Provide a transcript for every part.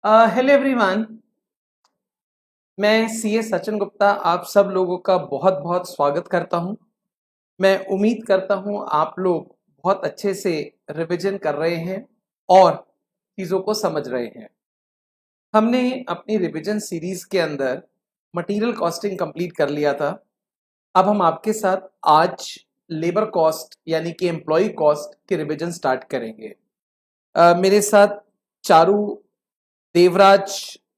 Hello everyone. मैं CA Sachin Gupta आप सब लोगों का बहुत बहुत स्वागत करता हूं। मैं उम्मीद करता हूं आप लोग बहुत अच्छे से रिवीजन कर रहे हैं और चीज़ों को समझ रहे हैं। हमने अपनी रिवीजन सीरीज के अंदर मटेरियल कॉस्टिंग कंप्लीट कर लिया था। अब हम आपके साथ आज लेबर कॉस्ट यानी कि एम्प्लॉय कॉस्ट के रिवीजन स्टार्ट करेंगे। मेरे साथ चारू देवराज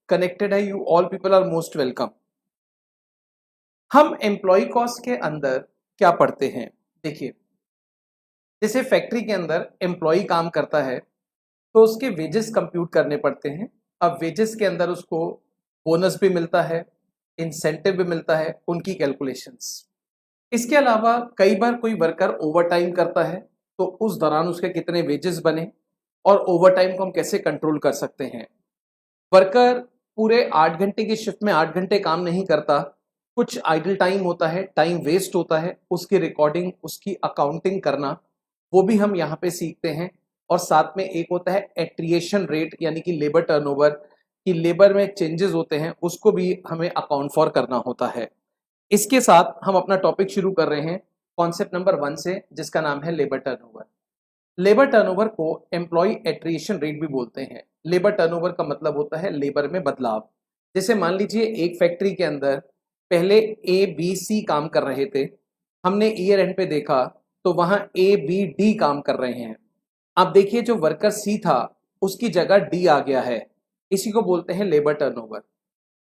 कनेक्टेड है। You all people are most welcome. हम एम्प्लॉय कॉस्ट के अंदर क्या पढ़ते हैं? देखिए, जैसे फैक्ट्री के अंदर एम्प्लॉय काम करता है तो उसके वेजेस कंप्यूट करने पड़ते हैं। अब वेजेस के अंदर उसको बोनस भी मिलता है, इंसेंटिव भी मिलता है, उनकी कैलकुलेशंस। इसके अलावा कई बार कोई वर्कर ओवर टाइम करता है तो उस दौरान उसके कितने वेजेस बने और ओवर टाइम को हम कैसे कंट्रोल कर सकते हैं। वर्कर पूरे 8 घंटे की शिफ्ट में 8 घंटे काम नहीं करता, कुछ आइडल टाइम होता है, टाइम वेस्ट होता है, उसकी रिकॉर्डिंग, उसकी अकाउंटिंग करना, वो भी हम यहाँ पे सीखते हैं। और साथ में एक होता है एट्रिएशन रेट यानी कि लेबर टर्नओवर, कि लेबर में चेंजेस होते हैं उसको भी हमें अकाउंट फॉर करना होता है। इसके साथ हम अपना टॉपिक शुरू कर रहे हैं कॉन्सेप्ट नंबर 1 से, जिसका नाम है लेबर टर्नओवर। लेबर टर्नओवर को एम्प्लॉय एट्रिएशन रेट भी बोलते हैं। लेबर टर्नओवर का मतलब होता है लेबर में बदलाव। जैसे मान लीजिए एक फैक्ट्री के अंदर पहले ए बी सी काम कर रहे थे, हमने ईयर एंड पे देखा तो वहां ए बी डी काम कर रहे हैं। अब देखिए जो वर्कर सी था उसकी जगह डी आ गया है, इसी को बोलते हैं लेबर टर्नओवर।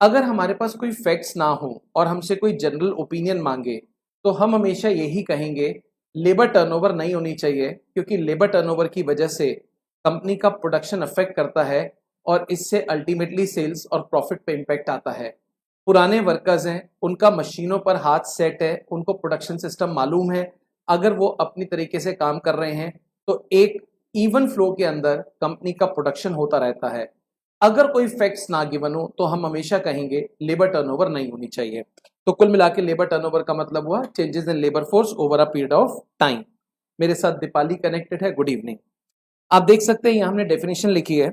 अगर हमारे पास कोई फैक्ट्स ना हो और हमसे कोई जनरल ओपिनियन मांगे तो हम हमेशा यही कहेंगे लेबर टर्नओवर नहीं होनी चाहिए, क्योंकि लेबर टर्नओवर की वजह से कंपनी का प्रोडक्शन अफेक्ट करता है और इससे अल्टीमेटली सेल्स और प्रॉफिट पे इम्पैक्ट आता है। पुराने वर्कर्स हैं, उनका मशीनों पर हाथ सेट है, उनको प्रोडक्शन सिस्टम मालूम है। अगर वो अपनी तरीके से काम कर रहे हैं तो एक इवन फ्लो के अंदर कंपनी का प्रोडक्शन होता रहता है। अगर कोई फैक्ट्स ना गिवन हो तो हम हमेशा कहेंगे लेबर टर्नओवर नहीं होनी चाहिए। तो कुल मिला के लेबर टर्नओवर का मतलब हुआ changes in labour force over a period of time. मेरे साथ दीपाली कनेक्टेड है, गुड इवनिंग। आप देख सकते हैं यहाँ हमने डेफिनेशन लिखी है।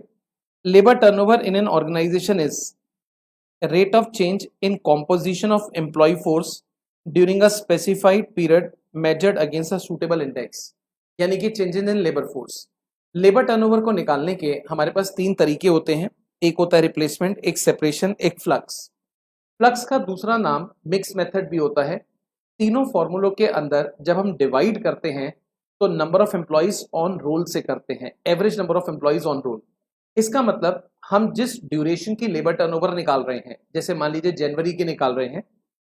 Labour turnover in an organisation is rate of change in composition of employee force during a specified period measured against a suitable index। यानी कि changes in labour force. Labour turnover को निकालने के हमारे पास 3 तरीके होते हैं। एक होता है रिप्लेसमेंट, एक सेपरेशन, एक फ्लक्स। फ्लक्स का दूसरा नाम मिक्स मेथड भी होता है। तीनों फॉर्मूलों के अंदर जब हम डिवाइड करते हैं तो number of employees on roll से करते हैं, average number of employees on roll. इसका मतलब हम जिस ड्यूरेशन की लेबर टर्नओवर निकाल रहे हैं, जैसे मान लीजिए जनवरी की निकाल रहे हैं,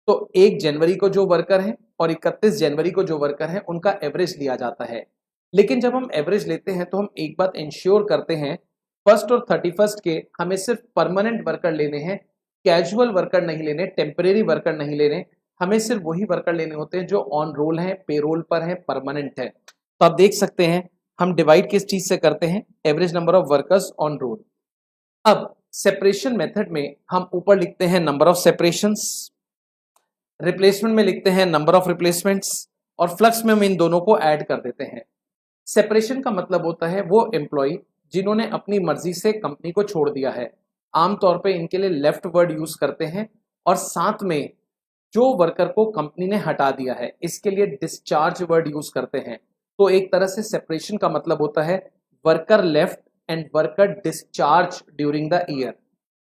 तो 1 जनवरी को जो वर्कर हैं और 31 जनवरी को जो वर्कर हैं उनका एवरेज लिया जाता है। लेकिन जब हम एवरेज लेते हैं तो हम एक बात इंश्योर करते हैं, फर्स्ट और 31 के हमें सिर्फ परमानेंट वर्कर लेने हैं, कैजुअल वर्कर नहीं लेने, टेम्परेरी वर्कर नहीं लेने। हमें सिर्फ वही वर्कर लेने होते हैं जो ऑन रोल हैं, पेरोल पर हैं, परमानेंट है। तो आप देख सकते हैं हम डिवाइड किस चीज से करते हैं, average number of workers on role. अब सेपरेशन मेथड में हम ऊपर लिखते हैं नंबर ऑफ सेपरेशंस, रिप्लेसमेंट में लिखते हैं नंबर ऑफ रिप्लेसमेंट्स, और फ्लक्स में हम इन दोनों को ऐड कर देते हैं। सेपरेशन का मतलब होता है वो एम्प्लॉय जिन्होंने अपनी मर्जी से कंपनी को छोड़ दिया है। आमतौर पे इनके लिए लेफ्ट वर्ड यूज करते हैं, और साथ में जो वर्कर को कंपनी ने हटा दिया है इसके लिए डिस्चार्ज वर्ड यूज करते हैं। तो एक तरह से सेपरेशन का मतलब होता है worker left and worker discharge during the year.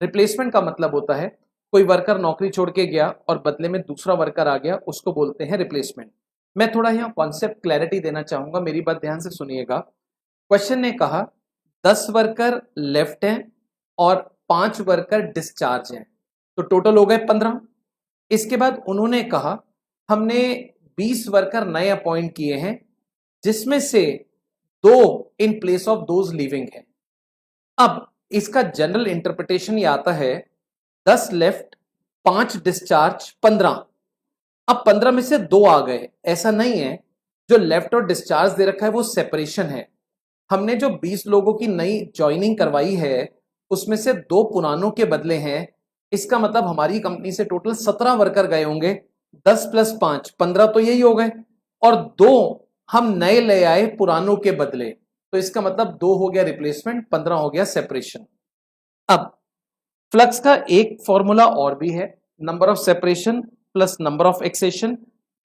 Replacement का मतलब होता है कोई वर्कर नौकरी छोड़ के गया और बदले में दूसरा वर्कर आ गया, उसको बोलते हैं रिप्लेसमेंट। मैं थोड़ा यहाँ कॉन्सेप्ट क्लैरिटी देना चाहूंगा, मेरी बात ध्यान से सुनिएगा। क्वेश्चन ने कहा 10 वर्कर लेफ्ट हैं और 5 वर्कर डिस्चार्ज हैं, तो टोटल हो गए 15। इसके बाद उन्होंने कहा हमने 20 वर्कर नए अपॉइंट किए हैं, जिसमें से 2 in place of those living हैं। अब इसका जनरल इंटरप्रिटेशन ये आता है 10 लेफ्ट, 5 डिस्चार्ज, 15। अब 15 में से 2 आ गए, ऐसा नहीं है। जो लेफ्ट और डिस्चार्ज दे रखा है वो सेपरेशन है। हमने जो 20 लोगों की नई ज्वाइनिंग करवाई है उसमें से 2 पुरानों के बदले हैं। इसका मतलब हमारी कंपनी से टोटल 17 वर्कर गए होंगे, 10 + 5 15 तो यही हो गए, और 2 हम नए ले आए पुरानों के बदले। तो इसका मतलब 2 हो गया रिप्लेसमेंट, 15 हो गया सेपरेशन। अब फ्लक्स का एक फॉर्मूला और भी है, number of separation plus number of accession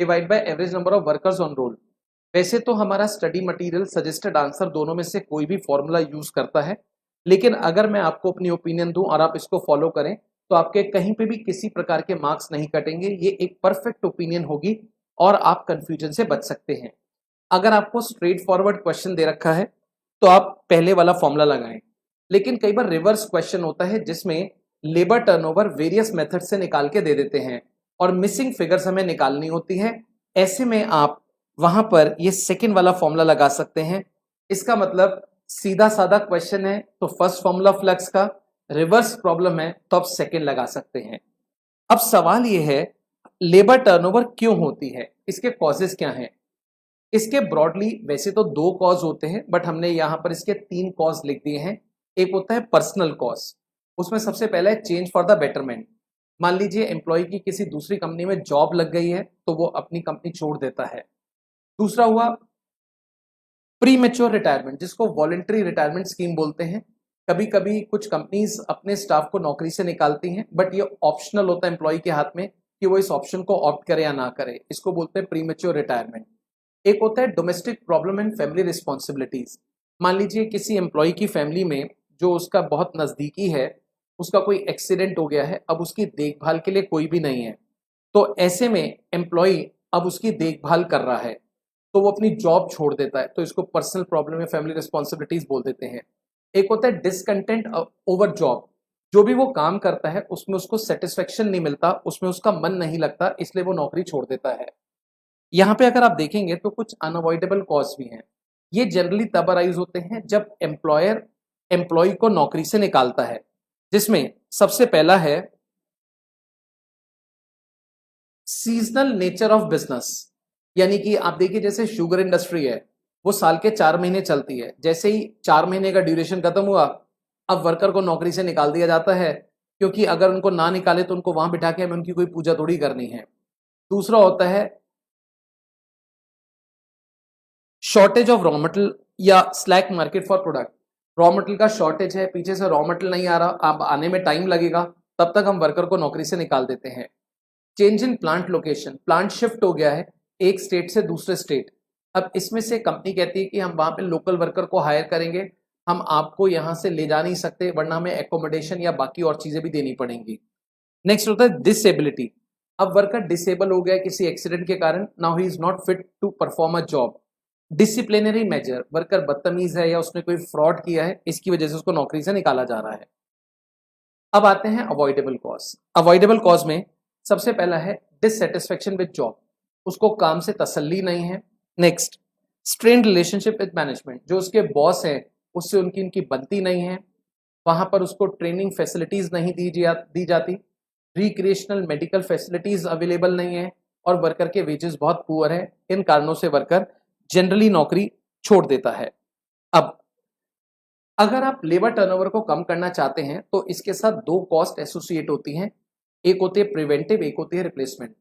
divide by average number of workers on roll. वैसे तो हमारा स्टडी मटेरियल सजेस्टेड आंसर दोनों में से कोई भी फॉर्मूला यूज करता है, लेकिन अगर मैं आपको अपनी ओपिनियन दूं और आप इसको फॉलो करें तो आपके कहीं पे भी किसी प्रकार के मार्क्स नहीं कटेंगे। ये एक परफेक्ट ओपिनियन होगी और आप कंफ्यूजन से बच सकते हैं। अगर आपको स्ट्रेट फॉरवर्ड क्वेश्चन दे रखा है तो आप पहले वाला फॉर्मूला लगाएं, लेकिन कई बार रिवर्स क्वेश्चन होता है जिसमें लेबर टर्नओवर वेरियस मेथड से निकाल के दे देते हैं और मिसिंग फिगर्स हमें निकालनी होती है। ऐसे में आप वहां पर ये सेकंड वाला फॉर्मूला लगा सकते हैं। इसका मतलब सीधा साधा क्वेश्चन है तो फर्स्ट फॉर्मूला फ्लक्स का, रिवर्स प्रॉब्लम है तो आप सेकंड लगा सकते हैं। अब सवाल ये है लेबर टर्नओवर क्यों होती है, इसके कॉजेस क्या हैं? इसके ब्रॉडली वैसे तो दो कॉज होते हैं, बट हमने यहाँ पर इसके तीन कॉज लिख दिए हैं। एक होता है पर्सनल कॉज, उसमें सबसे पहला है चेंज फॉर द बेटरमेंट। मान लीजिए एम्प्लॉय की किसी दूसरी कंपनी में जॉब लग गई है तो वो अपनी कंपनी छोड़ देता है। दूसरा हुआ प्री मेच्योर रिटायरमेंट, जिसको वॉलेंट्री रिटायरमेंट स्कीम बोलते हैं। कभी कभी कुछ कंपनीज अपने स्टाफ को नौकरी से निकालती हैं, बट ये ऑप्शनल होता है एम्प्लॉय के हाथ में कि वो इस ऑप्शन को ऑप्ट करे या ना करे। इसको बोलते हैं प्री मेच्योर रिटायरमेंट। एक होता है domestic problem and family responsibilities. मान लीजिए किसी एम्प्लॉय की फैमिली में जो उसका बहुत नजदीकी है, उसका कोई एक्सीडेंट हो गया है, अब उसकी देखभाल के लिए कोई भी नहीं है, तो ऐसे में एम्प्लॉय अब उसकी देखभाल कर रहा है तो वो अपनी जॉब छोड़ देता है, तो इसको पर्सनल प्रॉब्लम या फैमिली रिस्पॉन्सिबिलिटीज बोल देते हैं। एक होता है डिसकंटेंट ओवर जॉब, जो भी वो काम करता है उसमें उसको सेटिस्फेक्शन नहीं मिलता, उसमें उसका मन नहीं लगता, इसलिए वो नौकरी छोड़ देता है। यहाँ पे अगर आप देखेंगे तो कुछ अनअवॉइडेबल कॉज भी हैं। ये जनरली तब अराइज होते हैं जब एम्प्लॉयर एम्प्लॉय को नौकरी से निकालता है, जिसमें सबसे पहला है सीजनल नेचर ऑफ बिजनेस। यानी कि आप देखिए जैसे शुगर इंडस्ट्री है, वो साल के 4 महीने चलती है, जैसे ही 4 महीने का ड्यूरेशन खत्म हुआ अब वर्कर को नौकरी से निकाल दिया जाता है, क्योंकि अगर उनको ना निकाले तो उनको वहां बिठा के हमें उनकी कोई पूजा थोड़ी करनी है। दूसरा होता है शॉर्टेज ऑफ रॉ मटेरियल या slack market for product. Raw material का शॉर्टेज है, पीछे से रॉ मटेरियल नहीं आ रहा, अब आने में टाइम लगेगा, तब तक हम वर्कर को नौकरी से निकाल देते हैं। Change in plant location, plant shift हो गया है एक स्टेट से दूसरे स्टेट, अब इसमें से कंपनी कहती है कि हम वहां पे लोकल वर्कर को हायर करेंगे, हम आपको यहां से ले जा नहीं सकते वरना हमें एकोमोडेशन या बाकी और चीजें भी देनी पड़ेंगी। नेक्स्ट होता है डिसेबिलिटी। अब वर्कर डिसेबल हो गया किसी एक्सीडेंट के कारण, now he is not fit to perform a job. Disciplinary measure, worker बदतमीज है या उसने कोई फ्रॉड किया है, इसकी वजह से उसको नौकरी से निकाला जा रहा है। अब आते हैं अवॉइडेबल कॉज। अवॉइडेबल कॉज में सबसे पहला है डिससेटिस्फेक्शन विद जॉब, उसको काम से तसल्ली नहीं है। Next strained relationship with management, जो उसके बॉस है उससे उनकी बनती नहीं है, वहां पर उसको ट्रेनिंग फैसिलिटीज नहीं दी जाती, रिक्रिएशनल मेडिकल फैसिलिटीज अवेलेबल नहीं है और वर्कर के वेजेस बहुत पुअर है। इन कारणों से वर्कर जनरली नौकरी छोड़ देता है। अब अगर आप लेबर टर्नओवर को कम करना चाहते हैं तो इसके साथ दो कॉस्ट एसोसिएट होती हैं, एक होती है प्रिवेंटिव, एक होती है रिप्लेसमेंट।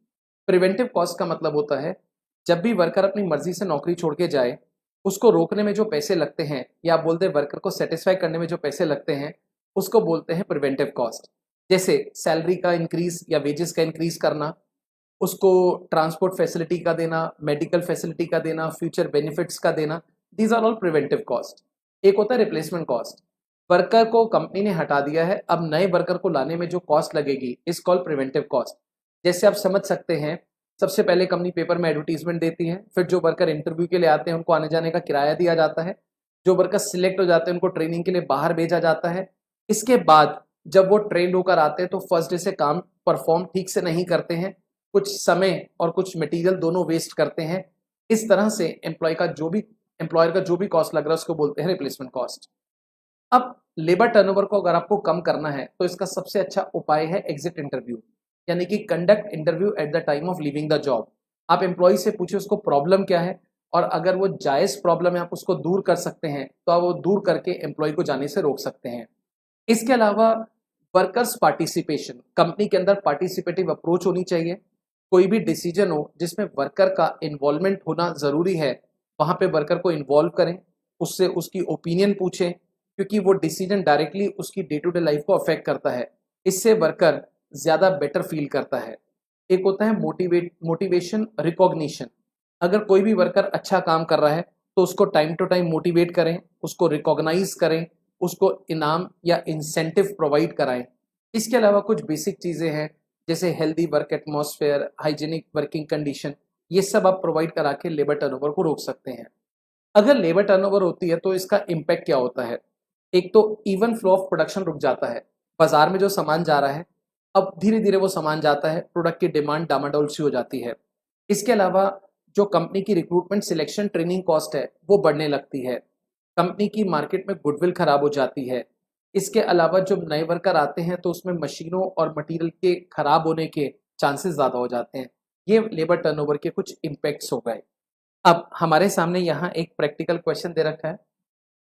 प्रिवेंटिव कॉस्ट का मतलब होता है जब भी वर्कर अपनी मर्जी से नौकरी छोड़ के जाए, उसको रोकने में जो पैसे लगते हैं या आप बोलते हैं वर्कर को सेटिस्फाई करने में जो पैसे लगते हैं, उसको बोलते हैं प्रिवेंटिव कॉस्ट। जैसे सैलरी का इंक्रीज या वेजेस का इंक्रीज करना, उसको ट्रांसपोर्ट फैसिलिटी का देना, मेडिकल फैसिलिटी का देना, फ्यूचर बेनिफिट्स का देना, these are all preventive cost. एक होता है रिप्लेसमेंट कॉस्ट, वर्कर को कंपनी ने हटा दिया है, अब नए वर्कर को लाने में जो कॉस्ट लगेगी इस कॉल प्रिवेंटिव कॉस्ट। जैसे आप समझ सकते हैं, सबसे पहले कंपनी पेपर में एडवर्टीजमेंट देती है, फिर जो वर्कर इंटरव्यू के लिए आते हैं उनको आने जाने का किराया दिया जाता है, जो वर्कर सिलेक्ट हो जाते हैं उनको ट्रेनिंग के लिए बाहर भेजा जाता है। इसके बाद जब वो ट्रेन होकर आते हैं तो फर्स्ट डे से काम परफॉर्म ठीक से नहीं करते हैं, कुछ समय और कुछ मटेरियल दोनों वेस्ट करते हैं। इस तरह से एम्प्लॉयर का जो भी कॉस्ट लग रहा है उसको बोलते हैं रिप्लेसमेंट कॉस्ट। अब लेबर टर्नओवर को अगर आपको कम करना है तो इसका सबसे अच्छा उपाय है एग्जिट इंटरव्यू, यानी कि conduct interview at the time of leaving the job. आप एम्प्लॉय से पूछिए उसको प्रॉब्लम क्या है, और अगर वो जायज प्रॉब्लम है आप उसको दूर कर सकते हैं तो आप वो दूर करके एम्प्लॉय को जाने से रोक सकते हैं। इसके अलावा वर्कर्स पार्टिसिपेशन, कंपनी के अंदर पार्टिसिपेटिव अप्रोच होनी चाहिए। कोई भी डिसीजन हो जिसमें वर्कर का इन्वॉल्वमेंट होना जरूरी है, वहां पे वर्कर को इन्वॉल्व करें, उससे उसकी ओपिनियन पूछें, क्योंकि वो डिसीजन डायरेक्टली उसकी डे टू डे लाइफ को अफेक्ट करता है। इससे वर्कर ज़्यादा बेटर फील करता है। एक होता है मोटिवेशन रिकॉग्निशन। अगर कोई भी वर्कर अच्छा काम कर रहा है तो उसको टाइम टू टाइम मोटिवेट करें, उसको रिकॉग्नाइज करें, उसको इनाम या इंसेंटिव प्रोवाइड कराएं। इसके अलावा कुछ बेसिक चीज़ें हैं जैसे healthy work atmosphere, hygienic working condition, ये सब आप प्रोवाइड करा के लेबर टर्नओवर को रोक सकते हैं। अगर लेबर टर्नओवर होती है तो इसका इम्पैक्ट क्या होता है? एक तो इवन फ्लो ऑफ प्रोडक्शन रुक जाता है। बाजार में जो सामान जा रहा है, अब धीरे धीरे वो सामान जाता है, प्रोडक्ट की डिमांड डामाडोल सी हो जाती है। इसके अलावा जो कंपनी की रिक्रूटमेंट सिलेक्शन ट्रेनिंग कॉस्ट है वो बढ़ने लगती है। कंपनी की मार्केट में गुडविल खराब हो जाती है। इसके अलावा जब नए वर्कर आते हैं तो उसमें मशीनों और मटेरियल के खराब होने के चांसेस ज़्यादा हो जाते हैं। ये लेबर टर्नओवर के कुछ इम्पैक्ट्स हो गए। अब हमारे सामने यहाँ एक प्रैक्टिकल क्वेश्चन दे रखा है,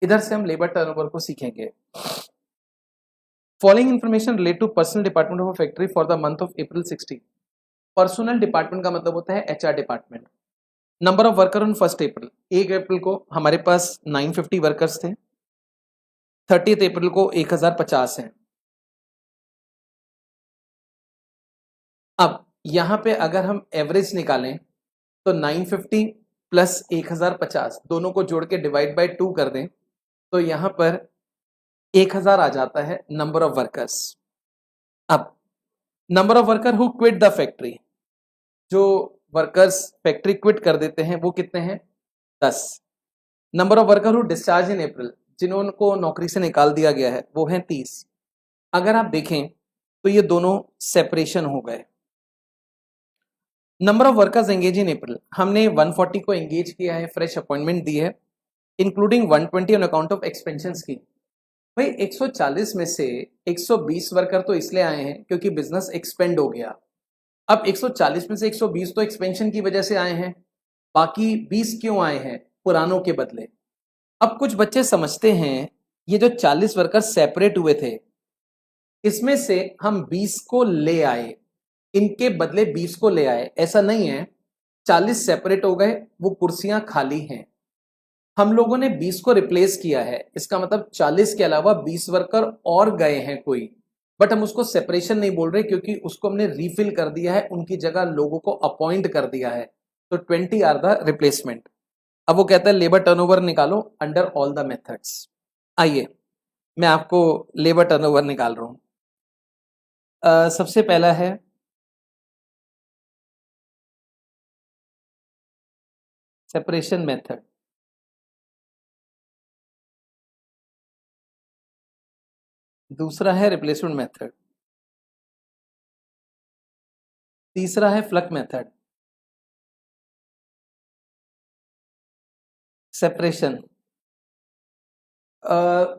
इधर से हम लेबर टर्नओवर को सीखेंगे। Following information relate to personal department of factory for the month of April 16। Personal department का मतलब होता है HR department. Number of worker on 1 April, 1 April को हमारे पास 950 वर्कर्स थे, 30 अप्रैल को 1050 हैं। अब यहाँ पे अगर हम एवरेज निकालें तो 950 प्लस 1050 दोनों को जोड़ के डिवाइड बाय 2 कर दें तो यहाँ पर 1000 आ जाता है नंबर ऑफ वर्कर्स। अब number of worker who quit the factory, जो वर्कर्स फैक्ट्री क्विट कर देते हैं वो कितने हैं? 10। Number of worker who discharge in April, जिन्होंने नौकरी से निकाल दिया गया है वो हैं 30। अगर आप देखें तो ये दोनों सेपरेशन हो गए। Number of workers engage in April, हमने 140 को एंगेज किया है, फ्रेश अपॉइंटमेंट दी है, including 120 on account of expansion की। भाई 140 में से 120 वर्कर तो इसलिए आए हैं क्योंकि बिजनेस एक्सपेंड हो गया। अब 140 में से 120 तो एक्सपेंशन की वजह से आए हैं, बाकी 20 क्यों आए हैं? पुरानों के बदले। अब कुछ बच्चे समझते हैं ये जो 40 वर्कर सेपरेट हुए थे इसमें से हम 20 को ले आए, इनके बदले 20 को ले आए, ऐसा नहीं है। 40 सेपरेट हो गए, वो कुर्सियां खाली हैं, हम लोगों ने 20 को रिप्लेस किया है। इसका मतलब 40 के अलावा 20 वर्कर और गए हैं कोई, बट हम उसको सेपरेशन नहीं बोल रहे क्योंकि उसको हमने रीफिल कर दिया है, उनकी जगह लोगों को अपॉइंट कर दिया है। तो 20 आर द रिप्लेसमेंट। अब वो कहता है लेबर टर्नओवर निकालो अंडर ऑल द मेथड्स। आइए मैं आपको लेबर टर्नओवर निकाल रहा हूं। सबसे पहला है सेपरेशन मेथड, दूसरा है रिप्लेसमेंट मेथड, तीसरा है फ्लक मेथड, सेपरेशन।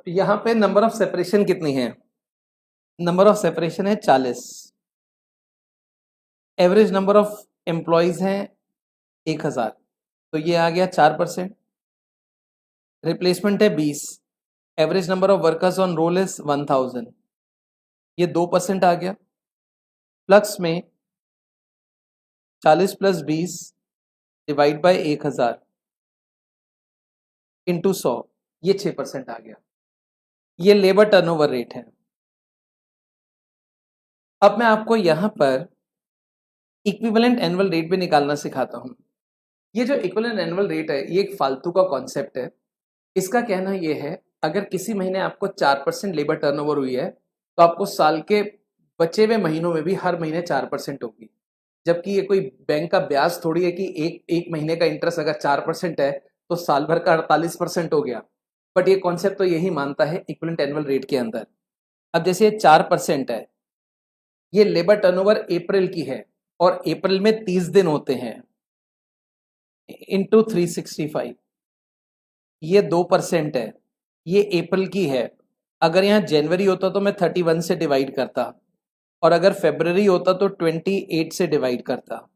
यहाँ पे नंबर ऑफ सेपरेशन कितनी है? नंबर ऑफ सेपरेशन है 40। एवरेज नंबर ऑफ एम्प्लॉयज हैं 1000, तो ये आ गया 4%। रिप्लेसमेंट है 20, average number of workers on role is 1000, ये 2% आ गया। फ्लक्स में 40 प्लस 20 डिवाइड बाय 1000 इंटू 100, ये 6% आ गया। ये लेबर टर्नओवर रेट है। अब मैं आपको यहां पर इक्विवेलेंट एनुअल रेट भी निकालना सिखाता हूं। ये जो इक्विवेलेंट एनुअल रेट है ये एक फालतू का कॉन्सेप्ट है। इसका कहना ये है अगर किसी महीने आपको 4% लेबर टर्नओवर हुई है तो आपको साल के बचे हुए महीनों में भी हर महीने 4% होगी। जबकि ये कोई बैंक का ब्याज थोड़ी है कि एक महीने का इंटरेस्ट अगर 4% है तो साल भर का 48% हो गया। बट ये कॉन्सेप्ट तो यही मानता है इक्विवेलेंट एनुअल रेट के अंदर। अब जैसे ये 4% है, ये लेबर टर्नओवर अप्रैल की है और अप्रैल में 30 दिन होते हैं, इंटू 365, ये 2% है, ये अप्रैल की है। अगर यहाँ जनवरी होता तो मैं 31 से डिवाइड करता, और अगर फेब्रवरी होता तो 28 से डिवाइड करता।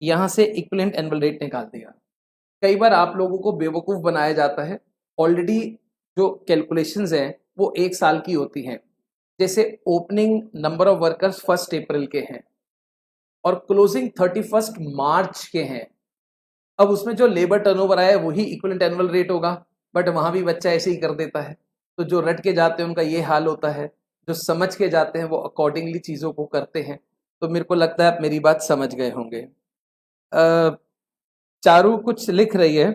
यहाँ से इक्विवेलेंट एनुअल रेट निकाल दिया। कई बार आप लोगों को बेवकूफ़ बनाया जाता है। ऑलरेडी जो कैलकुलेशंस हैं वो 1 साल की होती हैं। जैसे ओपनिंग नंबर ऑफ वर्कर्स 1 अप्रैल के हैं और क्लोजिंग 31 मार्च के हैं। अब उसमें जो लेबर टर्नओवर आया है वही इक्विवेलेंट एनुअल रेट होगा, बट वहां भी बच्चा ऐसे ही कर देता है। तो जो रट के जाते हैं उनका ये हाल होता है, जो समझ के जाते हैं वो अकॉर्डिंगली चीज़ों को करते हैं। तो मेरे को लगता है आप मेरी बात समझ गए होंगे। चारू कुछ लिख रही है,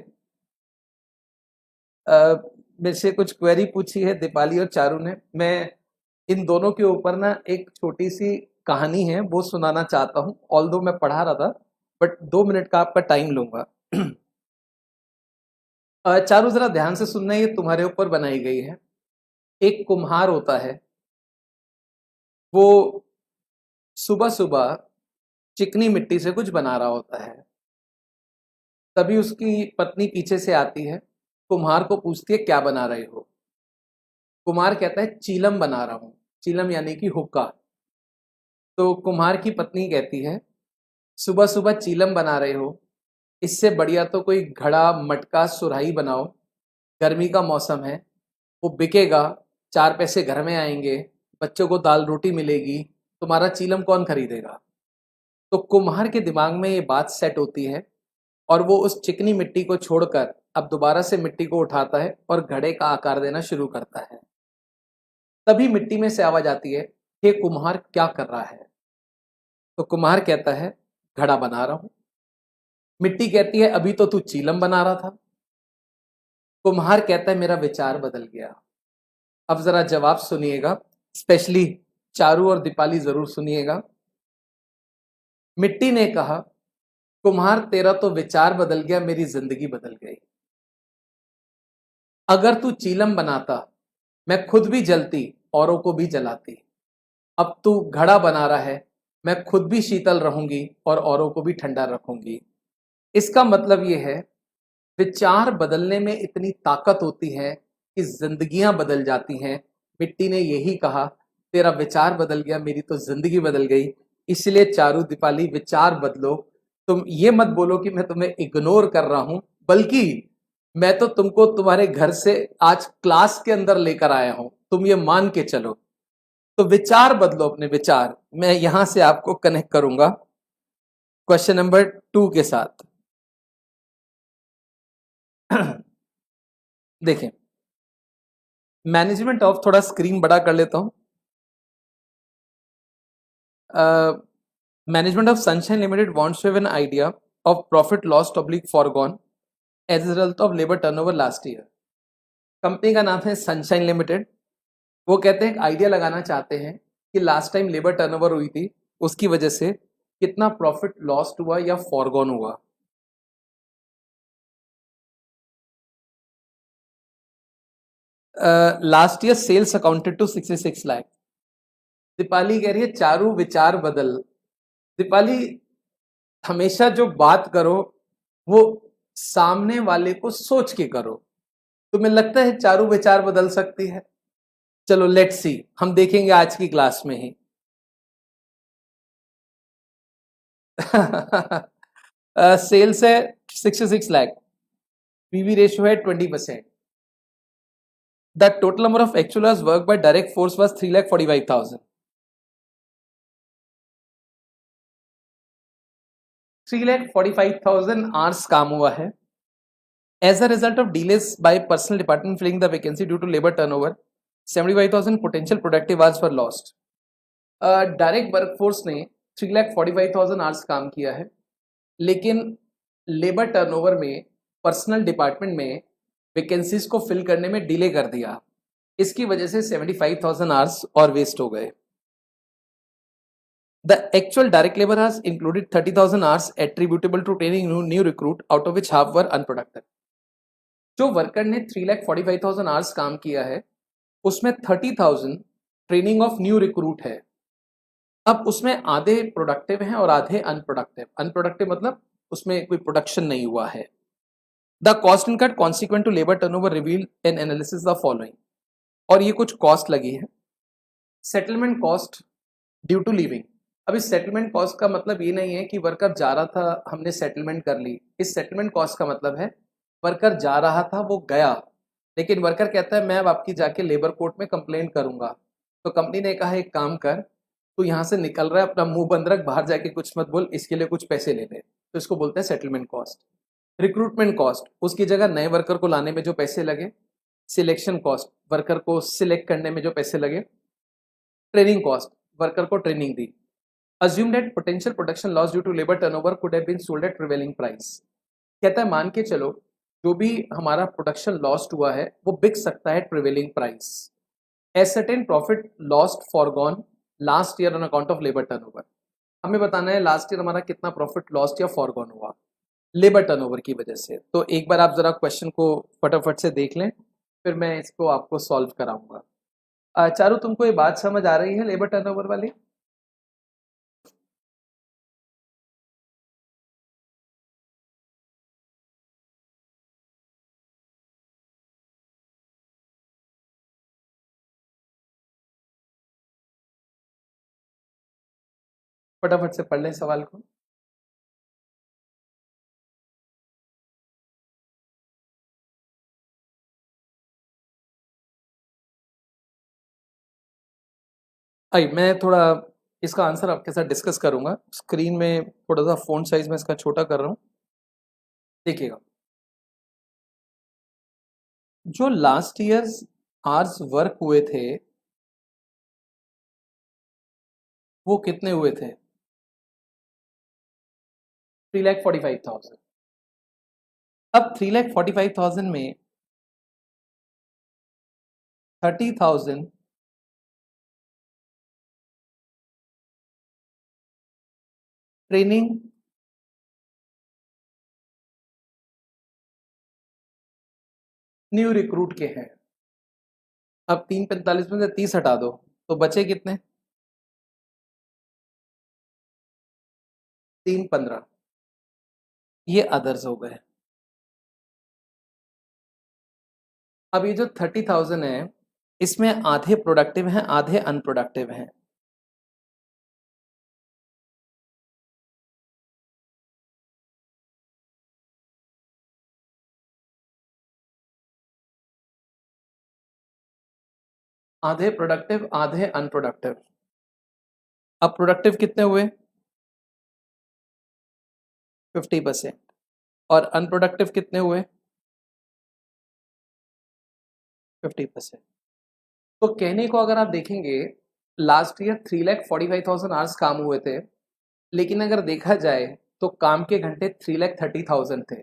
मेरे से कुछ क्वेरी पूछी है दीपाली और चारू ने। मैं इन दोनों के ऊपर ना एक छोटी सी कहानी है वो सुनाना चाहता हूँ, ऑल्दो मैं पढ़ा रहा था, बट 2 मिनट का आपका टाइम लूंगा। चारू जरा ध्यान से सुनना, ये तुम्हारे ऊपर बनाई गई है। एक कुम्हार होता है, वो सुबह सुबह चिकनी मिट्टी से कुछ बना रहा होता है। तभी उसकी पत्नी पीछे से आती है, कुम्हार को पूछती है क्या बना रहे हो। कुम्हार कहता है चीलम बना रहा हूं। चीलम यानी कि हुक्का। तो कुम्हार की पत्नी कहती है सुबह सुबह चीलम बना रहे हो, इससे बढ़िया तो कोई घड़ा मटका सुराही बनाओ, गर्मी का मौसम है, वो बिकेगा, 4 पैसे घर में आएंगे, बच्चों को दाल रोटी मिलेगी, तुम्हारा चीलम कौन खरीदेगा। तो कुम्हार के दिमाग में ये बात सेट होती है और वो उस चिकनी मिट्टी को छोड़कर अब दोबारा से मिट्टी को उठाता है और घड़े का आकार देना शुरू करता है। तभी मिट्टी में से आवाज आती है, हे कुम्हार क्या कर रहा है। तो कुम्हार कहता है घड़ा बना रहा हूं। मिट्टी कहती है अभी तो तू चीलम बना रहा था। कुम्हार कहता है मेरा विचार बदल गया। अब जरा जवाब सुनिएगा, स्पेशली चारू और दीपाली जरूर सुनिएगा। मिट्टी ने कहा कुम्हार तेरा तो विचार बदल गया, मेरी जिंदगी बदल गई। अगर तू चीलम बनाता मैं खुद भी जलती, औरों को भी जलाती। अब तू घड़ा बना रहा है, मैं खुद भी शीतल रहूंगी और औरों को भी ठंडा रखूंगी। इसका मतलब यह है विचार बदलने में इतनी ताकत होती है कि जिंदगियां बदल जाती हैं। मिट्टी ने यही कहा तेरा विचार बदल गया, मेरी तो जिंदगी बदल गई। इसलिए चारू दीपाली विचार बदलो। तुम ये मत बोलो कि मैं तुम्हें इग्नोर कर रहा हूं, बल्कि मैं तो तुमको तुम्हारे घर से आज क्लास के अंदर लेकर आया हूं, तुम ये मान के चलो। तो विचार बदलो, अपने विचार। मैं यहां से आपको कनेक्ट करूंगा क्वेश्चन नंबर 2 के साथ। देखें, मैनेजमेंट ऑफ, थोड़ा स्क्रीन बड़ा कर लेता हूं। Management of Sunshine Limited wants to have an idea of profit lost oblique forgone as a result of labour turnover last year. Company का नाम है सनशाइन लिमिटेड। वो कहते हैं आइडिया लगाना चाहते हैं कि लास्ट टाइम लेबर टर्नओवर हुई थी उसकी वजह से कितना प्रॉफिट लॉस्ट हुआ या फॉरगॉन हुआ। Last year sales accounted to 66 lakh. Deepali कह रही है चारू विचार बदल। दीपाली, हमेशा जो बात करो वो सामने वाले को सोच के करो। तुम्हें लगता है चारू विचार बदल सकती है? चलो लेट्स सी, हम देखेंगे आज की क्लास में ही। सेल्स है 66 लाख, पीवी रेशियो है 20%। The total number of actual hours work by direct force was 3,45,000। 3,45,000 hours काम हुआ है। As a result of delays by personal department filling the vacancy due to labor turnover, 75,000 potential productive hours were lost. Direct workforce ने 3,45,000 hours काम किया है, लेकिन labour turnover में personal department में वैकेंसीज को फिल करने में डिले कर दिया। इसकी वजह से 75,000 आवर्स और वेस्ट हो गए। The actual direct labor has included 30,000 hours attributable to training new recruit, out of which half were unproductive. जो वर्कर ने 3,45,000 आवर्स काम किया है उसमें 30,000 ट्रेनिंग ऑफ न्यू रिक्रूट है। अब उसमें आधे प्रोडक्टिव हैं और आधे अनप्रोडक्टिव। अनप्रोडक्टिव मतलब उसमें कोई प्रोडक्शन नहीं हुआ है। The cost incurred consequent to labour turnover reveal an analysis the following. और ये कुछ कॉस्ट लगी है। Settlement cost due to leaving. अब इस सेटलमेंट कॉस्ट का मतलब ये नहीं है कि वर्कर जा रहा था हमने सेटलमेंट कर ली। इस सेटलमेंट कॉस्ट का मतलब है वर्कर जा रहा था, वो गया, लेकिन वर्कर कहता है मैं अब आपकी जाके लेबर कोर्ट में कंप्लेंट करूंगा। तो कंपनी ने कहा एक काम कर, तू यहाँ से निकल रहा है, अपना मुंह बंद रख, बाहर जाके कुछ मत बोल, इसके लिए कुछ पैसे ले ले। तो इसको बोलते हैं सेटलमेंट कॉस्ट। रिक्रूटमेंट कॉस्ट, उसकी जगह नए वर्कर को लाने में जो पैसे लगे। सिलेक्शन कॉस्ट, वर्कर को सिलेक्ट करने में जो पैसे लगे, ट्रेनिंग कॉस्ट, वर्कर को ट्रेनिंग दी। Assume that potential production loss due to labour turnover could have been sold at prevailing price. कहता है मान के चलो जो भी हमारा प्रोडक्शन लॉस्ट हुआ है वो बिक सकता है prevailing price. A certain profit lost foregone last year on account of labour turnover. हमें बताना है लास्ट ईयर हमारा कितना प्रॉफिट लॉस्ट या फॉरगॉन हुआ लेबर टर्नओवर की वजह से। तो एक बार आप जरा क्वेश्चन को फटाफट से देख लें, फिर मैं इसको आपको सॉल्व कराऊंगा। चारू तुमको ये बात समझ आ रही है लेबर टर्नओवर वाली? फटाफट से पढ़ लें सवाल को। आई मैं थोड़ा इसका आंसर आपके साथ डिस्कस करूंगा। स्क्रीन में थोड़ा सा फ़ॉन्ट साइज में इसका छोटा कर रहा हूँ, देखिएगा। जो लास्ट ईयर्स आवर्स वर्क हुए थे वो कितने हुए थे? 3,45,000। अब 3,45,000 में 30,000 ट्रेनिंग, न्यू रिक्रूट के हैं। अब 3,45 में से 30 हटा दो तो बचे कितने? 3,15। ये अदर्स हो गए। अब ये जो 30,000 है इसमें आधे प्रोडक्टिव हैं आधे अनप्रोडक्टिव हैं। आधे प्रोडक्टिव आधे अनप्रोडक्टिव। अब प्रोडक्टिव कितने हुए? 50%। और अनप्रोडक्टिव कितने हुए? 50%। तो कहने को अगर आप देखेंगे लास्ट ईयर 3,45,000 आवर्स काम हुए थे, लेकिन अगर देखा जाए तो काम के घंटे 3,30,000 थे।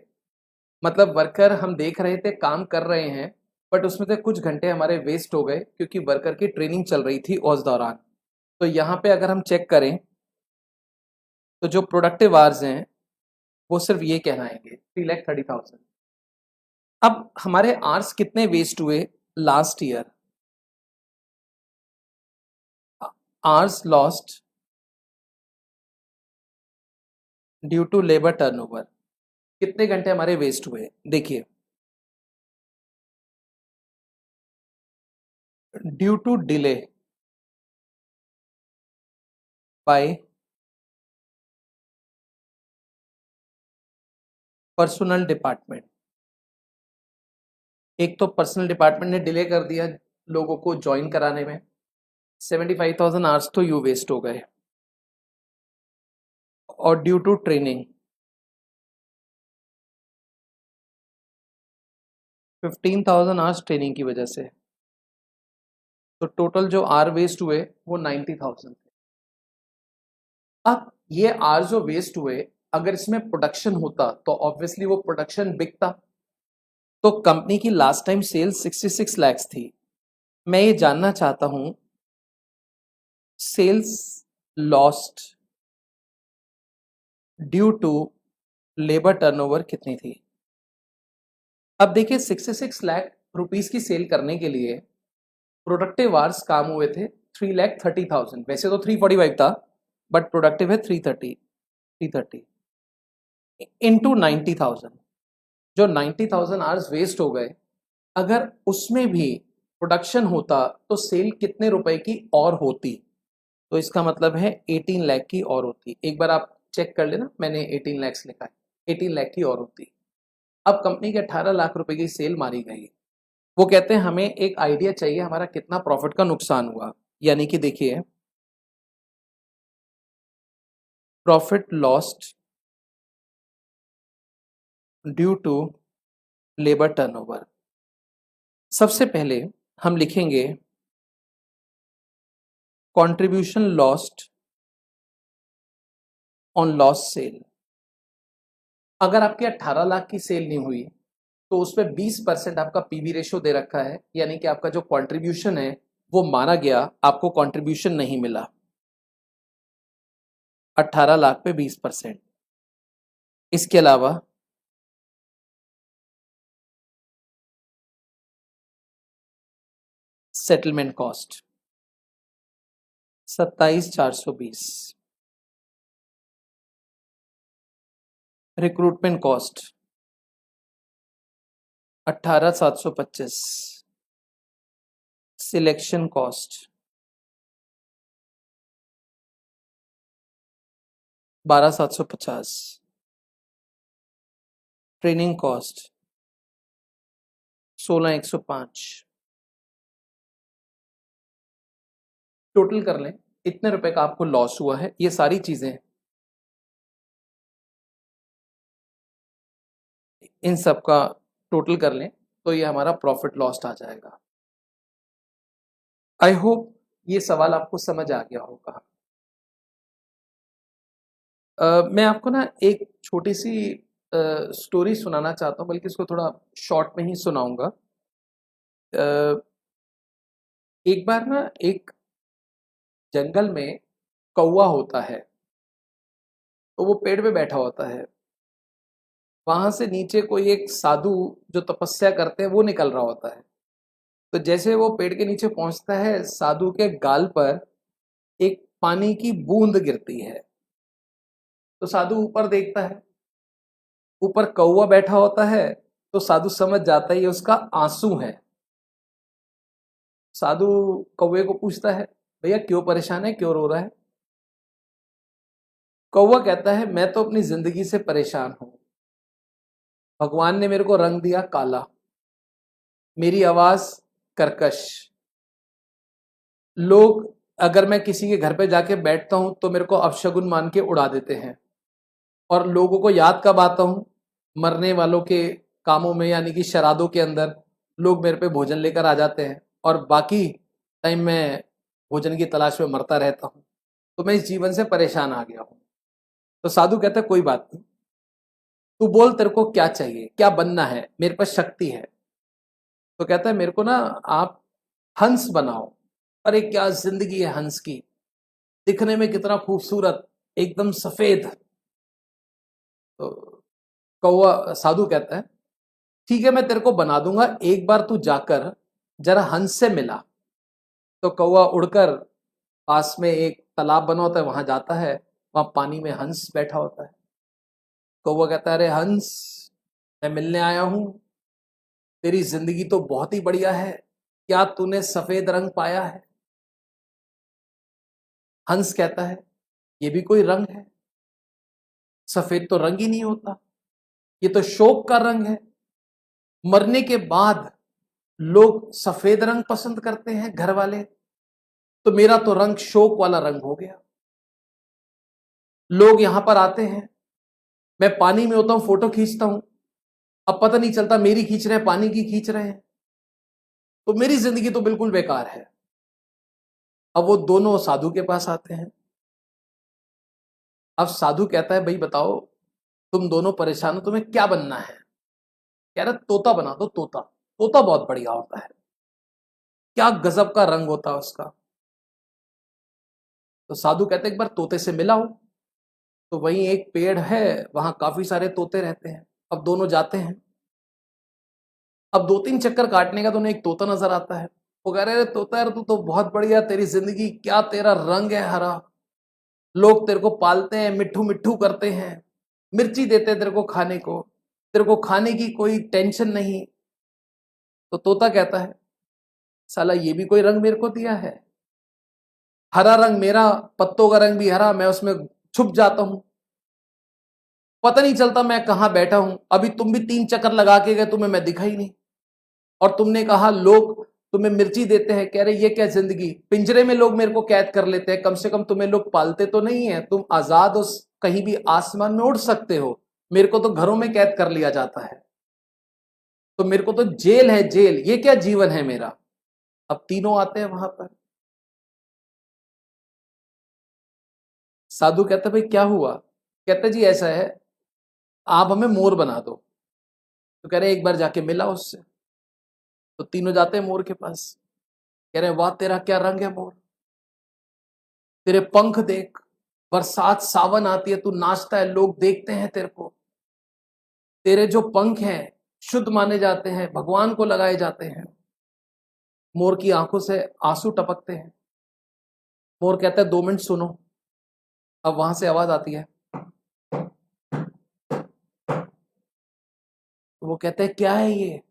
मतलब वर्कर हम देख रहे थे काम कर रहे हैं, बट उसमें से कुछ घंटे हमारे वेस्ट हो गए क्योंकि वर्कर की ट्रेनिंग चल रही थी उस दौरान। तो यहाँ पे अगर हम चेक करें तो जो प्रोडक्टिव आवर्स हैं वो सिर्फ ये कहलाएंगे 3,30,000। अब हमारे आवर्स कितने वेस्ट हुए last year? Hours lost due to labour turnover, कितने घंटे हमारे वेस्ट हुए? देखिए, due to delay by personal department. एक तो पर्सनल डिपार्टमेंट ने डिले कर दिया लोगों को ज्वाइन कराने में, 75,000 आवर्स तो यू वेस्ट हो गए। और due to training 15,000 hours training की वजह से। तो टोटल जो आर वेस्ट हुए वो 90,000 थे। अब ये आर जो वेस्ट हुए अगर इसमें प्रोडक्शन होता तो ऑब्वियसली वो प्रोडक्शन बिकता। तो कंपनी की लास्ट टाइम सेल्स 66 लैक्स थी। मैं ये जानना चाहता हूं sales lost due to labour turnover कितनी थी? अब देखिए 66 लाख रुपीस की सेल करने के लिए प्रोडक्टिव आवर्स काम हुए थे 3,30,000। वैसे तो 345 था बट प्रोडक्टिव है 330 इंटू 90,000। जो 90,000 आवर्स वेस्ट हो गए, अगर उसमें भी प्रोडक्शन होता तो सेल कितने रुपए की और होती? तो इसका मतलब है 18 लाख की और होती। एक बार आप चेक कर लेना, मैंने 18 लैक्स लिखा है, 18 लाख की और होती। अब कंपनी के 18 लाख रुपए की सेल मारी गई। वो कहते हैं हमें एक आइडिया चाहिए हमारा कितना प्रॉफिट का नुकसान हुआ। यानी कि देखिए profit lost due to labour turnover. सबसे पहले हम लिखेंगे contribution lost on loss sale. अगर आपकी 18 लाख की सेल नहीं हुई तो उसमें 20% आपका पीवी रेशो दे रखा है, यानी कि आपका जो कंट्रीब्यूशन है वो माना गया, आपको कंट्रीब्यूशन नहीं मिला। 18 लाख पे 20%। इसके अलावा settlement cost 27,420, recruitment cost 18,725, selection cost 12,750, training cost 16,105। Total कर लें इतने रुपए का आपको लॉस हुआ है। ये सारी चीजें इन सब का टोटल कर लें तो ये हमारा प्रॉफिट लॉस आ जाएगा। आई होप ये सवाल आपको समझ आ गया होगा। मैं आपको ना एक छोटी सी स्टोरी सुनाना चाहता हूँ, बल्कि इसको थोड़ा शॉर्ट में ही सुनाऊंगा। एक बार ना एक जंगल में कौवा होता है, तो वो पेड़ पे बैठा होता है। वहां से नीचे कोई एक साधु जो तपस्या करते हैं वो निकल रहा होता है। तो जैसे वो पेड़ के नीचे पहुंचता है, साधु के गाल पर एक पानी की बूंद गिरती है। तो साधु ऊपर देखता है, ऊपर कौवा बैठा होता है। तो साधु समझ जाता है ये उसका आंसू है। साधु कौवे को पूछता है, भैया क्यों परेशान है, क्यों रो रहा है? कौवा कहता है, मैं तो अपनी जिंदगी से परेशान हूं। भगवान ने मेरे को रंग दिया काला, मेरी आवाज कर्कश, लोग अगर मैं किसी के घर पे जाके बैठता हूं तो मेरे को अपशगुन मान के उड़ा देते हैं, और लोगों को याद कब आता हूं? मरने वालों के कामों में, यानी कि श्राद्धों के अंदर लोग मेरे पे भोजन लेकर आ जाते हैं, और बाकी टाइम मैं भोजन की तलाश में मरता रहता हूं। तो मैं इस जीवन से परेशान आ गया हूं। तो साधु कहता है, कोई बात नहीं, तू बोल तेरे को क्या चाहिए, क्या बनना है, मेरे पास शक्ति है। तो कहता है, मेरे को ना आप हंस बनाओ। अरे क्या जिंदगी है हंस की, दिखने में कितना खूबसूरत, एकदम सफेद। तो कौवा साधु कहता है, ठीक है मैं तेरे को बना दूंगा, एक बार तू जाकर जरा हंस से मिला। तो कौवा उड़कर पास में एक तालाब बना होता है वहां जाता है। वहां पानी में हंस बैठा होता है। कौवा कहता है, अरे हंस, मैं मिलने आया हूं, तेरी जिंदगी तो बहुत ही बढ़िया है, क्या तूने सफेद रंग पाया है? हंस कहता है, ये भी कोई रंग है? सफेद तो रंग ही नहीं होता, ये तो शोक का रंग है। मरने के बाद लोग सफेद रंग पसंद करते हैं घर वाले, तो मेरा तो रंग शोक वाला रंग हो गया। लोग यहां पर आते हैं, मैं पानी में होता हूं, फोटो खींचता हूं, अब पता नहीं चलता मेरी खींच रहे हैं पानी की खींच रहे हैं, तो मेरी जिंदगी तो बिल्कुल बेकार है। अब वो दोनों साधु के पास आते हैं। अब साधु कहता है, भाई बताओ, तुम दोनों परेशान हो, तुम्हें क्या बनना है? कह रहा, तोता बना दो, तोता, तोता बहुत बढ़िया होता है, क्या गजब का रंग होता है उसका। तो साधु कहते हैं, एक बार तोते से मिलाओ। तो वहीं एक पेड़ है, वहां काफी सारे तोते रहते हैं। अब दोनों जाते हैं। अब 2-3 चक्कर काटने का तो उन्हें एक तोता नजर आता है। वो कह रहे, तोता यार तू तो बहुत बढ़िया, तेरी जिंदगी, क्या तेरा रंग है हरा, लोग तेरे को पालते हैं, मिट्ठू मिट्ठू करते हैं, मिर्ची देते हैं तेरे को खाने को, तेरे को खाने की कोई टेंशन नहीं। तो तोता कहता है, साला ये भी कोई रंग मेरे को दिया है? हरा रंग मेरा, पत्तों का रंग भी हरा, मैं उसमें छुप जाता हूं, पता नहीं चलता मैं कहां बैठा हूं। अभी तुम भी 3 चक्कर लगा के गए, तुम्हें मैं दिखा ही नहीं। और तुमने कहा लोग तुम्हें मिर्ची देते हैं, कह रहे ये क्या जिंदगी, पिंजरे में लोग मेरे को कैद कर लेते हैं, कम से कम तुम्हें लोग पालते तो नहीं है, तुम आजाद हो, कहीं भी आसमान में उड़ सकते हो, मेरे को तो घरों में कैद कर लिया जाता है। तो मेरे को तो जेल है, जेल, ये क्या जीवन है मेरा। अब तीनों आते हैं वहां पर। साधु कहता भाई क्या हुआ, कहता जी ऐसा है, आप हमें मोर बना दो। तो कह रहे एक बार जाके मिला उससे। तो तीनों जाते हैं मोर के पास, कह रहे वाह तेरा क्या रंग है मोर, तेरे पंख देख, बरसात सावन आती है तू नाचता है, लोग देखते हैं तेरे को, तेरे जो पंख हैं शुद्ध माने जाते हैं, भगवान को लगाए जाते हैं। मोर की आंखों से आंसू टपकते हैं। मोर कहता है 2 मिनट सुनो। अब वहां से आवाज आती है। तो वो कहता है क्या है ये।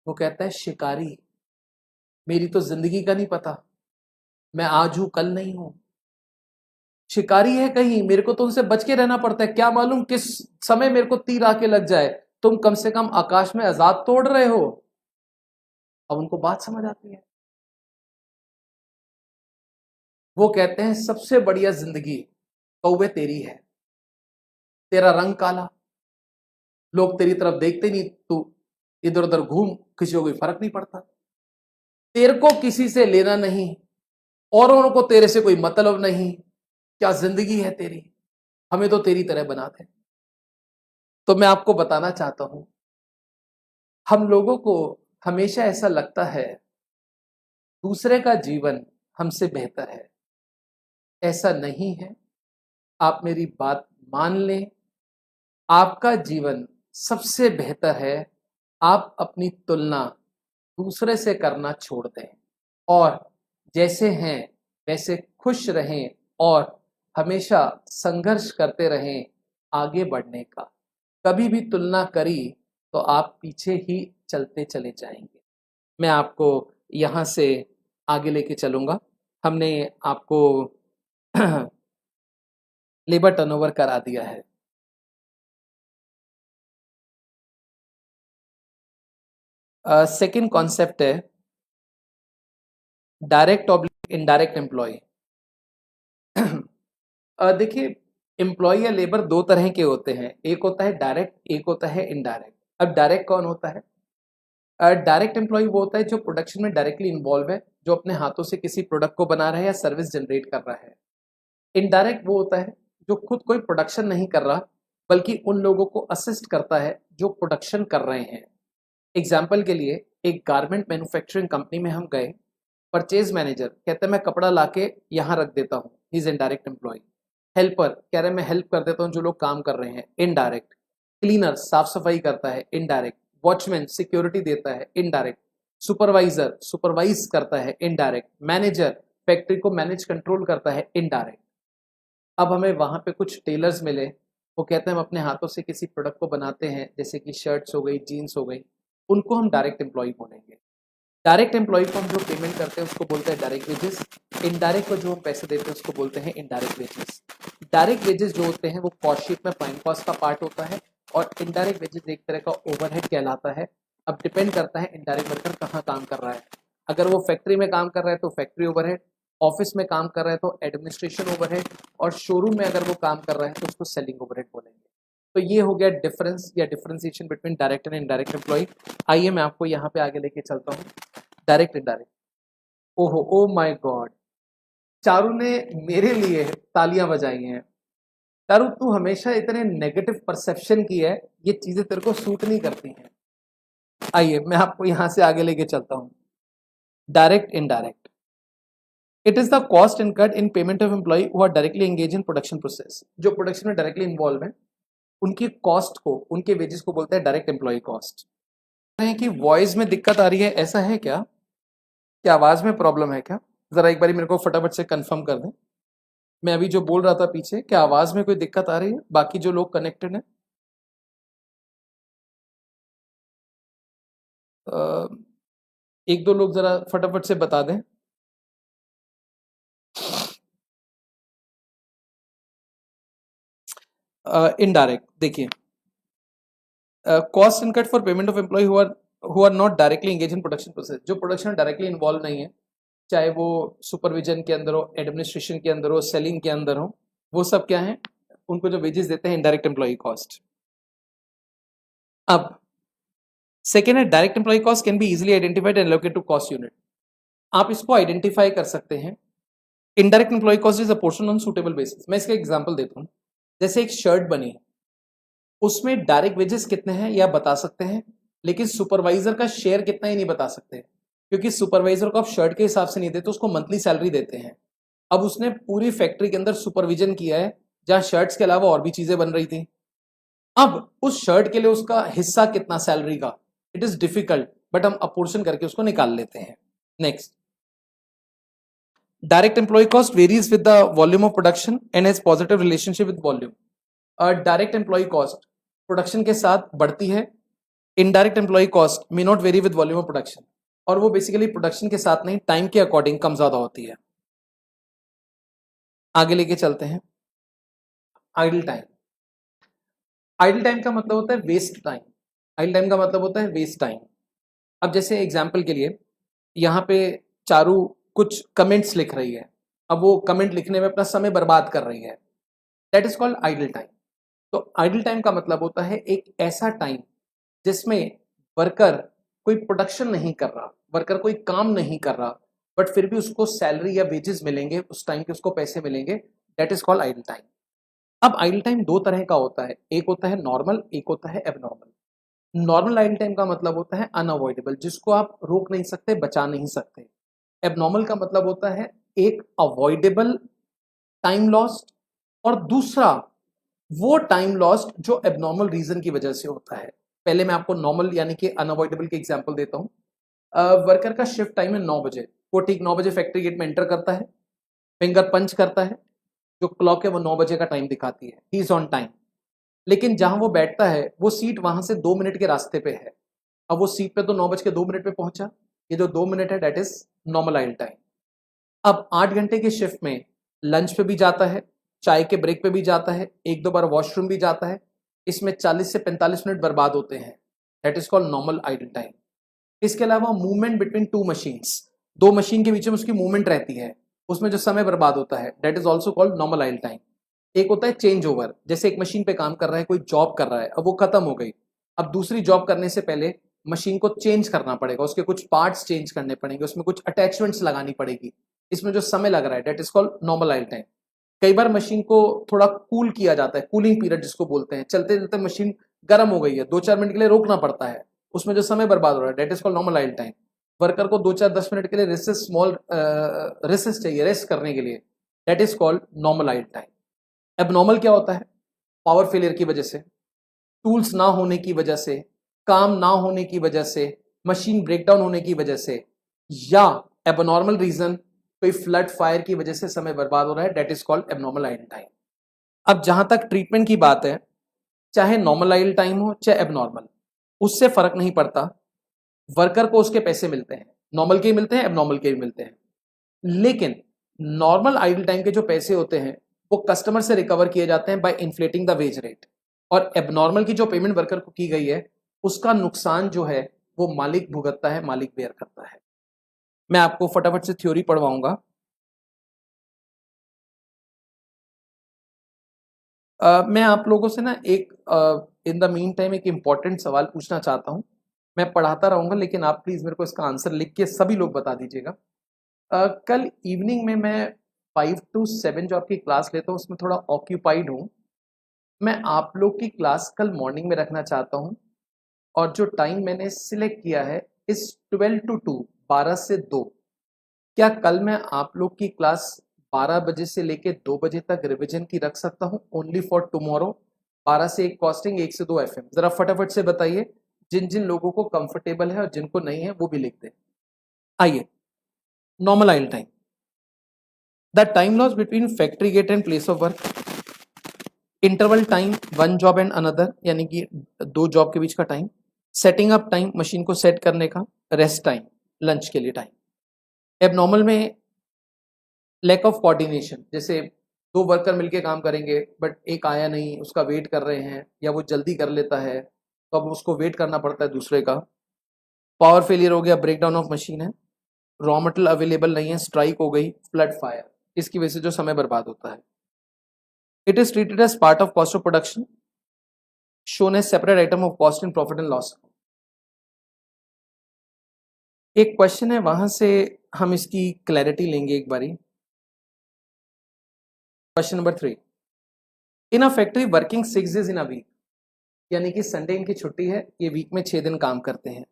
वो कहता है शिकारी, मेरी तो जिंदगी का नहीं पता, मैं आज हूं कल नहीं हूं, शिकारी है कहीं, मेरे को तो उनसे बच के रहना पड़ता है, क्या मालूम किस समय मेरे को तीर आके लग जाए, तुम कम से कम आकाश में आजाद तोड़ रहे हो। अब उनको बात समझ आती है। वो कहते हैं सबसे बढ़िया जिंदगी कौवे तेरी है, तेरा रंग काला, लोग तेरी तरफ देखते नहीं, तू इधर उधर घूम, किसी को कोई फर्क नहीं पड़ता, तेरे को किसी से लेना नहीं, औरों को तेरे से कोई मतलब नहीं, क्या जिंदगी है तेरी, हमें तो तेरी तरह बनाते। तो मैं आपको बताना चाहता हूं, हम लोगों को हमेशा ऐसा लगता है दूसरे का जीवन हमसे बेहतर है। ऐसा नहीं है। आप मेरी बात मान लें, आपका जीवन सबसे बेहतर है। आप अपनी तुलना दूसरे से करना छोड़ दें और जैसे हैं वैसे खुश रहें और हमेशा संघर्ष करते रहें आगे बढ़ने का। कभी भी तुलना करी तो आप पीछे ही चलते चले जाएंगे। मैं आपको यहाँ से आगे लेके चलूंगा। हमने आपको लेबर टर्नओवर करा दिया है। सेकंड कॉन्सेप्ट है डायरेक्ट ऑब्लिक इनडायरेक्ट एम्प्लॉय। देखिए, एम्प्लॉय या लेबर दो तरह के होते हैं, एक होता है डायरेक्ट, एक होता है इनडायरेक्ट। अब डायरेक्ट कौन होता है? डायरेक्ट एम्प्लॉय वो होता है जो प्रोडक्शन में डायरेक्टली इन्वॉल्व है, जो अपने हाथों से किसी प्रोडक्ट को बना रहा है या सर्विस जनरेट कर रहा है। इनडायरेक्ट वो होता है जो खुद कोई प्रोडक्शन नहीं कर रहा, बल्कि उन लोगों को असिस्ट करता है जो प्रोडक्शन कर रहे हैं। एग्जाम्पल के लिए, एक गारमेंट मैन्युफैक्चरिंग कंपनी में हम गए, परचेज मैनेजर कहते हैं मैं कपड़ा लाके यहाँ रख देता हूँ, he is indirect employ. Helper कह रहे हैं मैं हेल्प कर देता हूँ जो लोग काम कर रहे हैं, इनडायरेक्ट। क्लीनर साफ सफाई करता है, इनडायरेक्ट। वॉचमैन सिक्योरिटी देता है, इनडायरेक्ट। सुपरवाइजर सुपरवाइज करता है, इनडायरेक्ट। मैनेजर फैक्ट्री को मैनेज कंट्रोल करता है, इनडायरेक्ट। अब हमें वहां पे कुछ टेलर्स मिले, वो कहते हैं हम अपने हाथों से किसी प्रोडक्ट को बनाते हैं, जैसे कि शर्ट्स हो गई, जीन्स हो गई, उनको हम डायरेक्ट एम्प्लॉय बोलेंगे। डायरेक्ट एम्प्लॉय को हम जो पेमेंट करते हैं उसको बोलते हैं डायरेक्ट वेजेस। इनडायरेक्ट को जो हम पैसे देते हैं उसको बोलते हैं इनडायरेक्ट वेजेस। डायरेक्ट वेजेस जो होते हैं वो कॉस्ट शीट में प्राइम कॉस्ट का पार्ट होता है, और इनडायरेक्ट वेजेस एक तरह का ओवरहेड कहलाता है। अब डिपेंड करता है इनडायरेक्ट वर्कर कहाँ काम कर रहा है। अगर वो फैक्ट्री में काम कर रहा है तो फैक्ट्री ओवरहेड, ऑफिस में काम कर रहा है तो एडमिनिस्ट्रेशन ओवरहेड, और शोरूम में अगर वो काम कर रहा है तो उसको सेलिंग ओवरहेड बोलेंगे। तो ये हो गया डिफरेंस या differentiation between direct and indirect employ. आइए मैं आपको यहाँ पे आगे लेके चलता हूँ। डायरेक्ट इनडायरेक्ट, ओहो ओ माय गॉड, चारू ने मेरे लिए तालियां बजाई हैं। चारू तू हमेशा इतने नेगेटिव परसेप्शन की है, ये चीजें तेरे को सूट नहीं करती हैं। आइए मैं आपको यहां से आगे लेके चलता हूं। Direct indirect, it is the cost incurred in payment of employ who are directly engage in production process. जो प्रोडक्शन में डायरेक्टली इन्वॉल्व है उनकी कॉस्ट को, उनके वेजेस को बोलते हैं डायरेक्ट एम्प्लॉय कॉस्ट। कि वॉइस में दिक्कत आ रही है, ऐसा है क्या? क्या आवाज में प्रॉब्लम है क्या? जरा एक बार मेरे को फटाफट से कंफर्म कर दें। मैं अभी जो बोल रहा था पीछे, क्या आवाज में कोई दिक्कत आ रही है? बाकी जो लोग कनेक्टेड हैं, एक दो लोग जरा फटाफट से बता दें। इनडायरेक्ट देखिए, cost incurred for payment of employ who are not directly engage in production process. जो प्रोडक्शन डायरेक्टली इन्वॉल्व नहीं है, चाहे वो सुपरविजन के अंदर हो, एडमिनिस्ट्रेशन के अंदर हो, सेलिंग के अंदर हो, वो सब क्या है, उनको जो वेजेस देते हैं इनडायरेक्ट एम्प्लॉय कॉस्ट। अब सेकेंड है direct employ cost can be easily identified and allocated to cost unit. आप इसको आइडेंटिफाई कर सकते हैं। Indirect employ cost is apportion on suitable basis. मैं इसका एग्जांपल देता हूं, जैसे एक शर्ट बनी है, उसमें डायरेक्ट वेजेस कितने हैं यह बता सकते हैं, लेकिन सुपरवाइजर का शेयर कितना ही नहीं बता सकते, क्योंकि सुपरवाइजर को आप शर्ट के हिसाब से नहीं देते, उसको मंथली सैलरी देते हैं। अब उसने पूरी फैक्ट्री के अंदर सुपरविजन किया है जहां शर्ट्स के अलावा और भी चीजें बन रही थी। अब उस शर्ट के लिए उसका हिस्सा कितना सैलरी का, इट इज डिफिकल्ट, बट हम अपोर्शन करके उसको निकाल लेते हैं। Next, direct employ cost varies with the volume of production and has positive relationship with volume. Direct employ cost production के साथ बढ़ती है, indirect employ cost may not vary with volume of production, और वो बेसिकली प्रोडक्शन के साथ नहीं, time के अकॉर्डिंग कम ज्यादा होती है। आगे लेके चलते हैं। Idle time. आइडल टाइम का मतलब होता है वेस्ट टाइम। आइडल टाइम का मतलब होता है वेस्ट टाइम। अब जैसे एग्जाम्पल के लिए यहाँ पे चारू कुछ कमेंट्स लिख रही है, अब वो कमेंट लिखने में अपना समय बर्बाद कर रही है, that is called idle time. तो आइडल टाइम का मतलब होता है एक ऐसा टाइम जिसमें वर्कर कोई प्रोडक्शन नहीं कर रहा, वर्कर कोई काम नहीं कर रहा, बट फिर भी उसको सैलरी या वेजेस मिलेंगे, उस टाइम के उसको पैसे मिलेंगे, that is called idle time. अब आइडल टाइम दो तरह का होता है, एक होता है नॉर्मल, एक होता है एबनॉर्मल। नॉर्मल आइडल टाइम का मतलब होता है अनअवॉइडेबल, जिसको आप रोक नहीं सकते, बचा नहीं सकते। एबनॉर्मल का मतलब होता है एक अवॉइडेबल टाइम लॉस्ट, और दूसरा वो टाइम लॉस्ट जो एबनॉर्मल रीजन की वजह से होता है। पहले मैं आपको नॉर्मल यानी कि अनअवॉइडेबल के एग्जांपल देता हूं। वर्कर का शिफ्ट टाइम है 9 बजे, वो ठीक 9 बजे फैक्ट्री गेट में एंटर करता है, फिंगर पंच करता है, जो क्लॉक है वो 9 बजे का टाइम दिखाती है, ही इज ऑन टाइम। लेकिन जहां वो बैठता है वो सीट वहां से 2 मिनट के रास्ते पे है। अब वो सीट पे तो 9 बज के 2 मिनट पे पहुंचा, ये जो 2 मिनट है that is normal idle time. अब 8 घंटे के शिफ्ट में लंच पे भी जाता है, चाय के ब्रेक पे भी जाता है, एक दो बार वॉशरूम भी जाता है, इसमें 40 से 45 मिनट बर्बाद होते हैं, that is called normal idle time. इसके अलावा मूवमेंट बिटवीन टू मशीन्स, दो मशीन के बीच में उसकी मूवमेंट रहती है, उसमें जो समय बर्बाद होता है that is also called normal idle time. एक होता है चेंज ओवर, जैसे एक मशीन पे काम कर रहा है, कोई जॉब कर रहा है, अब वो खत्म हो गई, अब दूसरी जॉब करने से पहले मशीन को चेंज करना पड़ेगा, उसके कुछ पार्ट्स चेंज करने पड़ेंगे, उसमें कुछ अटैचमेंट्स लगानी पड़ेगी, इसमें जो समय लग रहा है that is called normal idle time. कई बार मशीन को थोड़ा कूल किया जाता है, कूलिंग पीरियड जिसको बोलते हैं, चलते चलते मशीन गर्म हो गई है, 2-4 मिनट के लिए रोकना पड़ता है, उसमें जो समय बर्बाद हो रहा है that is called normal idle time. Worker को 2-4-10 मिनट के लिए रेसेस, स्मॉल रेसेस चाहिए रेस्ट करने के लिए, that is called normal idle time. Abnormal क्या होता है? पावर फेलियर की वजह से, टूल्स ना होने की वजह से, काम ना होने की वजह से, मशीन ब्रेकडाउन होने की वजह से, या एबनॉर्मल रीजन कोई फ्लड फायर की वजह से समय बर्बाद हो रहा है, that is called abnormal idle time. अब जहां तक ट्रीटमेंट की बात है, चाहे नॉर्मल आइडल टाइम हो चाहे एबनॉर्मल, उससे फर्क नहीं पड़ता, वर्कर को उसके पैसे मिलते हैं, नॉर्मल के ही मिलते हैं, एबनॉर्मल के भी मिलते हैं। लेकिन नॉर्मल आइडल टाइम के जो पैसे होते हैं वो कस्टमर से रिकवर किए जाते हैं by inflating the wage rate, और एबनॉर्मल की जो पेमेंट वर्कर को की गई है उसका नुकसान जो है वो मालिक भुगतता है, मालिक बेयर करता है। मैं आपको फटाफट से थ्योरी पढ़वाऊंगा। मैं आप लोगों से ना एक इन द मीन टाइम एक इंपॉर्टेंट सवाल पूछना चाहता हूं। मैं पढ़ाता रहूंगा, लेकिन आप प्लीज मेरे को इसका आंसर लिख के सभी लोग बता दीजिएगा। कल इवनिंग में मैं 5 to 7 जो आपकी क्लास लेता हूँ उसमें थोड़ा ऑक्यूपाइड हूँ। मैं आप लोग की क्लास कल मॉर्निंग में रखना चाहता हूँ, और जो टाइम मैंने सिलेक्ट किया है इस 12 to 2, 12 से 2। क्या कल मैं आप लोग की क्लास 12 बजे से लेके 2 बजे तक रिवीजन की रख सकता हूँ, ओनली फॉर टुमारो? 12 से 1 कॉस्टिंग, 1 से 2 एफएम। जरा फटाफट से बताइए जिन जिन लोगों को कंफर्टेबल है, और जिनको नहीं है वो भी लिख दें। आइए, normal idle time, the time loss between factory gate and place of work. Interval time, one job and another, यानी कि दो जॉब के बीच का टाइम। सेटिंग अप टाइम, मशीन को सेट करने का। रेस्ट टाइम, लंच के लिए टाइम। एबनॉर्मल में लैक ऑफ कोऑर्डिनेशन, जैसे दो वर्कर मिलके काम करेंगे बट एक आया नहीं, उसका वेट कर रहे हैं, या वो जल्दी कर लेता है तो अब उसको वेट करना पड़ता है दूसरे का। पावर फेलियर हो गया, ब्रेकडाउन ऑफ मशीन है, रॉ मटेरियल अवेलेबल नहीं है, स्ट्राइक हो गई, फ्लड फायर, इसकी वजह से जो समय बर्बाद होता है। It is treated as part of cost of production, shown as separate item of cost in profit and loss. एक क्वेश्चन है, वहां से हम इसकी क्लैरिटी लेंगे एक बारी। Question number 3, in a factory working 6 days in a week, यानी कि संडे इनकी छुट्टी है, ये वीक में 6 दिन काम करते हैं,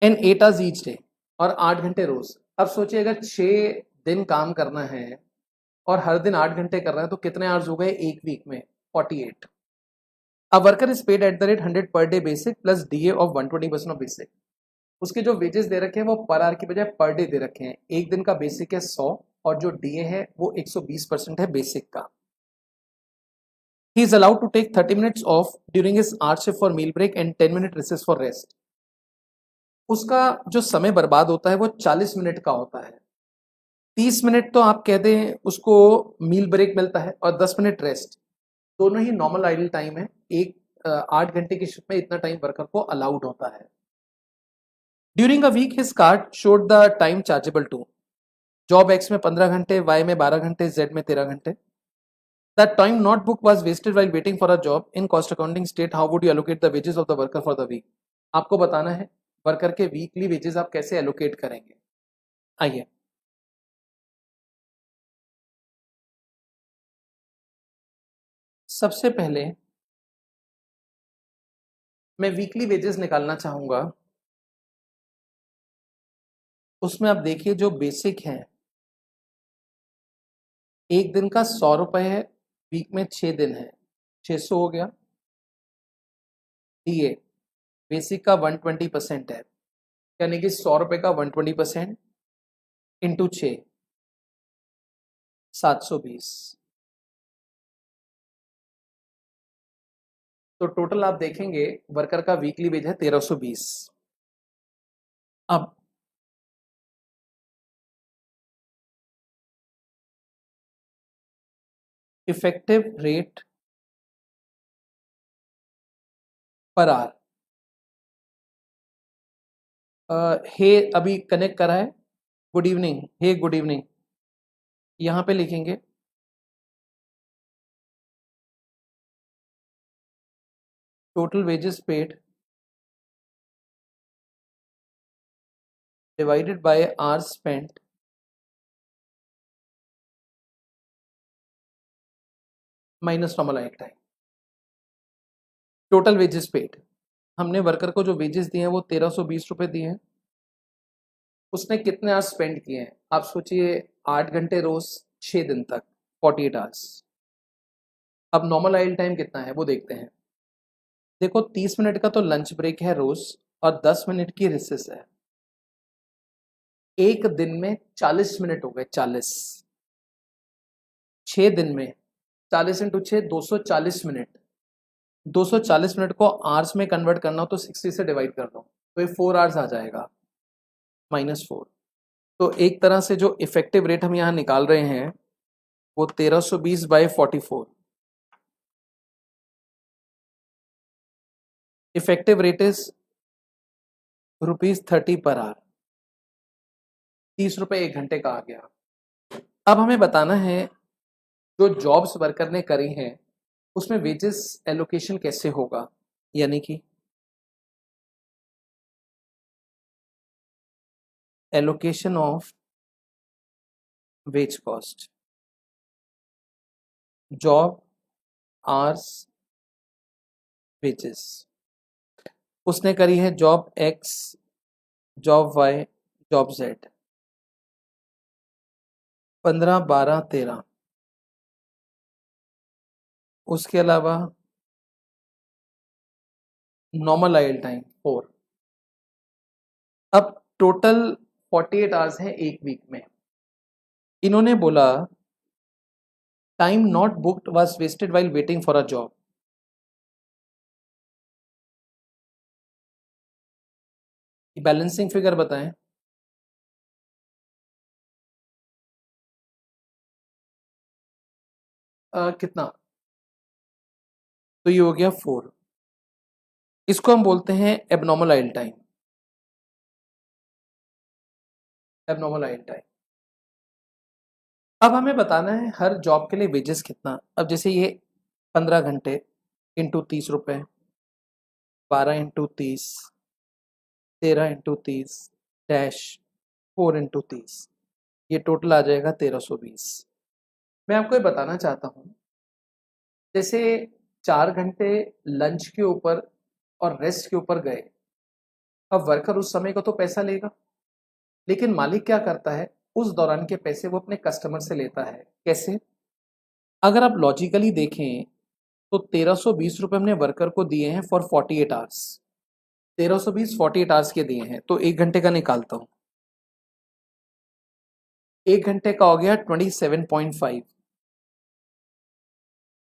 एंड 8 आवर्स ईच डे, और 8 घंटे रोज। अब सोचिए अगर 6 दिन काम करना है और हर दिन 8 घंटे कर रहे हैं तो कितने आवर्स हो गए एक वीक में? 48। A worker is paid at the rate 100 per day basic plus DA of 120% of basic. उसके जो वेजेस दे रखे हैं वो पर आवर की बजाय पर डे दे रखे हैं। एक दिन का बेसिक है 100 और जो डीए है वो 120% है बेसिक का। He is allowed to take 30 minutes of during his hour shift for meal break and 10 minute recess for rest. उसका जो समय बर्बाद होता है वो 40 मिनट का होता है। 30 मिनट तो आप कह दें उसको मील ब्रेक मिलता है और 10 मिनट रेस्ट। दोनों ही नॉर्मल आइडल टाइम है। एक 8 घंटे की शिफ्ट में इतना टाइम वर्कर को अलाउड होता है। During a week his card showed the time chargeable to, job x में 15 घंटे, वाई में 12 घंटे, जेड में 13 घंटे। The time not book was wasted while waiting for a job in cost accounting state, how would you allocate the wages of the worker for the week. आपको बताना है worker के वीकली वेजेस आप कैसे allocate करेंगे। आइए, सबसे पहले मैं वीकली वेजेस निकालना चाहूंगा। उसमें आप देखिए जो बेसिक है, एक दिन का 100 रुपए है, वीक में 6 दिन है, 600 हो गया। डीए बेसिक का 120% है, यानी कि 100 रुपए का 120% इंटू 6, 720। तो टोटल आप देखेंगे वर्कर का वीकली वेज है 1320। अब effective rate per hour, hey अभी कनेक्ट करा है, good evening, hey good evening, यहां पे लिखेंगे total wages paid divided by hours spent minus normal idle time. Total wages paid, हमने वर्कर को जो वेजेस दिए हैं वो 1320 रुपए दिए हैं। उसने कितने आवर्स स्पेंड किए हैं आप सोचिए, 8 घंटे रोज, 6 दिन तक, 48 आवर्स। अब नॉर्मल आइडल टाइम कितना है वो देखते हैं। देखो 30 मिनट का तो लंच ब्रेक है रोज और 10 मिनट की रिसेस है। एक दिन में 40 मिनट हो गए, 40। 6 दिन में 40 × 6, 240 मिनट। 240 मिनट को आवर्स में कन्वर्ट करना हो तो 60 से डिवाइड कर दो, तो ये 4 आवर्स आ जाएगा, -4। तो एक तरह से जो इफेक्टिव रेट हम यहाँ निकाल रहे हैं वो 1320/44। Effective rate is ₹30 per hour, 30 रुपए एक घंटे का आ गया। अब हमें बताना है जो जॉब्स वर्कर ने करी हैं उसमें वेजेस एलोकेशन कैसे होगा, यानी कि allocation of wage cost, job hours wages. उसने करी है job X, job Y, job Z, 15, 12, 13। उसके अलावा नॉर्मल आइडल टाइम 4। अब टोटल 48 आवर्स हैं एक वीक में। इन्होंने बोला time not booked was wasted while waiting for a job. Balancing figure बताएं। कितना? तो ये हो गया 4। इसको हम बोलते हैं abnormal idle time, abnormal idle time. अब हमें बताना है हर जॉब के लिए वेजेस कितना। अब जैसे ये 15 घंटे इंटू 30 रुपए, 12 इंटू 30, 13×30-4×30, ये टोटल आ जाएगा 1320। मैं आपको ये बताना चाहता हूँ, जैसे 4 घंटे लंच के ऊपर और रेस्ट के ऊपर गए, अब वर्कर उस समय का तो पैसा लेगा, लेकिन मालिक क्या करता है, उस दौरान के पैसे वो अपने कस्टमर से लेता है। कैसे? अगर आप लॉजिकली देखें तो 1320 रुपये हमने वर्कर को दिए हैं फॉर 48 आवर्स। 1320 48 आवर्स के दिए हैं, तो 1 घंटे का निकालता हूं। 1 घंटे का हो गया 27.5।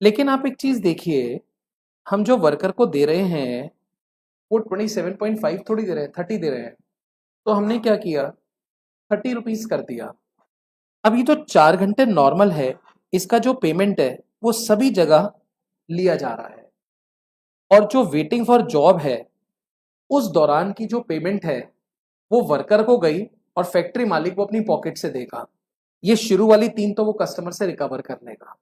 लेकिन आप एक चीज देखिए, हम जो वर्कर को दे रहे हैं वो 27.5 थोड़ी दे रहे हैं, 30 दे रहे हैं। तो हमने क्या किया, 30 रुपीज कर दिया। अब ये जो 4 घंटे नॉर्मल है, इसका जो पेमेंट है वो सभी जगह लिया जा रहा है, और जो वेटिंग फॉर जॉब है उस दौरान की जो पेमेंट है वो वर्कर को गई और फैक्ट्री मालिक वो अपनी पॉकेट से देगा। ये शुरू वाली 3 तो वो कस्टमर से रिकवर कर लेगा।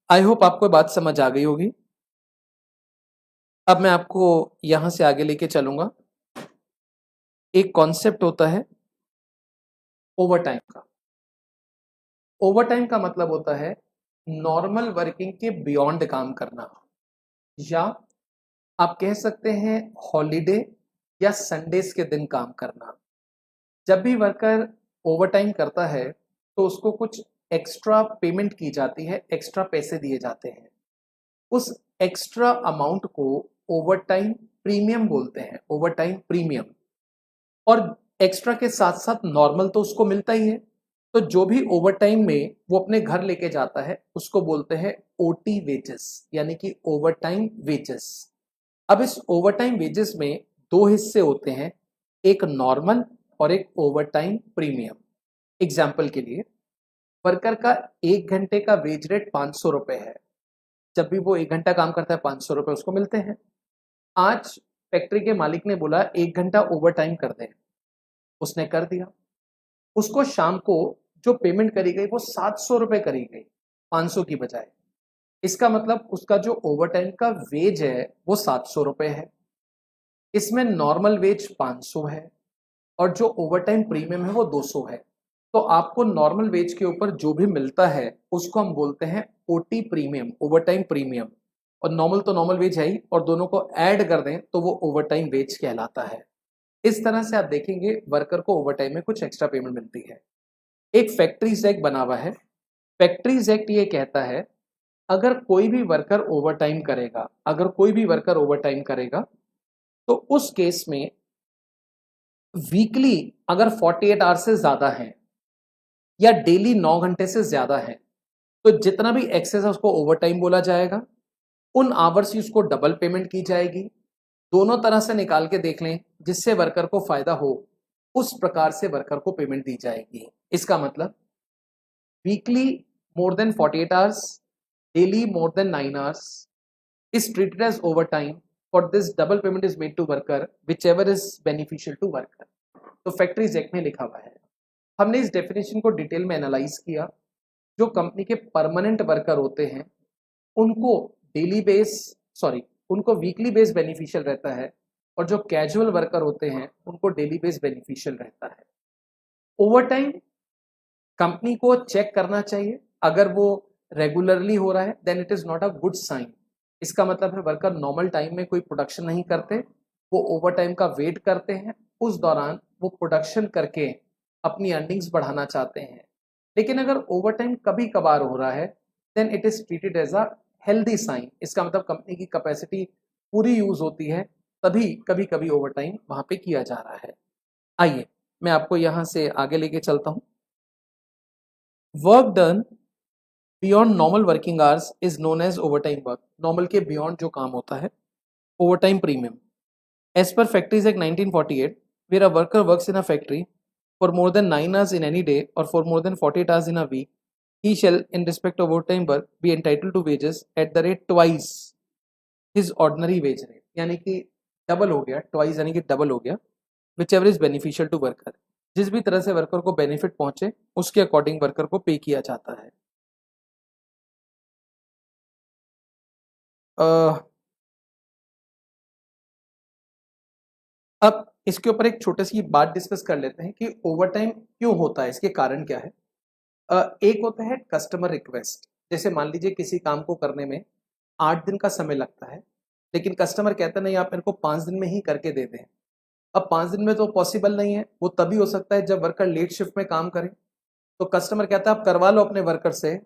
आई होप आपको बात समझ आ गई होगी। अब मैं आपको यहां से आगे लेके चलूंगा। एक कॉन्सेप्ट होता है ओवरटाइम का। ओवरटाइम का मतलब होता है नॉर्मल वर्किंग के बियॉन्ड काम करना, या आप कह सकते हैं हॉलीडे या संडेज के दिन काम करना। जब भी वर्कर ओवरटाइम करता है तो उसको कुछ एक्स्ट्रा पेमेंट की जाती है, एक्स्ट्रा पैसे दिए जाते हैं। उस एक्स्ट्रा अमाउंट को ओवरटाइम प्रीमियम बोलते हैं, ओवरटाइम प्रीमियम। और एक्स्ट्रा के साथ साथ नॉर्मल तो उसको मिलता ही है। तो जो भी ओवरटाइम में वो अपने घर लेके जाता है उसको बोलते हैं ओटी वेजेस, यानी कि ओवरटाइम वेजेस। अब इस ओवरटाइम वेजेस में 2 हिस्से होते हैं, एक नॉर्मल और एक ओवरटाइम प्रीमियम। एग्जाम्पल के लिए, वर्कर का 1 घंटे का वेज रेट 500 रुपए है। जब भी वो 1 घंटा काम करता है 500 रुपए उसको मिलते हैं। आज फैक्ट्री के मालिक ने बोला 1 घंटा ओवर टाइम कर दें, उसने कर दिया। उसको शाम को जो पेमेंट करी गई वो 700 रुपए करी गई, 500 की बजाय। इसका मतलब उसका जो ओवर टाइम का वेज है वो 700 रुपए है। इसमें नॉर्मल वेज 500 है और जो ओवर टाइम प्रीमियम है वो 200 है। तो आपको नॉर्मल वेज के ऊपर जो भी मिलता है उसको हम बोलते हैं OT premium, over time premium. और नॉर्मल तो नॉर्मल वेज है ही, और दोनों को ऐड कर दें तो वो ओवर टाइम वेज कहलाता है। इस तरह से आप देखेंगे वर्कर को ओवर टाइम में कुछ एक्स्ट्रा पेमेंट मिलती है। एक फैक्ट्रीज एक्ट बना हुआ है। फैक्ट्रीज एक्ट ये कहता है अगर कोई भी वर्कर ओवर टाइम करेगा, अगर कोई भी वर्कर ओवर टाइम करेगा तो उस केस में वीकली अगर 48 आवर्स से ज्यादा है या डेली 9 घंटे से ज्यादा है तो जितना भी एक्सेस है उसको ओवर टाइम बोला जाएगा। उन आवर्स की उसको डबल पेमेंट की जाएगी। दोनों तरह से निकाल के देख लें, जिससे वर्कर को फायदा हो उस प्रकार से वर्कर को पेमेंट दी जाएगी। इसका मतलब weekly more than 48 hours, daily more than 9 hours is treated as overtime. For this double payment is made to worker whichever is beneficial to worker. तो फैक्ट्रीज एक्ट में लिखा हुआ है। हमने इस डेफिनेशन को डिटेल में एनालाइज किया। जो कंपनी के परमानेंट वर्कर होते हैं उनको डेली बेस सॉरी उनको वीकली बेस बेनिफिशियल रहता है, और जो कैजुअल वर्कर होते हैं उनको डेली बेस बेनिफिशियल रहता है। ओवर टाइम कंपनी को चेक करना चाहिए। अगर वो रेगुलरली हो रहा है then it is not a good sign. इसका मतलब है वर्कर नॉर्मल टाइम में कोई प्रोडक्शन नहीं करते, वो ओवर टाइम का वेट करते हैं, उस दौरान वो प्रोडक्शन करके अपनी अर्निंग्स बढ़ाना चाहते हैं। लेकिन अगर ओवर टाइम कभी कभार हो रहा है then it is treated as a healthy sign. इसका मतलब कंपनी की कैपेसिटी पूरी यूज होती है, तभी कभी कभी ओवर टाइम वहां पे किया जा रहा है। आइए मैं आपको यहां से आगे लेके चलता हूं। Work done beyond normal working hours is known as overtime work. Normal के बियॉन्ड जो काम होता है, ओवरटाइम प्रीमियम। एज पर factories act 1948, where a worker works in a factory for more than 9 hours in any day or for more than 48 hours in a week, he shall, in respect of overtime work, be entitled to wages at the rate twice his ordinary wage rate। यानी कि double हो गया, twice यानी कि double हो गया। Whichever is beneficial to worker, जिस भी तरह से वर्कर को बेनिफिट पहुंचे उसके अकॉर्डिंग वर्कर को पे किया जाता है। अब इसके ऊपर एक छोटी सी बात डिस्कस कर लेते हैं कि ओवर टाइम क्यों होता है, इसके कारण क्या है। एक होता है कस्टमर रिक्वेस्ट। जैसे मान लीजिए किसी काम को करने में 8 दिन का समय लगता है, लेकिन कस्टमर कहता है नहीं आप मेरे को 5 दिन में ही करके दे दें। अब 5 दिन में तो पॉसिबल नहीं है, वो तभी हो सकता है जब वर्कर लेट शिफ्ट में काम करे। तो कस्टमर कहता है आप करवा लो अपने वर्कर से,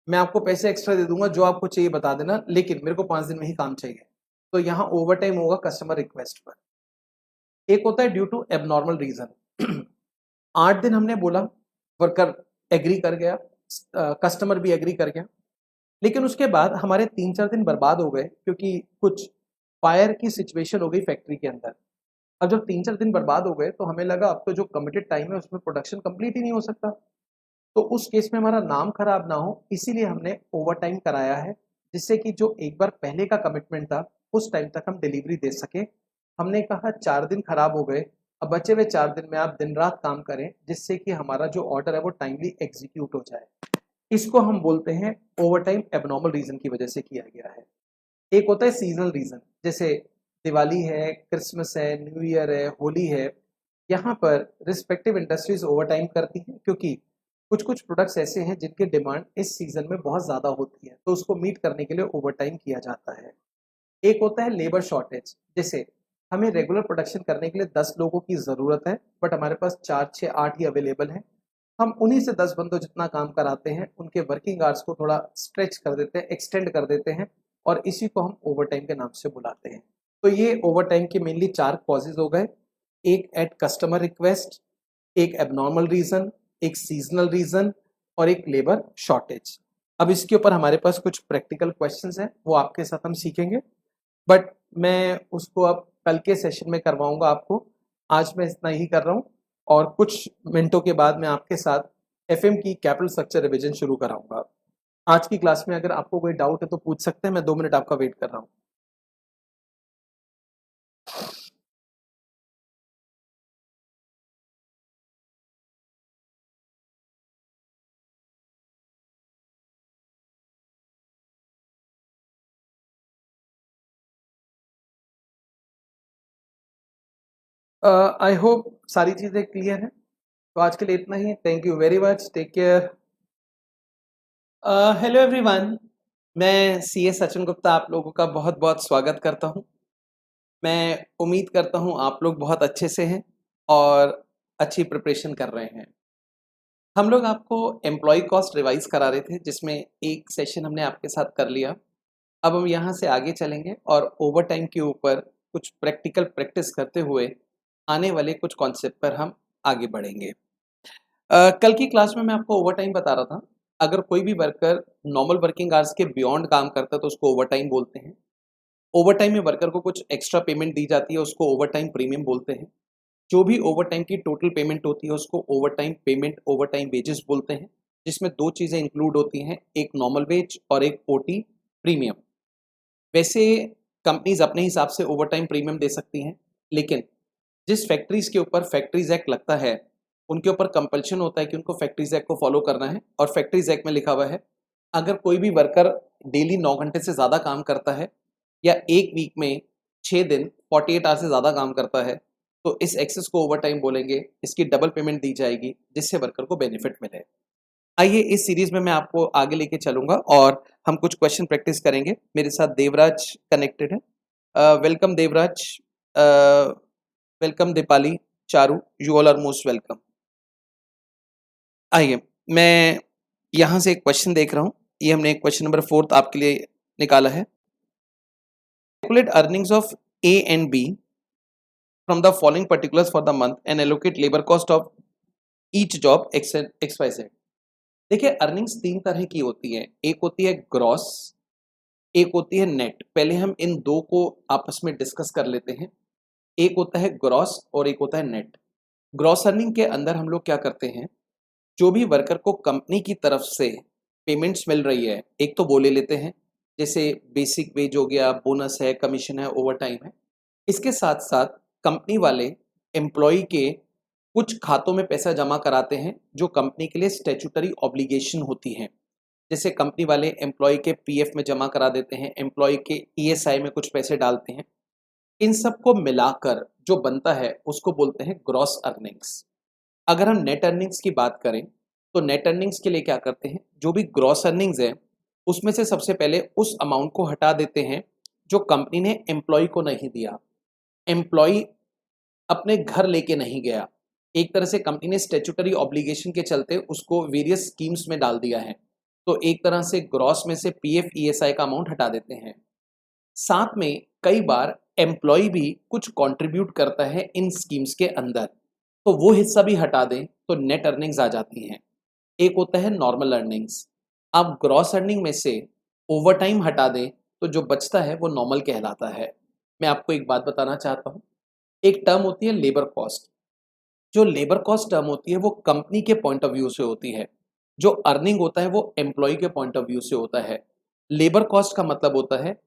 मैं आपको पैसे एक्स्ट्रा दे दूंगा, जो आपको चाहिए बता देना, लेकिन मेरे को 5 दिन में ही काम चाहिए। तो यहाँ ओवर टाइम होगा कस्टमर रिक्वेस्ट पर। एक होता है ड्यू टू एबनॉर्मल रीजन। 8 दिन हमने बोला, वर्कर एग्री कर गया, कस्टमर भी एग्री कर गया, लेकिन उसके बाद हमारे 3-4 दिन बर्बाद हो गए क्योंकि कुछ फायर की सिचुएशन हो गई फैक्ट्री के अंदर। अब जब 3-4 दिन बर्बाद हो गए तो हमें लगा अब तो जो कमिटेड टाइम है उसमें प्रोडक्शन कंप्लीट ही नहीं हो सकता। तो उस केस में हमारा नाम खराब ना हो, इसीलिए हमने ओवर टाइम कराया है, जिससे कि जो एक बार पहले का कमिटमेंट था उस टाइम तक हम डिलीवरी दे सके। हमने कहा 4 दिन खराब हो गए, अब बचे हुए 4 दिन में आप दिन रात काम करें, जिससे कि हमारा जो ऑर्डर है वो टाइमली एग्जीक्यूट हो जाए। इसको हम बोलते हैं ओवर टाइम एबनॉर्मल रीजन की वजह से किया गया है। एक होता है सीजनल रीजन, जैसे दिवाली है, क्रिसमस है, न्यू ईयर है, होली है। यहाँ पर रिस्पेक्टिव इंडस्ट्रीज ओवर टाइम करती हैं क्योंकि कुछ कुछ प्रोडक्ट्स ऐसे हैं जिनकी डिमांड इस सीजन में बहुत ज़्यादा होती है, तो उसको मीट करने के लिए ओवर टाइम किया जाता है। एक होता है लेबर शॉर्टेज, जैसे हमें रेगुलर प्रोडक्शन करने के लिए 10 लोगों की ज़रूरत है, बट हमारे पास 4, 6, 8 ही अवेलेबल हैं। हम उन्हीं से 10 बंदों जितना काम कराते हैं, उनके वर्किंग आवर्स को थोड़ा स्ट्रेच कर देते हैं, एक्सटेंड कर देते हैं, और इसी को हम ओवर टाइम के नाम से बुलाते हैं। तो ये ओवर टाइम के मेनली 4 कॉजेज हो गए। एक एट कस्टमर रिक्वेस्ट, एक एबनॉर्मल रीजन, एक सीजनल रीजन, और एक लेबर शॉर्टेज। अब इसके ऊपर हमारे पास कुछ प्रैक्टिकल क्वेश्चंस हैं, वो आपके साथ हम सीखेंगे, बट मैं उसको अब कल के सेशन में करवाऊंगा आपको। आज मैं इतना ही कर रहा हूँ, और कुछ मिनटों के बाद मैं आपके साथ एफएम की कैपिटल स्ट्रक्चर रिवीजन शुरू कराऊंगा। आज की क्लास में अगर आपको कोई डाउट है तो पूछ सकते हैं, मैं 2 मिनट आपका वेट कर रहा हूँ। आई होप सारी चीज़ें क्लियर हैं। तो आज के लिए इतना ही। Thank you very much, take care. Hello everyone, मैं सीए सचिन गुप्ता आप लोगों का बहुत बहुत स्वागत करता हूं। मैं उम्मीद करता हूं आप लोग बहुत अच्छे से हैं और अच्छी प्रिपरेशन कर रहे हैं। हम लोग आपको एम्प्लॉय कॉस्ट रिवाइज करा रहे थे, जिसमें एक सेशन हमने आपके साथ कर लिया। अब हम यहाँ से आगे चलेंगे और ओवर टाइम के ऊपर कुछ प्रैक्टिकल प्रैक्टिस करते हुए आने वाले कुछ कॉन्सेप्ट पर हम आगे बढ़ेंगे। कल की क्लास में मैं आपको ओवर टाइम बता रहा था। अगर कोई भी वर्कर नॉर्मल वर्किंग आवर्स के बियॉन्ड काम करता है तो उसको ओवर टाइम बोलते हैं। ओवर टाइम में वर्कर को कुछ एक्स्ट्रा पेमेंट दी जाती है, उसको ओवर टाइम प्रीमियम बोलते हैं। जो भी ओवर टाइम की टोटल पेमेंट होती है उसको over time payment, over time wages बोलते हैं, जिसमें 2 चीज़ें इंक्लूड होती हैं, एक नॉर्मल वेज और एक ओटी प्रीमियम। वैसे कंपनीज अपने हिसाब से ओवर टाइम प्रीमियम दे सकती हैं, लेकिन जिस फैक्ट्रीज के ऊपर फैक्ट्रीज एक्ट लगता है उनके ऊपर कंपल्शन होता है कि उनको फैक्ट्रीज एक्ट को फॉलो करना है। और फैक्ट्रीज एक्ट में लिखा हुआ है, अगर कोई भी वर्कर डेली 9 घंटे से ज़्यादा काम करता है या एक वीक में 6 दिन 48 आवर से ज़्यादा काम करता है, तो इस एक्सेस को ओवर टाइम बोलेंगे। इसकी डबल पेमेंट दी जाएगी, जिससे वर्कर को बेनिफिट मिले। आइए इस सीरीज में मैं आपको आगे लेके चलूंगा और हम कुछ क्वेश्चन प्रैक्टिस करेंगे। मेरे साथ देवराज कनेक्टेड है। Welcome Devraj, welcome Deepali, Charu, you all are most welcome. आइए, मैं यहाँ से एक क्वेश्चन देख रहा हूँ। ये हमने क्वेश्चन नंबर 4 आपके लिए निकाला है। Calculate earnings of A and B from the following particulars for the month and allocate labour cost of each job X Y Z. देखिए, अर्निंग्स 3 तरह की होती है। एक होती है ग्रॉस, एक होती है नेट। पहले हम इन दो को आपस में डिस्कस कर लेते हैं। एक होता है ग्रॉस और एक होता है नेट। ग्रॉस अर्निंग के अंदर हम लोग क्या करते हैं, जो भी वर्कर को कंपनी की तरफ से पेमेंट्स मिल रही है, एक तो वो ले लेते हैं, जैसे बेसिक वेज हो गया, बोनस है, कमीशन है, ओवर टाइम है। इसके साथ साथ कंपनी वाले एम्प्लॉय के कुछ खातों में पैसा जमा कराते हैं, जो कंपनी के लिए स्टैट्यूटरी ऑब्लिगेशन होती हैं। जैसे कंपनी वाले एम्प्लॉय के पीएफ में जमा करा देते हैं, एम्प्लॉय के ईएसआई में कुछ पैसे डालते हैं। इन सबको मिलाकर जो बनता है उसको बोलते हैं ग्रॉस अर्निंग्स। अगर हम नेट अर्निंग्स की बात करें तो नेट अर्निंग्स के लिए क्या करते हैं, जो भी ग्रॉस अर्निंग्स है उसमें से सबसे पहले उस अमाउंट को हटा देते हैं जो कंपनी ने एम्प्लॉय को नहीं दिया। एम्प्लॉय अपने घर लेके नहीं गया, एक तरह से कंपनी ने स्टैट्यूटरी ऑब्लिगेशन के चलते उसको वेरियस स्कीम्स में डाल दिया है, तो एक तरह से ग्रॉस में से पीएफ ईएसआई का अमाउंट हटा देते हैं। साथ में कई बार एम्प्लॉय भी कुछ कंट्रीब्यूट करता है इन स्कीम्स के अंदर, तो वो हिस्सा भी हटा दें तो नेट अर्निंग्स आ जाती हैं। एक होता है नॉर्मल अर्निंग्स। आप ग्रॉस अर्निंग में से ओवर टाइम हटा दें तो जो बचता है वो नॉर्मल कहलाता है। मैं आपको एक बात बताना चाहता हूँ, एक टर्म होती है लेबर कॉस्ट। जो लेबर कॉस्ट टर्म होती है वो कंपनी के पॉइंट ऑफ व्यू से होती है, जो अर्निंग होता है वो एम्प्लॉय के पॉइंट ऑफ व्यू से होता है। लेबर कॉस्ट का मतलब होता है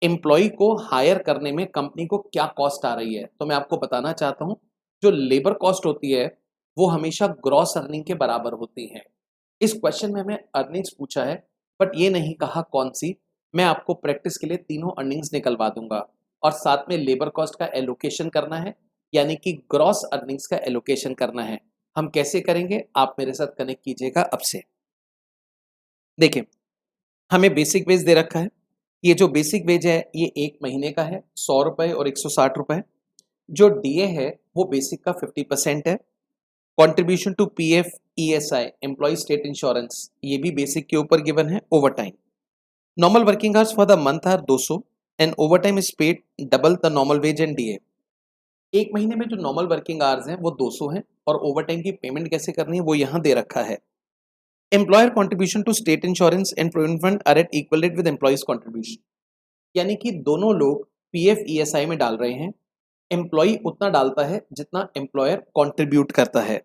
एम्प्लॉय को हायर करने में कंपनी को क्या कॉस्ट आ रही है। तो मैं आपको बताना चाहता हूँ, जो लेबर कॉस्ट होती है वो हमेशा ग्रॉस अर्निंग के बराबर होती है। इस क्वेश्चन में हमें अर्निंग्स पूछा है बट ये नहीं कहा कौन सी। मैं आपको प्रैक्टिस के लिए तीनों अर्निंग्स निकलवा दूंगा और साथ में लेबर कॉस्ट का एलोकेशन करना है, यानी कि ग्रॉस अर्निंग्स का एलोकेशन करना है। हम कैसे करेंगे, आप मेरे साथ कनेक्ट कीजिएगा अब से। देखिए, हमें बेसिक वेज दे रखा है। ये जो बेसिक वेज है ये एक महीने का है, 100 रुपये और 160 रुपये। जो डीए है वो बेसिक का 50% है। Contribution to PF ESI employ state insurance ये भी बेसिक के ऊपर गिवन है। Over time, normal working hours for the month are 200 and over time is paid double the normal wage and DA. एक महीने में जो नॉर्मल वर्किंग आवर्स हैं वो 200 हैं और ओवर टाइम की पेमेंट कैसे करनी है वो यहाँ दे रखा है। Employer contribution to state insurance and provident fund are at equal rate with employees contribution, यानी कि दोनों लोग पीएफ ईएसआई में डाल रहे हैं। एम्प्लॉय उतना डालता है जितना एम्प्लॉयर कंट्रीब्यूट करता है।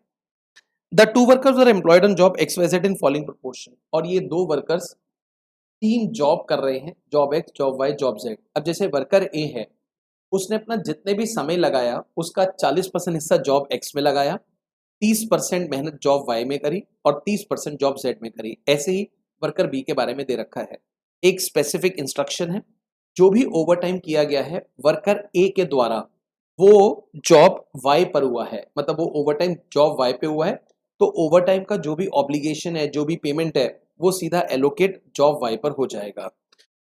The two workers are employed on job XYZ in following proportion, और ये दो वर्कर्स तीन जॉब कर रहे हैं, job X, job Y, job Z. अब जैसे वर्कर ए है, उसने अपना जितने भी समय लगाया उसका 40% हिस्सा जॉब एक्स में लगाया, 30% मेहनत जॉब वाई में करी और 30% जॉब जेड में करी। ऐसे ही वर्कर बी के बारे में दे रखा है। एक स्पेसिफिक इंस्ट्रक्शन है, जो भी ओवर टाइम किया गया है वर्कर ए के द्वारा वो जॉब वाई पर हुआ है, मतलब वो ओवर टाइम जॉब वाई पे हुआ है, तो ओवर टाइम का जो भी ऑब्लिगेशन है, जो भी पेमेंट है, वो सीधा एलोकेट जॉब वाई पर हो जाएगा।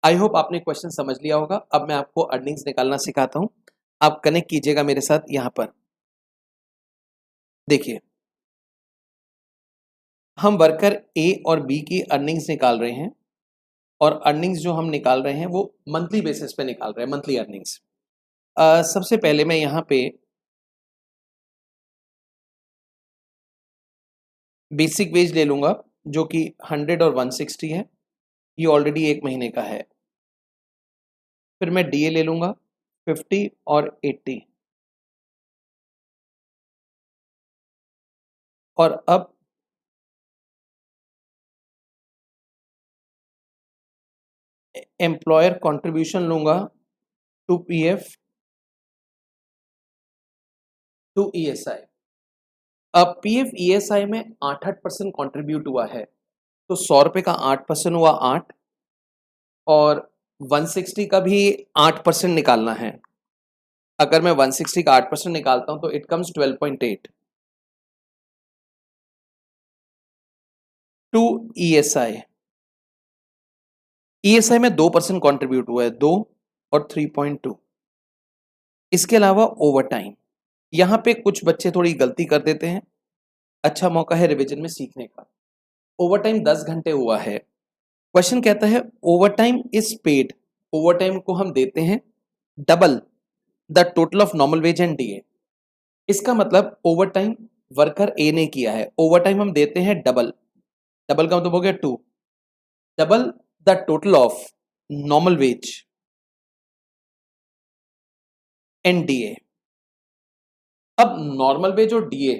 आई होप आपने क्वेश्चन समझ लिया होगा। अब मैं आपको अर्निंग्स निकालना सिखाता हूँ, आप कनेक्ट कीजिएगा मेरे साथ यहाँ पर। देखिए, हम वर्कर ए और बी की अर्निंग्स निकाल रहे हैं और अर्निंग्स जो हम निकाल रहे हैं वो मंथली बेसिस पे निकाल रहे हैं, मंथली अर्निंग्स। सबसे पहले मैं यहाँ पे बेसिक वेज ले लूंगा जो कि 100 और 160 है, ये ऑलरेडी एक महीने का है। फिर मैं डीए ले लूंगा 50 और 80, और अब एम्प्लॉयर कंट्रीब्यूशन लूंगा टू पीएफ टू ईएसआई। अब पीएफ ईएसआई में 8% कंट्रीब्यूट हुआ है, तो 100 रुपये का 8% हुआ 8, और 160 का भी 8% निकालना है। अगर मैं 160 का 8% निकालता हूं तो it comes 12.8 to ESI. ESI में 2% कंट्रीब्यूट हुआ है, 2 और 3.2। इसके अलावा ओवर टाइम, यहाँ पे कुछ बच्चे थोड़ी गलती कर देते हैं, अच्छा मौका है रिवीजन में सीखने का। ओवर टाइम 10 घंटे हुआ है। क्वेश्चन कहता है over time is paid, over time को हम देते हैं double the total of normal wage and DA. इसका मतलब ओवर टाइम वर्कर ए ने किया है, ओवर टाइम हम देते हैं डबल, डबल का मतलब हो गया 2, double the total of normal wage and DA. अब नॉर्मल वेज और डीए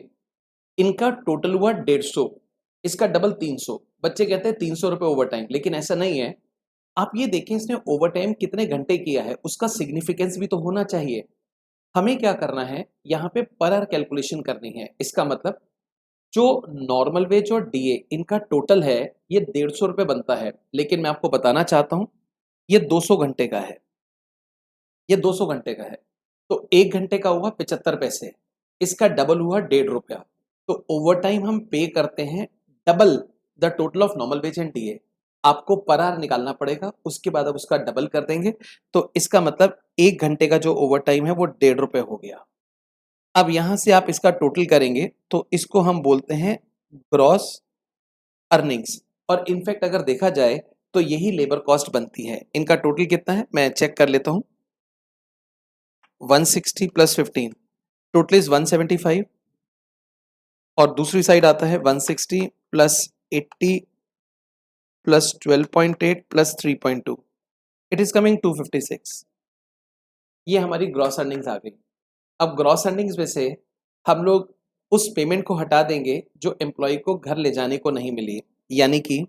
इनका टोटल हुआ 150, इसका डबल 300। बच्चे कहते हैं 300 रुपये ओवर टाइम, लेकिन ऐसा नहीं है। आप ये देखें इसने ओवर टाइम कितने घंटे किया है, उसका सिग्निफिकेंस भी तो होना चाहिए। हमें क्या करना है, यहाँ पे पर आवर कैलकुलेशन करनी है। इसका मतलब जो नॉर्मल वेज और डीए इनका टोटल है ये 150 रुपये बनता है, लेकिन मैं आपको बताना चाहता हूँ ये 200 घंटे का है, ये 200 घंटे का है। तो 1 घंटे का हुआ 75 पैसे, इसका डबल हुआ 1.5 रुपया। तो ओवर टाइम हम पे करते हैं double the total of normal wage and DA. आपको पर आवर निकालना पड़ेगा, उसके बाद आप उसका डबल कर देंगे। तो इसका मतलब 1 घंटे का जो ओवर टाइम है वो 1.5 रुपये हो गया। अब यहां से आप इसका टोटल करेंगे तो इसको हम बोलते हैं ग्रॉस अर्निंग्स। और इनफैक्ट अगर देखा जाए तो यही लेबर कॉस्ट बनती है। इनका टोटल कितना है मैं चेक कर लेता हूं। 160 प्लस 15 टोटल इज 175, और दूसरी साइड आता है 160 plus 80 plus 12.8 plus 3.2, it is coming 256। ये हमारी ग्रॉस अर्निंग्स आ गई। अब ग्रॉस अर्निंग्स में से हम लोग उस पेमेंट को हटा देंगे जो एम्प्लॉय को घर ले जाने को नहीं मिली, यानी कि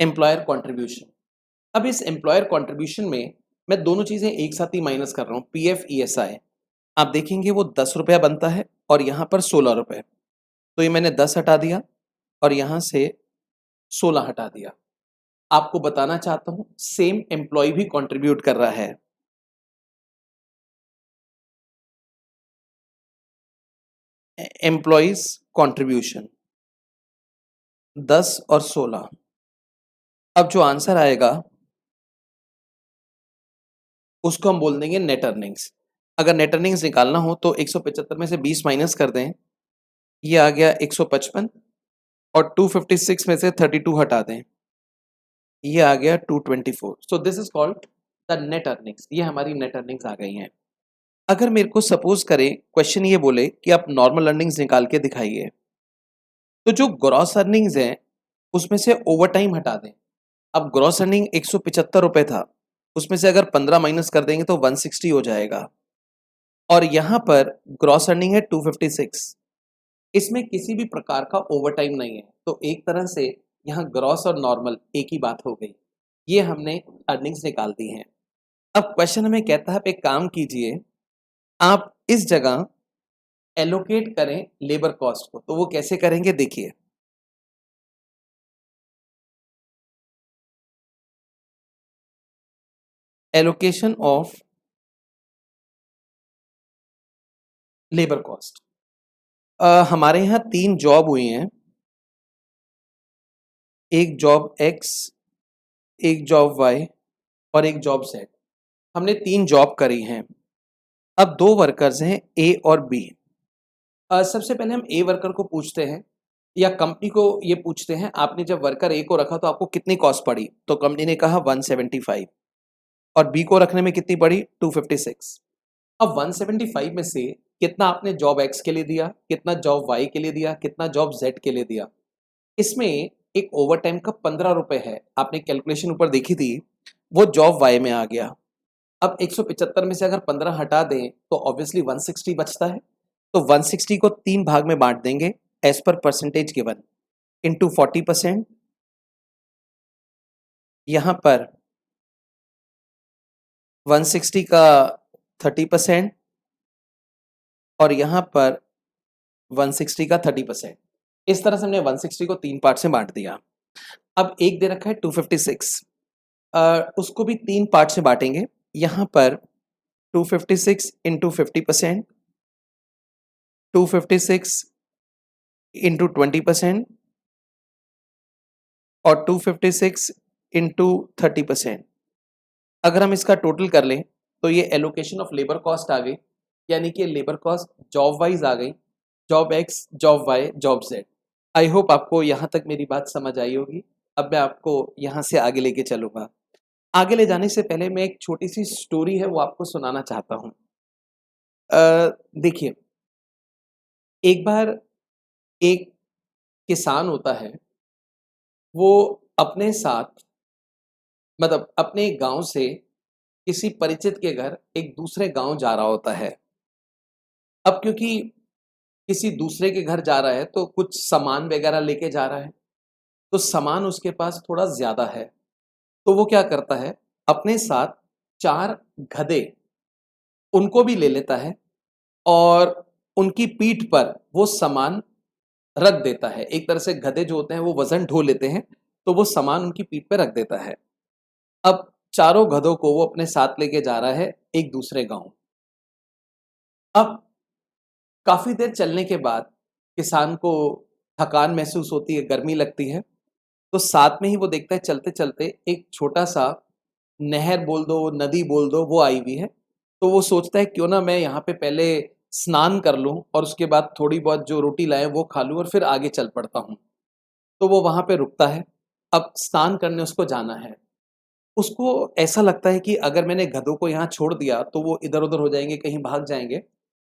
एम्प्लॉयर कंट्रीब्यूशन। अब इस एम्प्लॉयर कंट्रीब्यूशन में मैं दोनों चीजें एक साथ ही माइनस कर रहा हूं, पीएफ ईएसआई। आप देखेंगे वो 10 रुपया बनता है और यहाँ पर 16 रुपए। तो ये मैंने 10 हटा दिया और यहाँ से 16 हटा दिया। आपको बताना चाहता हूं सेम एम्प्लॉय भी कंट्रीब्यूट कर रहा है। एम्प्लॉयज कंट्रीब्यूशन 10 और 16। अब जो आंसर आएगा उसको हम बोल देंगे नेट अर्निंग्स। अगर नेट अर्निंग्स निकालना हो तो 175 में से 20 माइनस कर दें, ये आ गया 155, और 256 में से 32 हटा दें, ये आ गया 224। So this is called the net earnings. ये हमारी नेट अर्निंग्स आ गई हैं। अगर मेरे को सपोज करें क्वेश्चन ये बोले कि आप नॉर्मल अर्निंग्स निकाल के दिखाइए, तो जो ग्रॉस अर्निंग्स हैं उसमें से ओवर टाइम हटा दें। अब ग्रॉस अर्निंग 175 रुपए था, उसमें से अगर 15 माइनस कर देंगे तो 160 हो जाएगा, और यहाँ पर ग्रॉस अर्निंग है 256। इसमें किसी भी प्रकार का ओवर टाइम नहीं है, तो एक तरह से यहाँ ग्रॉस और नॉर्मल एक ही बात हो गई। ये हमने अर्निंग्स निकाल दी हैं। अब क्वेश्चन हमें कहता है आप एक काम कीजिए, आप इस जगह एलोकेट करें लेबर कॉस्ट को। तो वो कैसे करेंगे देखिए। Allocation of labour cost. हमारे यहाँ 3 जॉब हुई हैं, एक जॉब एक्स, एक जॉब वाई और एक जॉब जेड। हमने 3 जॉब करी हैं। अब 2 वर्कर्स हैं ए और बी। सबसे पहले हम ए वर्कर को पूछते हैं या कंपनी को ये पूछते हैं, आपने जब वर्कर ए को रखा तो आपको कितनी कॉस्ट पड़ी? तो कंपनी ने कहा 175, और बी को रखने में कितनी पड़ी? 256। अब 175 में से कितना आपने जॉब एक्स के लिए दिया, कितना जॉब वाई के लिए दिया, कितना जॉब जेड के लिए दिया? इसमें एक ओवर टाइम का 15 रुपए है, आपने कैलकुलेशन ऊपर देखी थी, वो जॉब वाई में आ गया। अब 175 में से अगर 15 हटा दें तो ऑब्वियसली 160 बचता है। तो 160 को 3 भाग में बांट देंगे as per percentage given, into 40%, यहाँ पर 160 का 30%, और यहाँ पर 160 का 30%। इस तरह से हमने 160 को 3 पार्ट से बांट दिया। अब एक दे रखा है 256, उसको भी 3 पार्ट से बांटेंगे। यहाँ पर 256 इंटू 50%, 256 इंटू 20%, और 256 इंटू 30%। अगर हम इसका टोटल कर लें तो ये एलोकेशन ऑफ लेबर कॉस्ट आ गई, यानी कि लेबर कॉस्ट जॉब वाइज आ गई, job X, job Y, job Z. I hope आपको यहाँ तक मेरी बात समझ आई होगी। अब मैं आपको यहाँ से आगे लेके चलूँगा। आगे ले जाने से पहले मैं एक छोटी सी स्टोरी है वो आपको सुनाना चाहता हूँ। देखिए, एक बार एक किसान होता है, वो अपने साथ मतलब अपने गांव से किसी परिचित के घर एक दूसरे गांव जा रहा होता है। अब क्योंकि किसी दूसरे के घर जा रहा है तो कुछ सामान वगैरह लेके जा रहा है, तो सामान उसके पास थोड़ा ज्यादा है। तो वो क्या करता है, अपने साथ 4 गधे उनको भी ले लेता है और उनकी पीठ पर वो सामान रख देता है। एक तरह से गधे जो होते हैं वो वजन ढो लेते हैं तो वो सामान उनकी पीठ पे रख देता है। अब चारों गधों को वो अपने साथ लेके जा रहा है एक दूसरे गांव। अब काफी देर चलने के बाद किसान को थकान महसूस होती है, गर्मी लगती है, तो साथ में ही वो देखता है चलते चलते एक छोटा सा नहर बोल दो, नदी बोल दो, वो आई हुई है। तो वो सोचता है क्यों ना मैं यहाँ पे पहले स्नान कर लूँ और उसके बाद थोड़ी बहुत जो रोटी लाए वो खा लूँ और फिर आगे चल पड़ता हूँ। तो वो वहाँ पे रुकता है। अब स्नान करने उसको जाना है। उसको ऐसा लगता है कि अगर मैंने गधों को यहाँ छोड़ दिया तो वो इधर-उधर हो जाएँगे, कहीं भाग जाएँगे।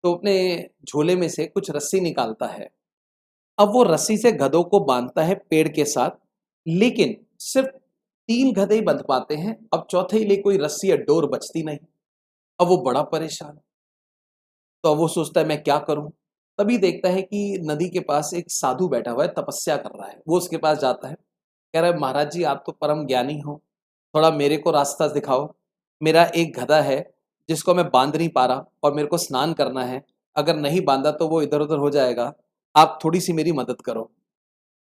तो अपने झोले में से कुछ रस्सी निकालता है। अब वो रस्सी से गधों को बांधता है पेड़ के साथ, लेकिन सिर्फ 3 गधे ही बंध पाते हैं। अब चौथे के लिए कोई रस्सी या डोर बचती नहीं। अब वो बड़ा परेशान, तो अब वो सोचता है मैं क्या करूँ? तभी देखता है कि नदी के पास एक साधु बैठा हुआ है, तपस्या कर रहा है। वो उसके पास जाता है, कह रहा है महाराज जी आप तो परम ज्ञानी हो, थोड़ा मेरे को रास्ता दिखाओ। मेरा एक गधा है जिसको मैं बांध नहीं पा रहा और मेरे को स्नान करना है। अगर नहीं बांधा तो वो इधर-उधर हो जाएगा। आप थोड़ी-सी मेरी मदद करो।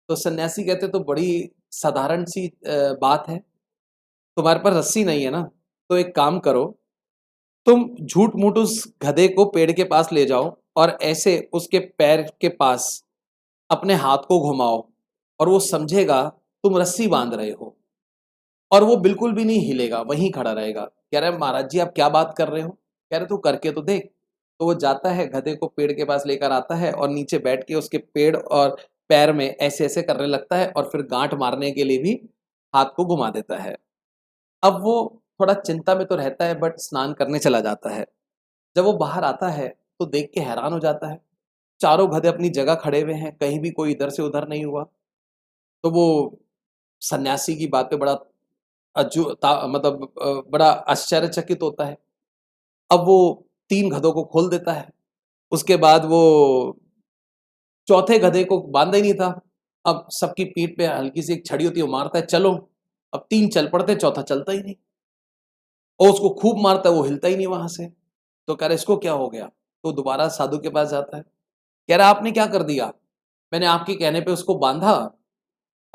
तो सन्यासी कहते तो बड़ी साधारण सी बात है, तुम्हारे पास रस्सी नहीं है ना, तो एक काम करो, तुम झूठ-मूठ उस गधे को पेड़ के पास ले जाओ और ऐसे उसके पैर के पास अपने हाथ को घुमाओ और वो समझेगा तुम रस्सी बांध रहे हो और वो बिल्कुल भी नहीं हिलेगा, वहीं खड़ा रहेगा। कह रहा है महाराज जी आप क्या बात कर रहे हो? कह रहे तू करके तो देख। तो वो जाता है, गधे को पेड़ के पास लेकर आता है और नीचे बैठ के उसके पेड़ और पैर में ऐसे-ऐसे करने लगता है और फिर गाँठ मारने के लिए भी हाथ को घुमा देता है। अब वो थोड़ा चिंता में तो रहता है बट स्नान करने चला जाता है। जब वो बाहर आता है तो देख के हैरान हो जाता है। चारों गधे अपनी जगह खड़े हुए हैं, कहीं भी कोई इधर से उधर नहीं हुआ। तो वो सन्यासी की बात पे बड़ा मतलब बड़ा आश्चर्यचकित होता है। अब वो 3 गधों को खोल देता है। उसके बाद वो चौथे गधे को बाँधा ही नहीं था। अब सबकी पीठ पे हल्की सी एक छड़ी होती है, वो मारता है, चलो। अब 3 चल पड़ते हैं, चौथा चलता ही नहीं और उसको खूब मारता है, वो हिलता ही नहीं वहाँ से। तो कह रहा है इसको क्या हो गया? तो दोबारा साधु के पास जाता है। कह रहा आपने क्या कर दिया? मैंने आपके कहने पे उसको बाँधा,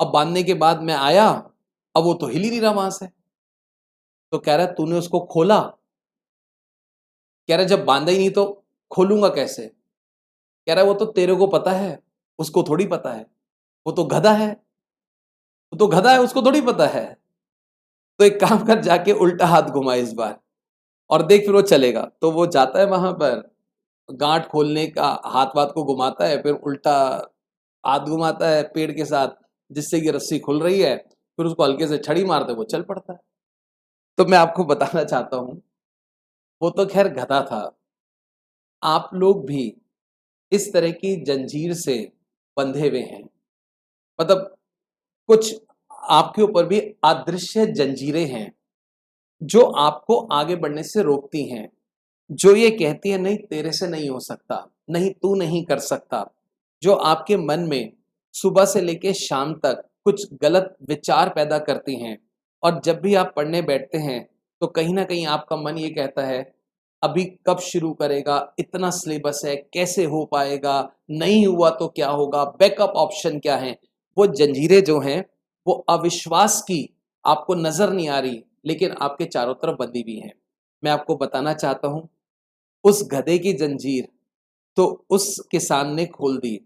अब बाँधने के बाद मैं आया, अब वो तो हिल ही नहीं रहा वहाँ से। तो कह रहा है तूने उसको खोला? कह रहा है जब बाँधा ही नहीं तो खोलूँगा कैसे? कह रहा है वो तो तेरे को पता है, उसको थोड़ी पता है। वो तो गधा है, वो तो गधा है उसको थोड़ी पता है। तो एक काम कर जाके उल्टा हाथ घुमा इस बार और देख फिर वो चलेगा। तो वो जाता है वहाँ पर, गाँठ खोलने का हाथ-वाथ को घुमाता है, फिर उल्टा हाथ घुमाता है पेड़ के साथ, जिससे कि रस्सी खुल रही है, फिर उसको हल्के से छड़ी मारता है, वो चल पड़ता है। तो मैं आपको बताना चाहता हूँ, वो तो ख़ैर गधा था। आप लोग भी इस तरह की जंजीर से बंधे हुए हैं। मतलब कुछ आपके ऊपर भी अदृश्य जंजीरें हैं, जो आपको आगे बढ़ने से रोकती हैं। जो ये कहती है नहीं तेरे से नहीं हो सकता, नहीं तू नहीं कर सकता, जो आपके मन में सुबह से लेके शाम तक कुछ गलत विचार पैदा करती हैं और जब भी आप पढ़ने बैठते हैं तो कहीं न कहीं आपका मन ये कहता है अभी कब शुरू करेगा, इतना सिलेबस है, कैसे हो पाएगा, नहीं हुआ तो क्या होगा, बैकअप ऑप्शन क्या है। वो जंजीरें जो हैं वो अविश्वास की आपको नज़र नहीं आ रही लेकिन आपके चारों तरफ बंधी हुई हैं। मैं आपको बताना चाहता हूँ उस गधे की जंजीर तो उस किसान ने खोल दी।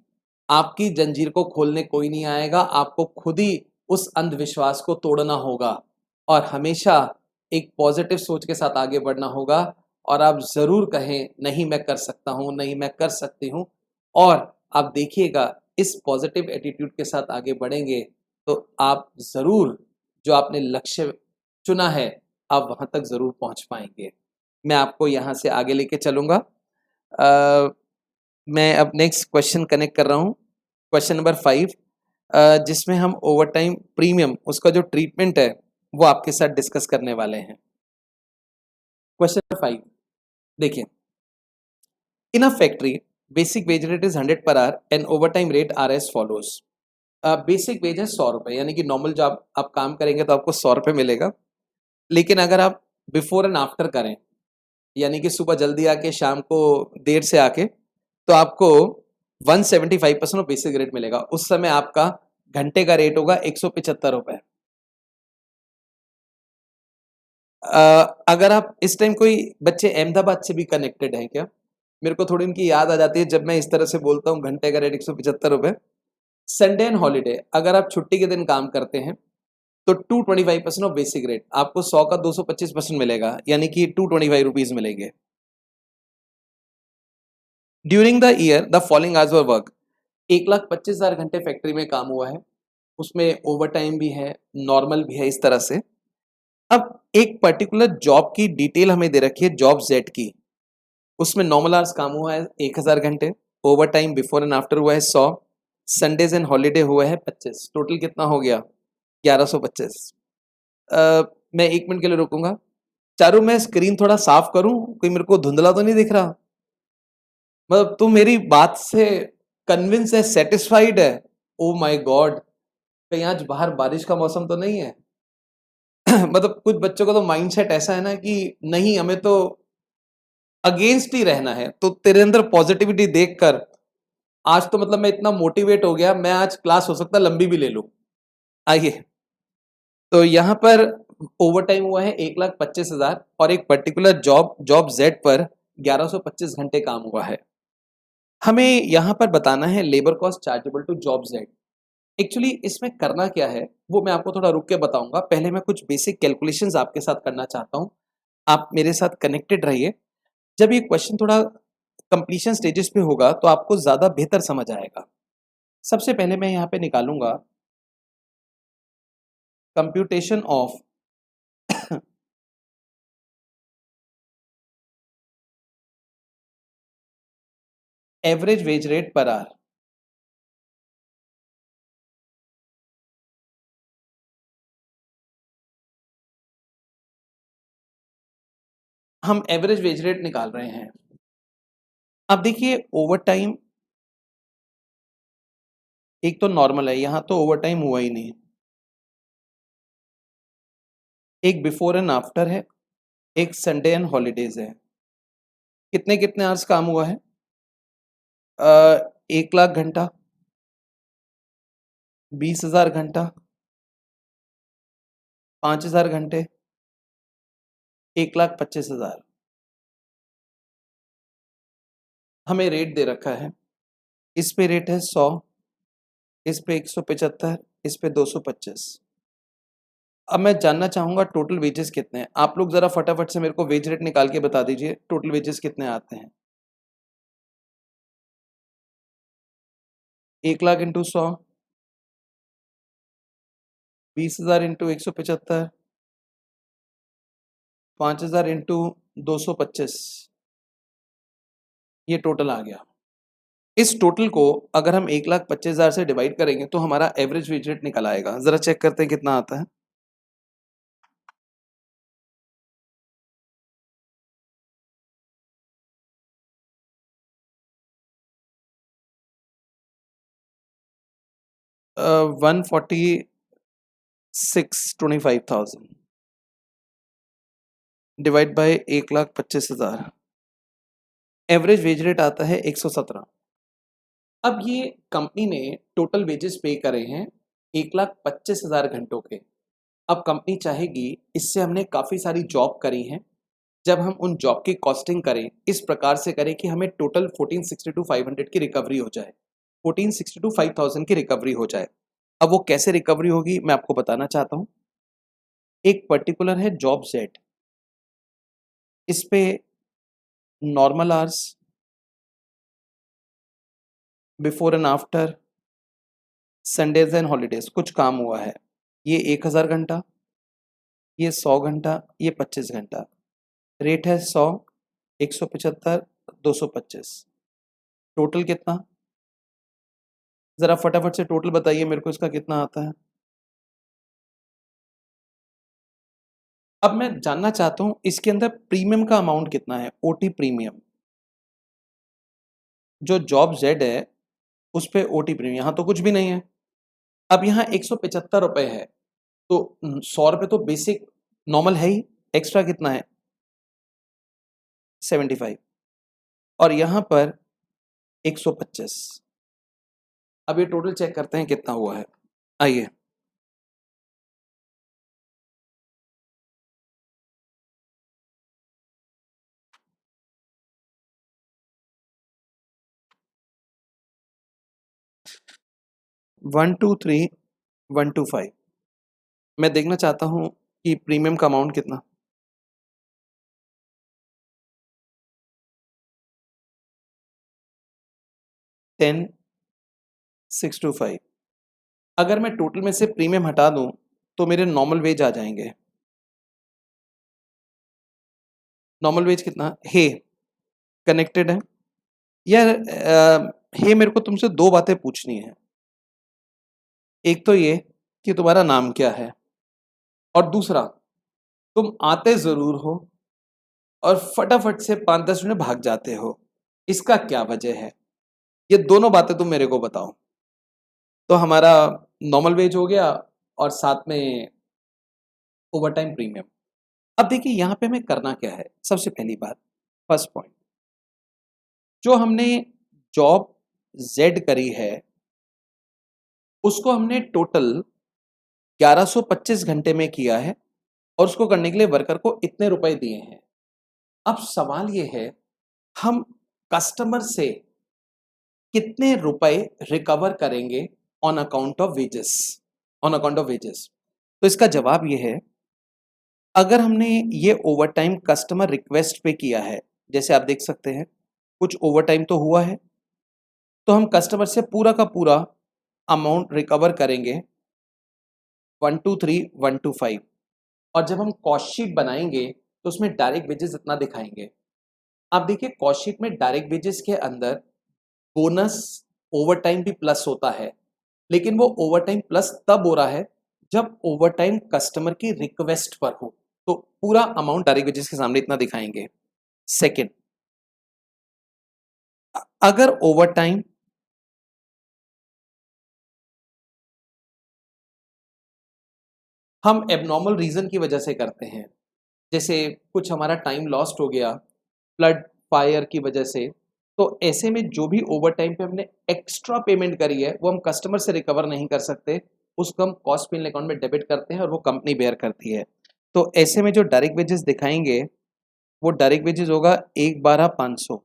आपकी जंजीर को खोलने कोई नहीं आएगा, आपको खुद ही उस अंधविश्वास को तोड़ना होगा और हमेशा एक पॉजिटिव सोच के साथ आगे बढ़ना होगा और आप ज़रूर कहें, नहीं मैं कर सकता हूँ, नहीं मैं कर सकती हूँ और आप देखिएगा इस पॉजिटिव एटीट्यूड के साथ आगे बढ़ेंगे, तो आप ज़रूर जो आपने लक्ष्य चुना है, आप वहाँ तक ज़रूर पहुँच पाएँगे। मैं आपको यहाँ से आगे लेके चलूँगा। मैं अब नेक्स्ट क्वेश्चन कनेक्ट कर रहा हूँ, क्वेश्चन नंबर 5 जिसमें हम ओवरटाइम प्रीमियम उसका जो ट्रीटमेंट है, वो आपके साथ डिस्कस करने वाले हैं। क्वेश्चन नंबर 5 देखिए, in a factory basic wage rate is 100 per hour and overtime rate are as follows. Basic wage है 100 रुपये, यानी कि नॉर्मल जो आप काम करेंगे तो आपको 100 रुपये मिलेगा, लेकिन अगर आप बिफोर एंड आफ्टर करें यानी कि सुबह जल्दी आके शाम को देर से आके तो आपको 175% ऑफ बेसिक रेट मिलेगा। उस समय आपका घंटे का रेट होगा 175 रुपए। अगर आप इस टाइम कोई बच्चे अहमदाबाद से भी कनेक्टेड हैं क्या? मेरे को थोड़ी उनकी याद आ जाती है जब मैं इस तरह से बोलता हूँ घंटे का रेट 175 रुपए। संडे एंड हॉलीडे अगर आप छुट्टी के दिन काम करते हैं तो 225% ऑफ बेसिक रेट, आपको 100 का 225% मिलेगा, यानी कि 225 रुपीज मिलेंगे। During the year the following hours were work, 1,25,000 घंटे फैक्ट्री में काम हुआ है, उसमें ओवर टाइम भी है, नॉर्मल भी है, इस तरह से। अब एक पर्टिकुलर जॉब की डिटेल हमें दे रखी है, जॉब जेड की, उसमें नॉर्मल आवर्स काम हुआ है 1,000 घंटे, over time before and after हुआ है 100, संडेज एंड हॉलीडे हुआ है 25, टोटल कितना हो गया? 1125। मैं 1 मिनट के लिए रुकूंगा। चारू, मैं स्क्रीन थोड़ा साफ करूं, कोई मेरे को धुंधला तो नहीं दिख रहा? मतलब तू मेरी बात से कन्विंस है, सेटिस्फाइड है? ओ माय गॉड, कहीं आज बाहर बारिश का मौसम तो नहीं है? मतलब कुछ बच्चों का तो माइंडसेट ऐसा है ना कि नहीं, हमें तो अगेंस्ट ही रहना है। तो तेरे अंदर पॉजिटिविटी देखकर आज तो मतलब मैं इतना मोटिवेट हो गया, मैं आज क्लास हो सकता है लंबी भी ले लूं। आइए, तो यहां पर ओवर टाइम हुआ है 1,25,000 और एक पर्टिकुलर जॉब जेड पर 1125 घंटे काम हुआ है। हमें यहां पर बताना है labour cost chargeable to job Z. Actually इसमें करना क्या है वो मैं आपको थोड़ा रुक के बताऊंगा, पहले मैं कुछ बेसिक कैलकुलेशंस आपके साथ करना चाहता हूं। आप मेरे साथ कनेक्टेड रहिए। जब ये क्वेश्चन थोड़ा कंप्लीशन स्टेजेस पे होगा तो आपको ज्यादा बेहतर समझ आएगा। सबसे पहले मैं यहाँ पे निकालूंगा computation of average wage rate per our. हम एवरेज वेज रेट निकाल रहे हैं। अब देखिए, ओवर टाइम एक तो नॉर्मल है, यहां तो ओवर टाइम हुआ ही नहीं। एक बिफोर एंड आफ्टर है, एक संडे एंड हॉलीडेज है। कितने कितने आवर्स काम हुआ है? 1,00,000 घंटा, 20,000 घंटा, 5,000 घंटे, 1,25,000। हमें रेट दे रखा है, इस पे रेट है 100, इस पे 175, इस पे 225। अब मैं जानना चाहूंगा टोटल वेजेस कितने हैं। आप लोग जरा फटाफट से मेरे को वेज रेट निकाल के बता दीजिए, टोटल वेजेस कितने आते हैं? 1,00,000 इंटू 100, 20,000 इंटू 175, 5,000 इंटू 225, ये टोटल आ गया। इस टोटल को अगर हम 1,25,000 से डिवाइड करेंगे तो हमारा एवरेज वेज रेट निकल आएगा। जरा चेक करते हैं कितना आता है। uh, 146,25,000 divide by 1,25,000, average wage rate आता है 117। अब ये कंपनी ने टोटल वेजेस पे करे हैं 1,25,000 घंटों के। अब कंपनी चाहेगी, इससे हमने काफ़ी सारी जॉब करी हैं, जब हम उन जॉब की कॉस्टिंग करें इस प्रकार से करें कि हमें टोटल 1462,500 की रिकवरी हो जाए, 1462,5,000 की रिकवरी हो जाए। अब वो कैसे रिकवरी होगी मैं आपको बताना चाहता हूँ। एक पर्टिकुलर है जॉब जेड, इस पे normal hours, before and after, Sundays and holidays कुछ काम हुआ है, ये 1,000 घंटा, ये 100 घंटा, ये 25 घंटा। रेट है 100, 175, 225। टोटल कितना? जरा फटाफट से टोटल बताइए मेरे को, इसका कितना आता है? अब मैं जानना चाहता हूं इसके अंदर प्रीमियम का अमाउंट कितना है, ओटी प्रीमियम। जो जॉब जेड है उस पे ओटी प्रीमियम यहां तो कुछ भी नहीं है। अब यहाँ 175 रुपए है, तो 100 रुपए तो बेसिक नॉर्मल है ही, एक्स्ट्रा कितना है? 75, और यहां पर 125। अब ये टोटल चेक करते हैं कितना हुआ है। आइए, वन टू थ्री 125। मैं देखना चाहता हूँ कि प्रीमियम का अमाउंट कितना। 10,625। अगर मैं टोटल में से प्रीमियम हटा दूं तो मेरे नॉर्मल वेज आ जाएंगे। नॉर्मल वेज कितना हे कनेक्टेड है यार। हे मेरे को तुमसे दो बातें पूछनी है। एक तो ये कि तुम्हारा नाम क्या है, और दूसरा तुम आते जरूर हो और फटाफट से 5-10 मिनट भाग जाते हो, इसका क्या वजह है? ये दोनों बातें तुम मेरे को बताओ। तो हमारा नॉर्मल वेज हो गया और साथ में ओवर टाइम प्रीमियम। अब देखिए यहाँ पे हमें करना क्या है। सबसे पहली बात, फर्स्ट पॉइंट, जो हमने जॉब जेड करी है उसको हमने टोटल 1125 घंटे में किया है और उसको करने के लिए वर्कर को इतने रुपए दिए हैं। अब सवाल ये है, हम कस्टमर से कितने रुपए रिकवर करेंगे on account of wages, on account of wages. तो इसका जवाब ये है, अगर हमने ये ओवर टाइम कस्टमर रिक्वेस्ट पे किया है, जैसे आप देख सकते हैं कुछ ओवर टाइम तो हुआ है, तो हम कस्टमर से पूरा का पूरा अमाउंट रिकवर करेंगे 123,125। और जब हम कॉस्ट शीट बनाएंगे तो उसमें डायरेक्ट वेजेस इतना दिखाएंगे। आप देखिए कॉस्ट शीट में डायरेक्ट वेजेस के अंदर बोनस ओवर टाइम भी प्लस होता है, लेकिन वो ओवर टाइम प्लस तब हो रहा है जब ओवर टाइम कस्टमर की रिक्वेस्ट पर हो, तो पूरा अमाउंट डायरेक्ट वेजेस के सामने इतना दिखाएंगे। सेकंड, अगर ओवर टाइम हम एबनॉर्मल रीजन की वजह से करते हैं, जैसे कुछ हमारा टाइम लॉस्ट हो गया फ्लड फायर की वजह से, तो ऐसे में जो भी ओवर टाइम पे हमने एक्स्ट्रा पेमेंट करी है वो हम कस्टमर से रिकवर नहीं कर सकते, उसको हम कॉस्ट पिन अकाउंट में डेबिट करते हैं और वो कंपनी बेयर करती है। तो ऐसे में जो डायरेक्ट वेजेस दिखाएंगे वो डायरेक्ट वेजेस होगा 1,12,500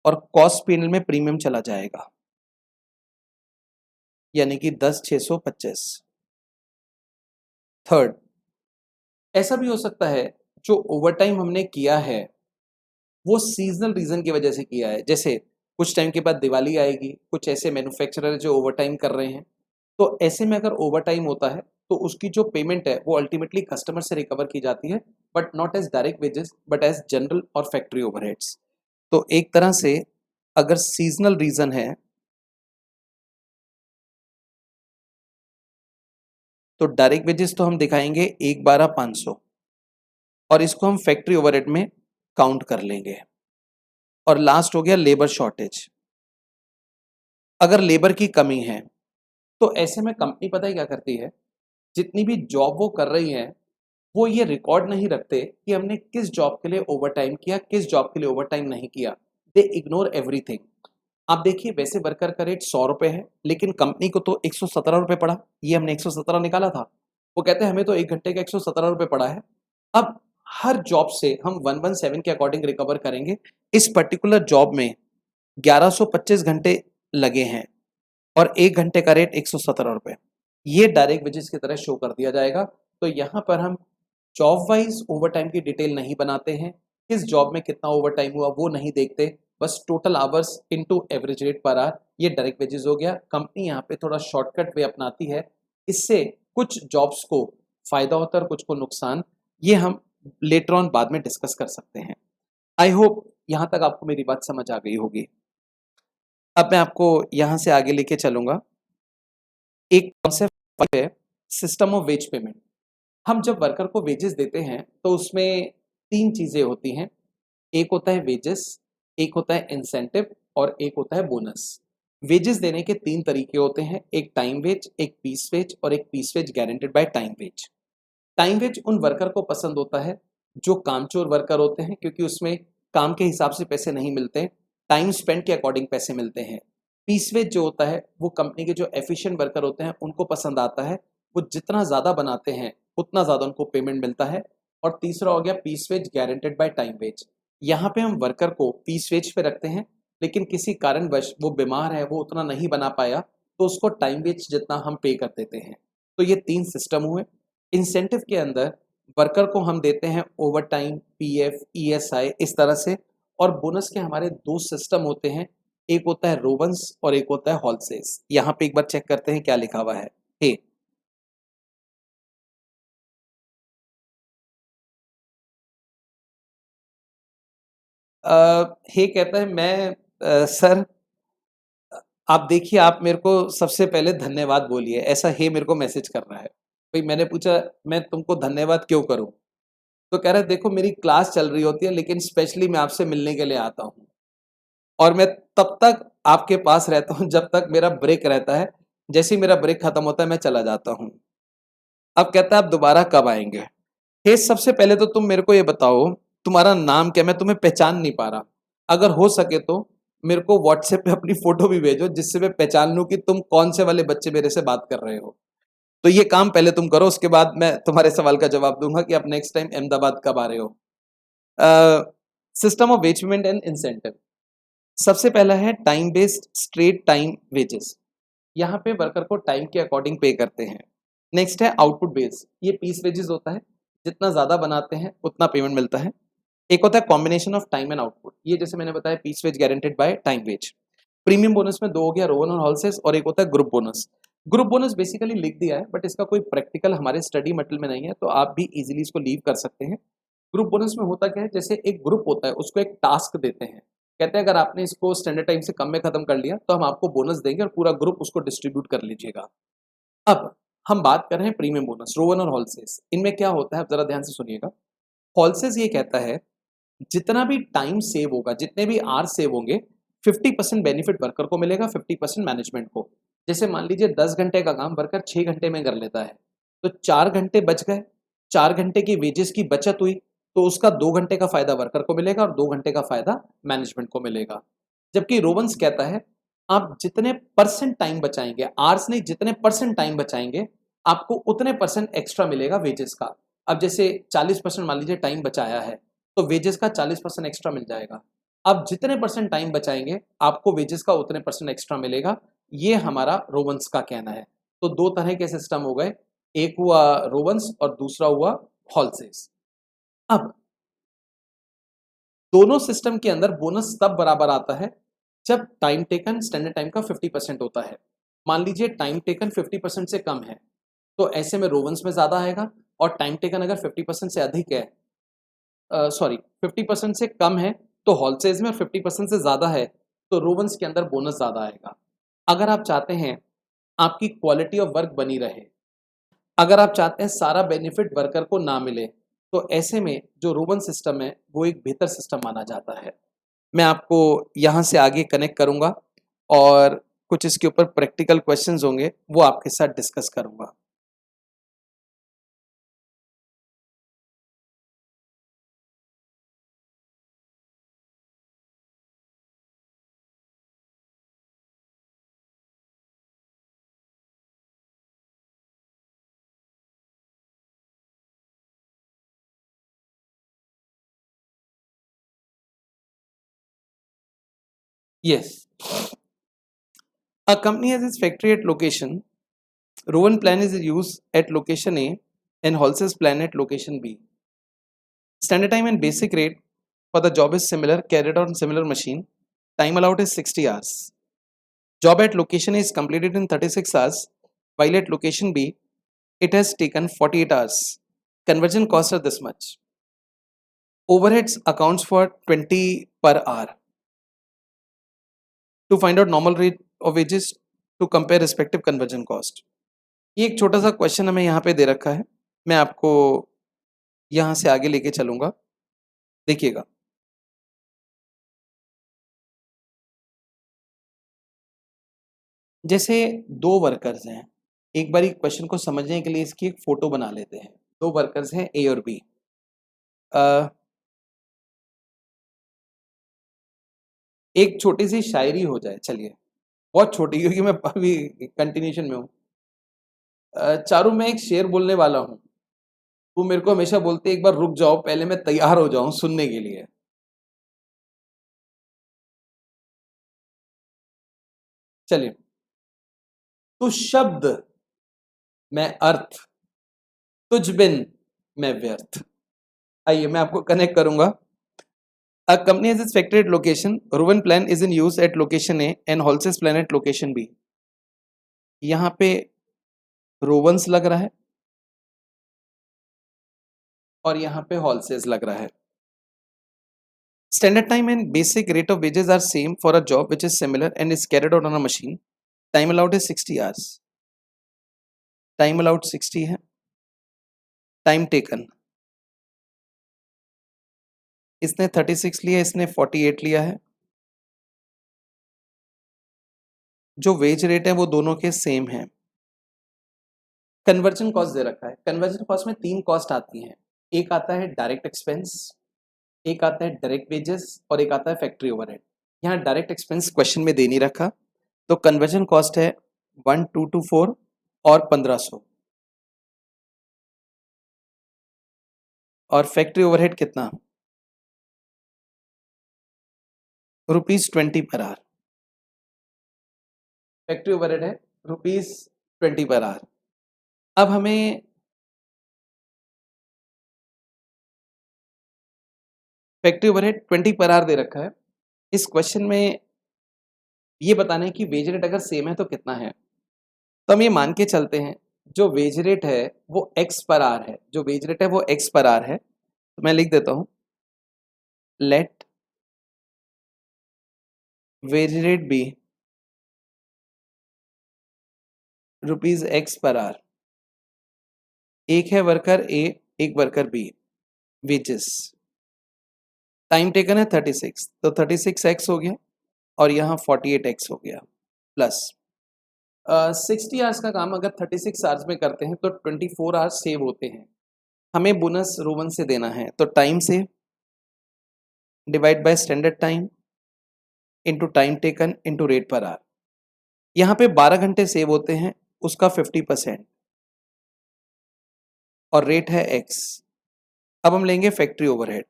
और कॉस्ट पिन में प्रीमियम चला जाएगा, यानी कि 10,625। थर्ड, ऐसा भी हो सकता है जो ओवर टाइम हमने किया है वो सीजनल रीजन की वजह से किया है, जैसे कुछ टाइम के बाद दिवाली आएगी, कुछ ऐसे मैन्युफैक्चरर जो ओवर टाइम कर रहे हैं, तो ऐसे में अगर ओवर टाइम होता है तो उसकी जो पेमेंट है वो अल्टीमेटली कस्टमर से रिकवर की जाती है, but not as direct wages but as general और फैक्ट्री ओवरहेड्स। तो एक तरह से अगर सीजनल रीजन है तो डायरेक्ट वेजेस तो हम दिखाएंगे 1,12,500 और इसको हम फैक्ट्री ओवरहेड में काउंट कर लेंगे। और लास्ट हो गया लेबर शॉर्टेज। अगर लेबर की कमी है तो ऐसे में कंपनी पता है क्या करती है, जितनी भी जॉब वो कर रही है वो ये रिकॉर्ड नहीं रखते कि हमने किस जॉब के लिए ओवर टाइम किया, किस जॉब के लिए ओवर टाइम नहीं किया। दे इग्नोर एवरीथिंग। आप देखिए वैसे वर्कर का रेट 100 रुपए है, लेकिन कंपनी को तो 117 रुपए पड़ा, ये हमने 117 निकाला था, वो कहते हैं हमें तो 1 घंटे का 117 रुपए पड़ा है। अब हर जॉब से हम 117 के अकॉर्डिंग रिकवर करेंगे। इस पर्टिकुलर जॉब में 1125 घंटे लगे हैं और 1 घंटे का रेट 117 रुपए, ये डायरेक्ट वेजेस की तरह शो कर दिया जाएगा। तो यहाँ पर हम जॉब वाइज ओवर टाइम की डिटेल नहीं बनाते हैं, किस जॉब में कितना ओवर टाइम हुआ वो नहीं देखते, बस total hours into average rate per our, ये डायरेक्ट वेजेस हो गया। कंपनी यहाँ पे थोड़ा शॉर्टकट वे अपनाती है, इससे कुछ जॉब्स को फायदा होता है और कुछ को नुकसान, ये हम लेटर ऑन बाद में डिस्कस कर सकते हैं। आई होप यहाँ तक आपको मेरी बात समझ आ गई होगी। अब मैं आपको यहाँ से आगे लेके चलूंगा। एक कॉन्सेप्ट है सिस्टम ऑफ वेज पेमेंट। हम जब वर्कर को वेजेस देते हैं तो उसमें तीन चीजें होती हैं, एक होता है वेजेस, एक होता है इंसेंटिव और एक होता है बोनस। वेजेस देने के तीन तरीके होते हैं, एक टाइम वेज, एक पीस वेज और एक piece wage guaranteed by time wage. Time wage उन वर्कर को पसंद होता है जो कामचोर वर्कर होते हैं, क्योंकि उसमें काम के हिसाब से पैसे नहीं मिलते, टाइम स्पेंड के अकॉर्डिंग पैसे मिलते हैं। पीस वेज जो होता है वो कंपनी के जो एफिशिएंट वर्कर होते हैं उनको पसंद आता है, वो जितना ज़्यादा बनाते हैं उतना ज़्यादा उनको पेमेंट मिलता है। और तीसरा हो गया piece wage guaranteed by time wage. यहाँ पे हम वर्कर को पीस वेज पे रखते हैं, लेकिन किसी कारणवश वो बीमार है, वो उतना नहीं बना पाया, तो उसको टाइम वेज जितना हम पे कर देते हैं। तो ये 3 सिस्टम हुए। इंसेंटिव के अंदर वर्कर को हम देते हैं ओवर टाइम, पीएफ, ईएसआई इस तरह से। और बोनस के हमारे 2 सिस्टम होते हैं, एक होता है रोवंस और एक होता है हॉलसेस। यहाँ पे एक बार चेक करते हैं क्या लिखा हुआ है। हे हे कहता है मैं सर आप देखिए आप मेरे को सबसे पहले धन्यवाद बोलिए, ऐसा हे मेरे को मैसेज कर रहा है। भाई मैंने पूछा मैं तुमको धन्यवाद क्यों करूं? तो कह रहा है देखो मेरी क्लास चल रही होती है लेकिन स्पेशली मैं आपसे मिलने के लिए आता हूँ और मैं तब तक आपके पास रहता हूँ जब तक मेरा ब्रेक रहता है। जैसे ही मेरा ब्रेक खत्म होता है मैं चला जाता हूँ। अब कहता है आप दोबारा कब आएंगे? हे सबसे पहले तो तुम मेरे को ये बताओ तुम्हारा नाम क्या, मैं तुम्हें पहचान नहीं पा रहा। अगर हो सके तो मेरे को व्हाट्सएप पे अपनी फोटो भी भेजो जिससे मैं पहचान लूं कि तुम कौन से वाले बच्चे मेरे से बात कर रहे हो। तो ये काम पहले तुम करो, उसके बाद मैं तुम्हारे सवाल का जवाब दूंगा कि आप नेक्स्ट टाइम अहमदाबाद कब आ रहे हो। System of ways payment and incentive. सबसे पहला है time based straight time wages. यहाँ पे वर्कर को टाइम के अकॉर्डिंग पे करते हैं। नेक्स्ट है आउटपुट बेस्ड, ये पीस वेजेस होता है, जितना ज्यादा बनाते हैं उतना पेमेंट मिलता है। एक होता है combination of time and output, ये जैसे मैंने बताया piece wage guaranteed by time wage. Premium bonus में 2 हो गया, रोवन और हॉलसेस, और एक होता है group bonus. Group bonus basically लिख दिया है बट इसका कोई प्रैक्टिकल हमारे स्टडी मटेरियल में नहीं है, तो आप भी इजीली इसको लीव कर सकते हैं। ग्रुप बोनस में होता क्या है, जैसे एक ग्रुप होता है उसको एक टास्क देते हैं, कहते हैं अगर आपने इसको स्टैंडर्ड टाइम से कम में खत्म कर लिया तो हम आपको बोनस देंगे और पूरा ग्रुप उसको डिस्ट्रीब्यूट कर लीजिएगा। अब हम बात कर रहे हैं प्रीमियम बोनस, रोवन और हॉलसेस। इनमें क्या होता है आप जरा ध्यान से सुनिएगा। हॉलसेस ये कहता है जितना भी टाइम सेव होगा, जितने भी आवर्स सेव होंगे, 50% बेनिफिट वर्कर को मिलेगा, 50% मैनेजमेंट को। जैसे मान लीजिए 10 घंटे का काम वर्कर 6 घंटे में कर लेता है, तो 4 घंटे बच गए, 4 घंटे की वेजेस की बचत हुई, तो उसका 2 घंटे का फायदा वर्कर को मिलेगा और 2 घंटे का फायदा मैनेजमेंट को मिलेगा। जबकि रोवंस कहता है आप जितने परसेंट टाइम बचाएंगे, आवर्स नहीं, जितने परसेंट टाइम बचाएंगे आपको उतने परसेंट एक्स्ट्रा मिलेगा वेजेस का। अब जैसे 40% मान लीजिए टाइम बचाया है, तो वेजेस का 40% एक्स्ट्रा मिल जाएगा। अब जितने परसेंट टाइम बचाएंगे आपको वेजेस का उतने परसेंट एक्स्ट्रा मिलेगा। ये हमारा रोवंस का कहना है। तो 2 तरह के सिस्टम हो गए, एक हुआ रोवंस और दूसरा हुआ हॉलसेस। अब दोनों सिस्टम के अंदर बोनस तब बराबर आता है जब टाइम टेकन स्टैंडर्ड टाइम का 50% होता है। मान लीजिए टाइम टेकन 50% से कम है, तो ऐसे में रोवंस में ज्यादा आएगा, और टाइम टेकन अगर 50% से अधिक है, सॉरी 50% से कम है तो हॉलसेज में, और 50% से ज़्यादा है तो रोवंस के अंदर बोनस ज़्यादा आएगा। अगर आप चाहते हैं आपकी क्वालिटी ऑफ वर्क बनी रहे, अगर आप चाहते हैं सारा बेनिफिट वर्कर को ना मिले, तो ऐसे में जो रोवन सिस्टम है वो एक बेहतर सिस्टम माना जाता है। मैं आपको यहाँ से आगे कनेक्ट करूँगा और कुछ इसके ऊपर प्रैक्टिकल क्वेश्चंस होंगे वो आपके साथ डिस्कस करूँगा। Yes, a company has its factory at location. Rowan plan is used at location A and Halsey's plan at location B. Standard time and basic rate for the job is similar, carried out on similar machine. Time allowed is 60 hours. Job at location A is completed in 36 hours, while at location B, it has taken 48 hours. Conversion costs are this much. Overheads accounts for 20 per hour. To find out normal rate of wages to compare respective conversion cost. ये एक छोटा सा question हमें यहाँ पे दे रखा है, मैं आपको यहाँ से आगे लेके चलूंगा, देखिएगा। जैसे 2 वर्कर्स हैं, एक बार क्वेश्चन को समझने के लिए इसकी एक फोटो बना लेते हैं। 2 वर्कर्स हैं ए और बी। एक छोटी सी शायरी हो जाए, चलिए। बहुत छोटी, क्योंकि मैं अभी कंटिन्यूशन में हूँ। चारू, मैं एक शेर बोलने वाला हूँ, तू मेरे को हमेशा बोलती है एक बार रुक जाओ, पहले मैं तैयार हो जाऊं सुनने के लिए। चलिए, तू शब्द मैं अर्थ, तुझ बिन मैं व्यर्थ। आइए मैं आपको कनेक्ट करूंगा। A company has its factory at location. Rowan plan is in use at location A and Halsey's plan at location B. यहाँ पे रोवंस लग रहा है और यहाँ पे हॉलसेज लग रहा है। Standard time and basic rate of wages are same for a job which is similar and is carried out on a machine. Time allowed is 60 hours. Time allowed 60 है. Time taken, इसने 36 लिया, इसने 48 लिया है। जो वेज रेट है वो दोनों के सेम है। कन्वर्जन कॉस्ट दे रखा है। कन्वर्जन कॉस्ट में 3 कॉस्ट आती हैं। एक आता है डायरेक्ट एक्सपेंस, एक आता है डायरेक्ट वेजेस और एक आता है फैक्ट्री ओवरहेड। यहाँ डायरेक्ट एक्सपेंस क्वेश्चन में दे नहीं रखा, तो कन्वर्जन कॉस्ट है 1224 और 1500। और फैक्ट्री ओवरहेड कितना? ₹20 पर आवर। फैक्ट्री ओवरहेड है ₹20 पर आवर। अब हमें फैक्ट्री ओवरहेड 20 पर आवर दे रखा है। इस क्वेश्चन में ये बताना है कि वेज रेट अगर सेम है तो कितना है। तो हम ये मान के चलते हैं जो वेज रेट है वो एक्स पर आवर है, जो वेज रेट है वो एक्स पर आवर है। तो मैं लिख देता हूं, let wage rate be ₹X per hour. एक है वर्कर ए, एक worker B. Wages, time taken है 36, तो 36x हो गया और यहाँ 48x हो गया प्लस 60 आवर्स का काम अगर 36 आवर्स में करते हैं तो 24 आवर्स सेव होते हैं। हमें बोनस रोमन से देना है, तो टाइम से divide by standard time into time taken into rate per our. यहाँ पे 12 घंटे सेव होते हैं, उसका 50% और रेट है x। अब हम लेंगे फैक्ट्री ओवरहेड।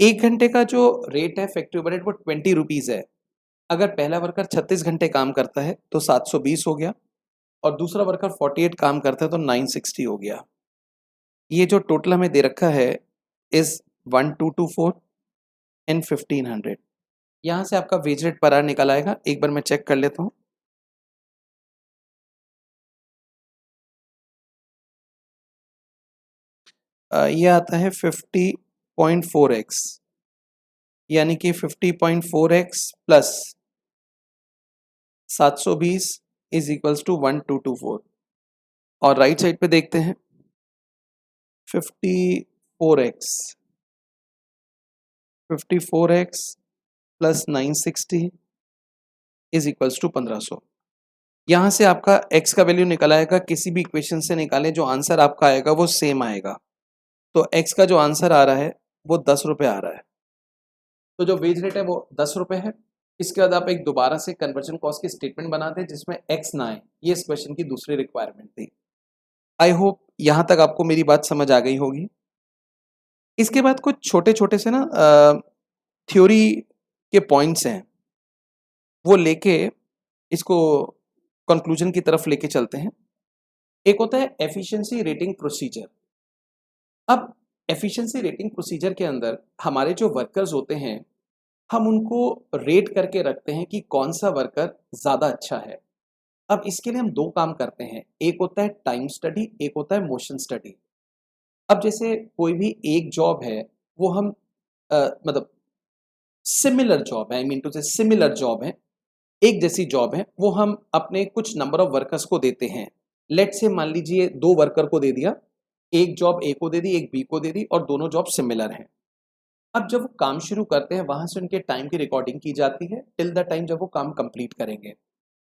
1 घंटे का जो रेट है फैक्ट्री ओवरहेड वो ₹20 है। अगर पहला वर्कर 36 घंटे काम करता है तो 720 हो गया और दूसरा वर्कर 48 काम करता है तो 960 हो गया। ये जो टोटल हमें दे रखा है इज 1224 एंड 1500। यहाँ से आपका वेज रेट पर आवर निकल आएगा। एक बार मैं चेक कर लेता हूँ। ये आता है 50.4x, यानी कि 50.4x plus 720 is equals to 1224। और राइट साइड पे देखते हैं 54x plus 960 is equals to 1500। यहाँ से आपका x का वैल्यू निकल आएगा। किसी भी इक्वेशन से निकालें, जो आंसर आपका आएगा वो सेम आएगा। तो x का जो आंसर आ रहा है वो 10 रुपये आ रहा है। तो जो वेज रेट है वो 10 रुपये है। इसके बाद आप एक दोबारा से कन्वर्जन कॉस्ट की स्टेटमेंट बनाते हैं जिसमें x ना आए। ये इस क्वेश्चन की दूसरी रिक्वायरमेंट थी। आई होप यहाँ तक आपको मेरी बात समझ आ गई होगी। इसके बाद कुछ छोटे छोटे से ना थ्योरी के पॉइंट्स हैं, वो लेके इसको कंक्लूजन की तरफ लेके चलते हैं। एक होता है एफिशिएंसी रेटिंग प्रोसीजर। अब एफिशिएंसी रेटिंग प्रोसीजर के अंदर हमारे जो वर्कर्स होते हैं हम उनको रेट करके रखते हैं कि कौन सा वर्कर ज़्यादा अच्छा है। अब इसके लिए हम 2 काम करते हैं, एक होता है टाइम स्टडी, एक होता है मोशन स्टडी। अब जैसे कोई भी एक जॉब है वो हम मतलब सिमिलर जॉब है, आई मीन टू से सिमिलर जॉब है, एक जैसी जॉब है, वो हम अपने कुछ नंबर ऑफ वर्कर्स को देते हैं। लेट से मान लीजिए 2 वर्कर को दे दिया, एक जॉब ए को दे दी, एक बी को दे दी और दोनों जॉब सिमिलर हैं। अब जब वो काम शुरू करते हैं वहां से उनके टाइम की रिकॉर्डिंग की जाती है टिल द टाइम जब वो काम कंप्लीट करेंगे।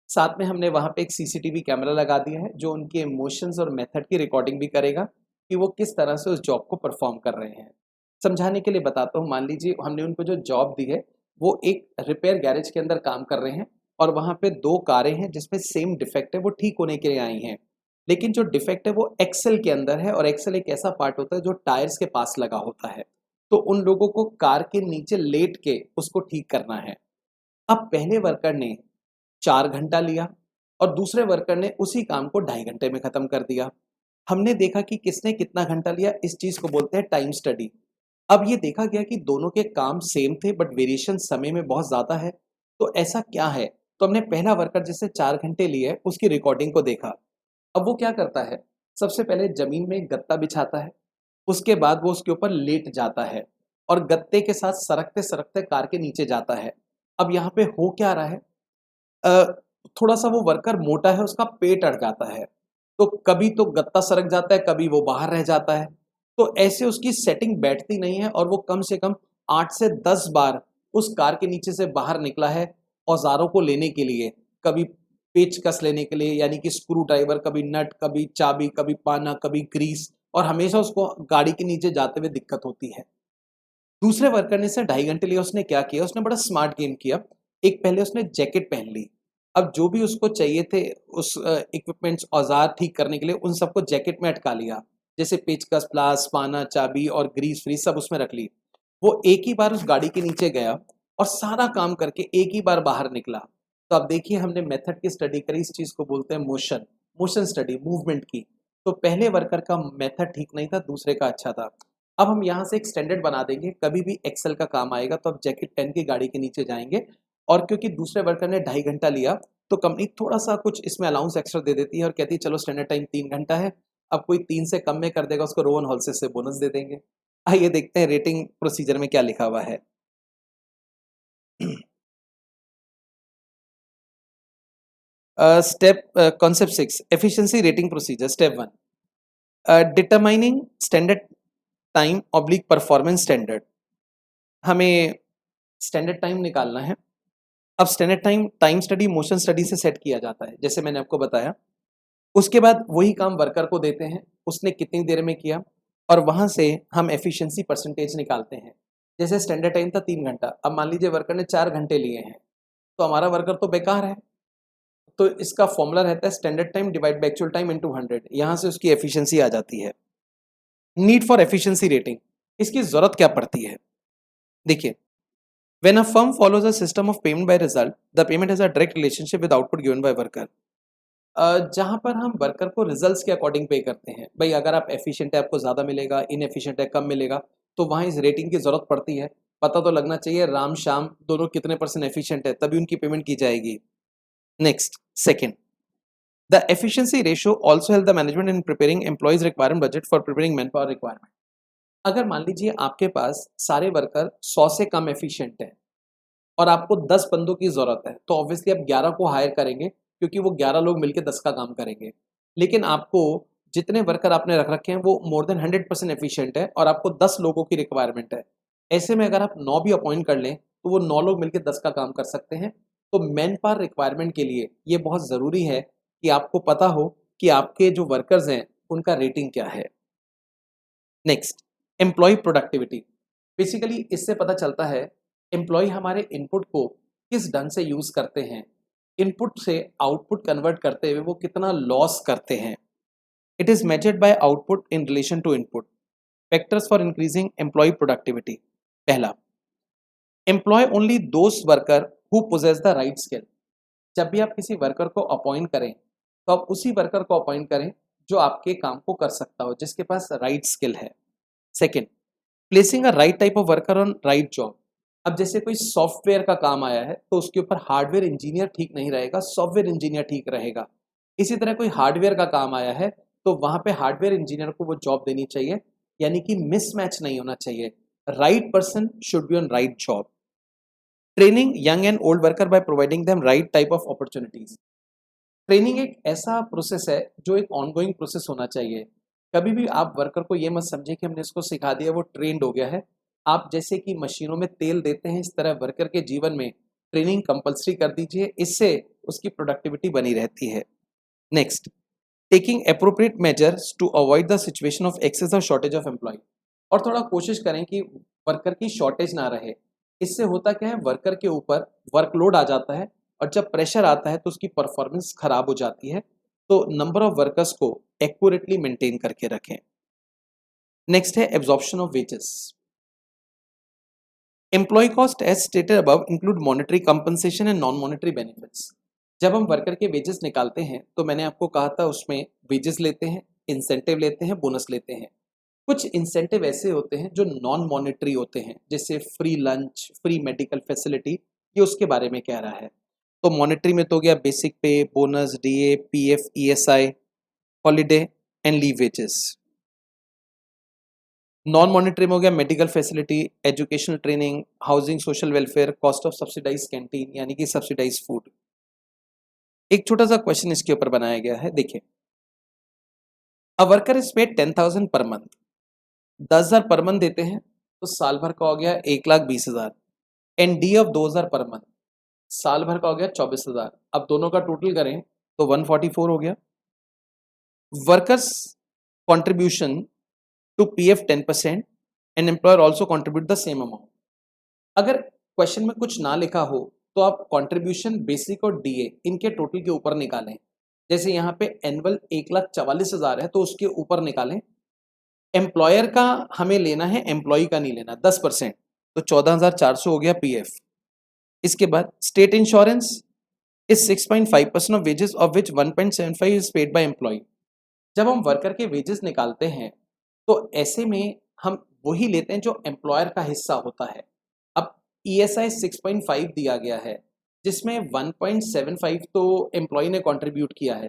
साथ में हमने वहां पे एक सीसीटीवी कैमरा लगा दिया है जो उनके इमोशंस और मेथड की रिकॉर्डिंग भी करेगा कि वो किस तरह से उस जॉब को परफॉर्म कर रहे हैं। समझाने के लिए बताता हूँ, मान लीजिए हमने उनको जो जॉब दी है वो एक रिपेयर गैरेज के अंदर काम कर रहे हैं और वहाँ पे 2 कारें हैं जिसमें सेम डिफेक्ट है, वो ठीक होने के लिए आई हैं। लेकिन जो डिफेक्ट है वो एक्सेल के अंदर है और एक्सेल एक ऐसा पार्ट होता है जो टायर्स के पास लगा होता है। तो उन लोगों को कार के नीचे लेट के उसको ठीक करना है। अब पहले वर्कर ने 4 घंटा लिया और दूसरे वर्कर ने उसी काम को 2.5 घंटे में खत्म कर दिया। हमने देखा कि किसने कितना घंटा लिया, इस चीज़ को बोलते हैं टाइम स्टडी। अब ये देखा गया कि दोनों के काम सेम थे बट वेरिएशन समय में बहुत ज़्यादा है। तो ऐसा क्या है? तो हमने पहला वर्कर जिसने 4 घंटे लिए उसकी रिकॉर्डिंग को देखा। अब वो क्या करता है? सबसे पहले ज़मीन में एक गत्ता बिछाता है, उसके बाद वो उसके ऊपर लेट जाता है और गत्ते के साथ सरकते-सरकते कार के नीचे जाता है। अब यहाँ पे हो क्या रहा है? अ, थोड़ा-सा वो वर्कर मोटा है, उसका पेट अड़ जाता है। तो कभी तो गत्ता सरक जाता है, कभी वो बाहर रह जाता है। तो ऐसे उसकी सेटिंग बैठती नहीं है और वो कम से कम 8 से 10 बार उस कार के नीचे से बाहर निकला है औज़ारों को लेने के लिए। कभी पेचकस लेने के लिए यानी कि स्क्रू ड्राइवर, कभी नट, कभी चाबी, कभी पाना, कभी ग्रीस और हमेशा उसको गाड़ी के नीचे जाते हुए दिक्कत होती है। दूसरे वर्कर ने इसे 2.5 घंटे लिया, उसने क्या किया? उसने बड़ा स्मार्ट गेम किया। एक पहले उसने जैकेट पहन ली। अब जो भी उसको चाहिए थे उस इक्विपमेंट्स औज़ार ठीक करने के लिए उन सबको जैकेट में अटका लिया। जैसे पेचकस, प्लास, पाना, चाबी और ग्रीस-व्रीस सब उसमें रख ली। वो एक ही बार उस गाड़ी के नीचे गया और सारा काम करके एक ही बार बाहर निकला। तो अब देखिए हमने मेथड की स्टडी करी, इस चीज़ को बोलते हैं मोशन, मोशन स्टडी, मूवमेंट की। तो पहले वर्कर का मेथड ठीक नहीं था, दूसरे का अच्छा था। अब हम यहाँ से एक स्टैंडर्ड बना देंगे, कभी भी एक्सेल का काम आएगा तो आप जैकेट पहन के गाड़ी के नीचे जाएँगे और क्योंकि दूसरे वर्कर ने 2.5 घंटा लिया, तो कंपनी थोड़ा-सा कुछ इसमें अलाउंस एक्स्ट्रा दे देती है और कहती है चलो स्टैंडर्ड टाइम 3 घंटा है, अब कोई 3 से कम में कर देगा उसको रोवन हॉल्सेस से बोनस दे देंगे। आइए देखते हैं रेटिंग प्रोसीजर में क्या लिखा हुआ है। Step concept 6 efficiency rating procedure step 1 determining standard time oblique performance standard. हमें स्टैंडर्ड टाइम निकालना है। अब standard time time study motion study से सेट किया जाता है जैसे मैंने आपको बताया। उसके बाद वही काम वर्कर को देते हैं, उसने कितनी देर में किया और वहाँ से हम एफिशिएंसी परसेंटेज निकालते हैं। जैसे स्टैंडर्ड टाइम था 3 घंटा, अब मान लीजिए वर्कर ने 4 घंटे लिए हैं, तो हमारा वर्कर तो बेकार है। तो इसका फॉर्मूला रहता है standard time divide by actual time into 100, यहाँ से उसकी एफिशिएंसी आ जाती है। नीड फॉर एफिशिएंसी रेटिंग, इसकी ज़रूरत क्या पड़ती है? देखिए, when a firm follows a system of payment by result, the payment has a direct relationship with output given by worker. जहाँ पर हम वर्कर को रिजल्ट्स के अकॉर्डिंग पे करते हैं, भाई अगर आप एफिशिएंट है आपको ज़्यादा मिलेगा, इनएफिशिएंट है कम मिलेगा, तो वहाँ इस रेटिंग की ज़रूरत पड़ती है। पता तो लगना चाहिए राम शाम दोनों कितने परसेंट एफिशिएंट है, तभी उनकी पेमेंट की जाएगी। Next, second, the efficiency ratio also help the management in preparing employees requirement budget for preparing man power requirement. अगर मान लीजिए आपके पास सारे वर्कर 100 से कम एफिशिएंट हैं और आपको 10 बंदों की ज़रूरत है, तो ऑब्वियसली आप 11 को हायर करेंगे क्योंकि वो 11 लोग मिलके 10 का काम करेंगे। लेकिन आपको जितने वर्कर आपने रख रखे हैं वो मोर देन 100% एफिशिएंट है और आपको 10 लोगों की रिक्वायरमेंट है। ऐसे में अगर आप 9 भी अपॉइंट कर लें, तो वो 9 लोग मिलके 10 का काम कर सकते हैं। तो मैन पावर रिक्वायरमेंट के लिए ये बहुत ज़रूरी है कि आपको पता हो कि आपके जो वर्कर्स हैं, उनका रेटिंग क्या है। Next, employ productivity. बेसिकली इससे पता चलता है एम्प्लॉय हमारे इनपुट को किस ढंग से यूज करते हैं, इनपुट से आउटपुट कन्वर्ट करते हुए वो कितना लॉस करते हैं। It is measured by output in relation to input. Factors for increasing employ productivity. पहला, employ only those worker who possess the right skill. जब भी आप किसी वर्कर को अपॉइंट करें तो आप उसी वर्कर को अपॉइंट करें जो आपके काम को कर सकता हो, जिसके पास राइट स्किल है। Second, placing a right type of worker on right job. अब जैसे कोई सॉफ्टवेयर का काम आया है तो उसके ऊपर हार्डवेयर इंजीनियर ठीक नहीं रहेगा, सॉफ्टवेयर इंजीनियर ठीक रहेगा। इसी तरह कोई हार्डवेयर का काम आया है तो वहां पे हार्डवेयर इंजीनियर को वो जॉब देनी चाहिए, यानी कि मिसमैच नहीं होना चाहिए। Right person should be on right job. Training young and old worker by providing them right type of opportunities. Training एक ऐसा प्रोसेस है जो एक ऑनगोइंग प्रोसेस होना चाहिए। कभी भी आप वर्कर को ये मत समझे कि हमने इसको सिखा दिया वो ट्रेंड हो गया है। आप जैसे कि मशीनों में तेल देते हैं, इस तरह वर्कर के जीवन में ट्रेनिंग कंपलसरी कर दीजिए, इससे उसकी प्रोडक्टिविटी बनी रहती है। Next, taking appropriate measures to avoid the situation of excess और शॉर्टेज ऑफ एम्प्लॉय। और थोड़ा कोशिश करें कि वर्कर की शॉर्टेज ना रहे। इससे होता क्या है, वर्कर के ऊपर वर्कलोड आ जाता है और जब प्रेशर आता है तो उसकी परफॉर्मेंस खराब हो जाती है। तो नंबर ऑफ वर्कर्स को एक्यूरेटली मेंटेन करके रखें। नेक्स्ट है absorption of wages. Employ cost as stated above include monetary compensation and non monetary benefits. जब हम वर्कर के वेजेस निकालते हैं तो मैंने आपको कहा था उसमें वेजेस लेते हैं, इंसेंटिव लेते हैं, बोनस लेते हैं। कुछ इंसेंटिव ऐसे होते हैं जो नॉन मॉनेटरी होते हैं, जैसे free lunch, free medical facility, ये उसके बारे में कह रहा है। तो मॉनेटरी में तो हो गया basic pay, bonus, DA, PF, ESI, holiday and leave wages. Non monetary में हो गया medical facility, educational training, housing, social welfare, cost of subsidise canteen यानी कि सब्सिडाइज फूड। एक छोटा सा क्वेश्चन इसके ऊपर बनाया गया है, देखिए। A worker is paid 10,000 per month, 10,000 per month देते हैं तो साल भर का हो गया 1,20,000 and D of 2,000 per month, साल भर का हो गया 24,000। अब दोनों का टोटल करें तो 144 हो गया। Workers contribution to PF 10% and employer also contribute the same amount. अगर क्वेश्चन में कुछ ना लिखा हो तो आप कॉन्ट्रीब्यूशन बेसिक और डीए इनके टोटल के ऊपर निकालें। जैसे यहाँ पे एनुअल 1,44,000 है तो उसके ऊपर निकालें। एम्प्लॉयर का हमें लेना है, एम्प्लॉय का नहीं लेना, 10%, तो 14,400 हो गया पीएफ। इसके बाद state insurance is 6.5% of wages of which 1.75 is paid by employ. जब हम वर्कर के वेजेस निकालते हैं तो ऐसे में हम वही लेते हैं जो एम्प्लॉयर का हिस्सा होता है। अब ईएसआई 6.5 दिया गया है जिसमें 1.75 तो एम्प्लॉय ने कंट्रीब्यूट किया है,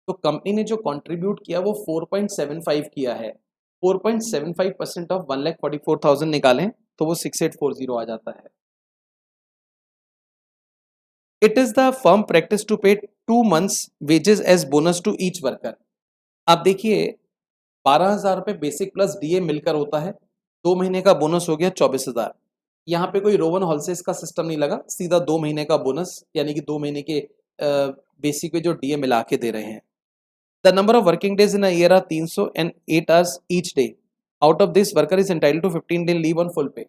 तो कंपनी ने जो कंट्रीब्यूट किया वो 4.75 किया है। 4.75% ऑफ 1,44,000 निकालें तो वो 6840 आ जाता है। It is the firm practice to pay 2 months wages as bonus to each worker. आप देखिए 12,000 रुपये बेसिक प्लस डीए मिलकर होता है, 2 महीने का बोनस हो गया 24,000। यहाँ पे कोई रोवन हॉलसेस का सिस्टम नहीं लगा, सीधा 2 महीने का बोनस यानी कि 2 महीने के बेसिक पे जो डीए मिला के दे रहे हैं। The number of working days in a year are 308 hours each day. Out of this worker is entitled to 15 day leave on full pay.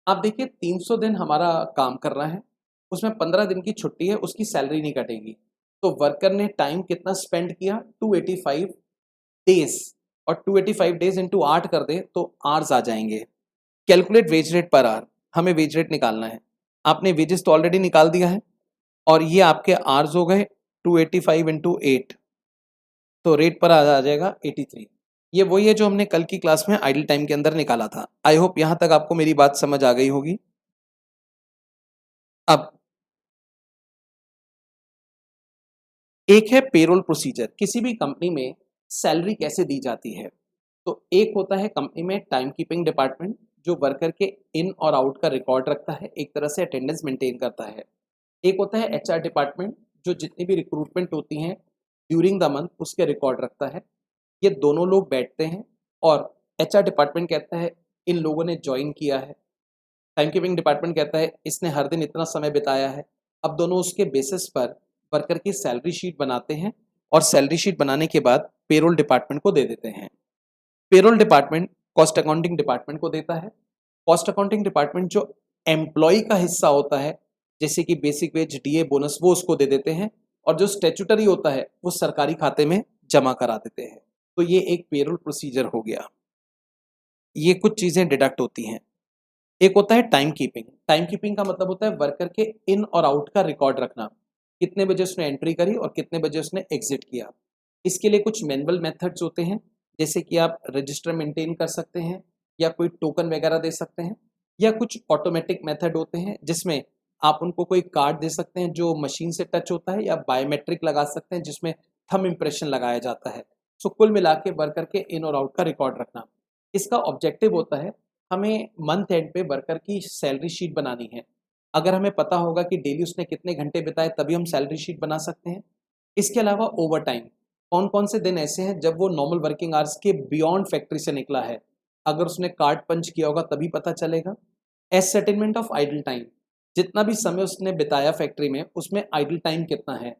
आप देखिए 300 दिन हमारा काम कर रहा है, उसमें 15 दिन की छुट्टी है, उसकी सैलरी नहीं कटेगी। तो वर्कर ने टाइम कितना स्पेंड किया, 285 डेज, और 285 डेज इंटू 8 कर दे तो आवर्स आ जाएंगे। Calculate wage rate per our, हमें वेज रेट निकालना है। आपने वेजेस तो ऑलरेडी निकाल दिया है और ये आपके आवर्स हो गए 285 इंटू 8, तो रेट पर आ जाएगा 83। ये वही है जो हमने कल की क्लास में आइडल टाइम के अंदर निकाला था। आई होप यहां तक आपको मेरी बात समझ आ गई होगी। अब एक है पेरोल प्रोसीजर, किसी भी कंपनी में सैलरी कैसे दी जाती है। तो एक होता है कंपनी में टाइम कीपिंग डिपार्टमेंट जो वर्कर के इन और आउट का रिकॉर्ड रखता है, एक तरह से अटेंडेंस मेंटेन करता है। एक होता है एचआर डिपार्टमेंट जो जितनी भी रिक्रूटमेंट होती हैं ड्यूरिंग द मंथ उसके रिकॉर्ड रखता है। ये दोनों लोग बैठते हैं और एचआर डिपार्टमेंट कहता है इन लोगों ने ज्वाइन किया है, टाइम कीपिंग डिपार्टमेंट कहता है इसने हर दिन इतना समय बिताया है। अब दोनों उसके बेसिस पर वर्कर की सैलरी शीट बनाते हैं और सैलरी शीट बनाने के बाद पेरोल डिपार्टमेंट को दे देते हैं। Payroll department cost accounting department को देता है। कॉस्ट अकाउंटिंग डिपार्टमेंट जो एम्प्लॉय का हिस्सा होता है जैसे कि बेसिक वेज, डीए, बोनस, वो उसको दे देते हैं, और जो स्टैट्यूटरी होता है वो सरकारी खाते में जमा करा देते हैं। तो ये एक पेरोल प्रोसीजर हो गया। ये कुछ चीजें डिडक्ट होती हैं। एक होता है टाइम कीपिंग। टाइम कीपिंग का मतलब होता है वर्कर के इन और आउट का रिकॉर्ड रखना, कितने बजे उसने एंट्री करी और कितने बजे उसने एग्जिट किया। इसके लिए कुछ मैनुअल मेथड्स होते हैं, जैसे कि आप रजिस्टर मेंटेन कर सकते हैं या कोई टोकन वगैरह दे सकते हैं, या कुछ ऑटोमेटिक मेथड होते हैं जिसमें आप उनको कोई कार्ड दे सकते हैं जो मशीन से टच होता है, या बायोमेट्रिक लगा सकते हैं जिसमें थंब इम्प्रेशन लगाया जाता है। सो कुल मिला के वर्कर के इन और आउट का रिकॉर्ड रखना। इसका ऑब्जेक्टिव होता है हमें मंथ एंड पे वर्कर की सैलरी शीट बनानी है। अगर हमें पता होगा कि डेली उसने कितने घंटे बिताए तभी हम सैलरी शीट बना सकते हैं। इसके अलावा ओवर टाइम, कौन कौन से दिन ऐसे हैं जब वो नॉर्मल वर्किंग आवर्स के बियॉन्ड फैक्ट्री से निकला है, अगर उसने कार्ड पंच किया होगा तभी पता चलेगा। As settlement of idle time, जितना भी समय उसने बिताया फैक्ट्री में उसमें आइडल टाइम कितना है,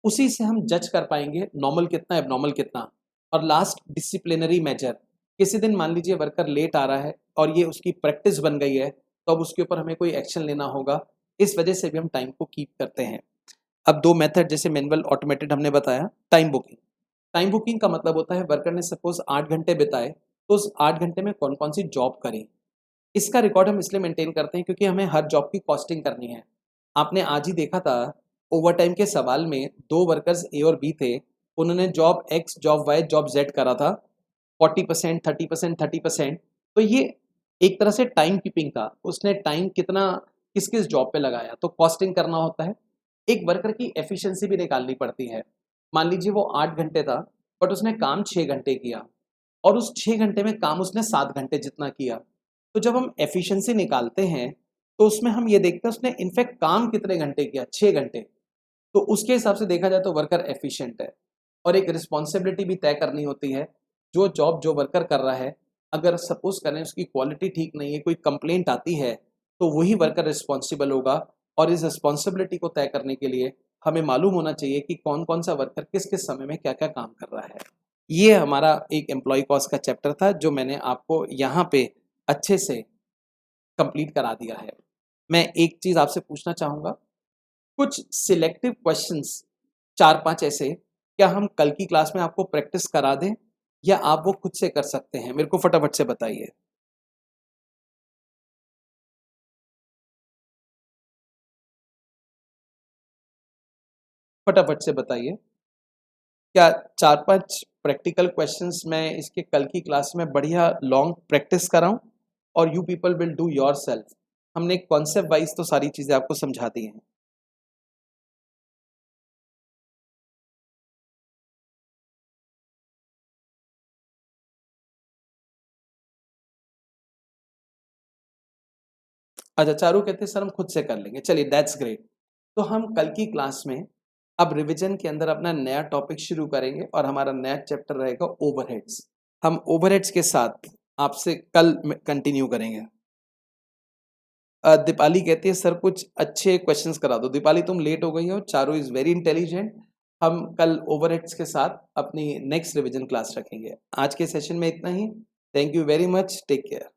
उसी से हम जज कर पाएंगे नॉर्मल कितना, एबनॉर्मल कितना। और लास्ट डिसिप्लिनरी मेजर, किसी दिन मान लीजिए वर्कर लेट आ रहा है और ये उसकी प्रैक्टिस बन गई है तो अब उसके ऊपर हमें कोई एक्शन लेना होगा, इस वजह से भी हम टाइम को कीप करते हैं। अब दो मेथड जैसे मैनुअल ऑटोमेटेड हमने बताया। टाइम बुकिंग का मतलब होता है वर्कर ने सपोज 8 घंटे बिताए तो उस 8 घंटे में कौन कौन सी जॉब करें। इसका रिकॉर्ड हम इसलिए मेंटेन करते हैं क्योंकि हमें हर जॉब की कॉस्टिंग करनी है। आपने आज ही देखा था ओवरटाइम के सवाल में 2 वर्कर्स ए और बी थे, उन्होंने job X, job Y, job Z करा था 40%, 30%, 30%। तो ये एक तरह से टाइम कीपिंग था, उसने टाइम कितना किस किस जॉब पे लगाया, तो कॉस्टिंग करना होता है। एक वर्कर की एफिशिएंसी भी निकालनी पड़ती है। मान लीजिए वो 8 घंटे था बट उसने काम 6 घंटे किया और उस 6 घंटे में काम उसने 7 घंटे जितना किया। तो जब हम एफिशिएंसी निकालते हैं तो उसमें हम ये देखते हैं उसने इनफैक्ट काम कितने घंटे किया, 6 घंटे। तो उसके हिसाब से देखा जाए तो वर्कर एफिशिएंट है। और एक रिस्पॉन्सिबिलिटी भी तय करनी होती है, जो जॉब जो वर्कर कर रहा है, अगर सपोज करें उसकी क्वालिटी ठीक नहीं है, कोई कंप्लेंट आती है, तो वही वर्कर रिस्पॉन्सिबल होगा। और इस रिस्पॉन्सिबिलिटी को तय करने के लिए हमें मालूम होना चाहिए कि कौन कौन सा वर्कर किस किस समय में क्या क्या काम कर रहा है। ये हमारा एक एम्प्लॉय कॉस्ट का चैप्टर था जो मैंने आपको यहाँ पे अच्छे से कंप्लीट करा दिया है। मैं एक चीज़ आपसे पूछना चाहूँगा, कुछ सिलेक्टिव क्वेश्चंस 4-5 ऐसे, क्या हम कल की क्लास में आपको प्रैक्टिस करा दें या आप वो खुद से कर सकते हैं? मेरे को फटाफट से बताइए। फटाफट से बताइए। क्या 4-5 प्रैक्टिकल क्वेश्चंस मैं इसके कल की क्लास में बढ़िया लॉन्ग प्रैक्टिस कराऊँ और you people will do yourself? हमने कॉन्सेप्ट वाइज़ तो सारी चीज़ें आपको समझा दी हैं। अच्छा, चारू कहते हैं सर हम खुद से कर लेंगे। चलिए दैट्स ग्रेट। तो हम कल की क्लास में अब रिवीजन के अंदर अपना नया टॉपिक शुरू करेंगे और हमारा नया चैप्टर रहेगा ओवरहेड्स। हम ओवरहेड्स के साथ आपसे कल में कंटिन्यू करेंगे। दीपाली कहती है सर कुछ अच्छे क्वेश्चंस करा दो। दीपाली तुम लेट हो गई हो, चारू इज़ वेरी इंटेलिजेंट। हम कल ओवरहेड्स के साथ अपनी नेक्स्ट रिवीजन क्लास रखेंगे। आज के सेशन में इतना ही। Thank you very much. Take care.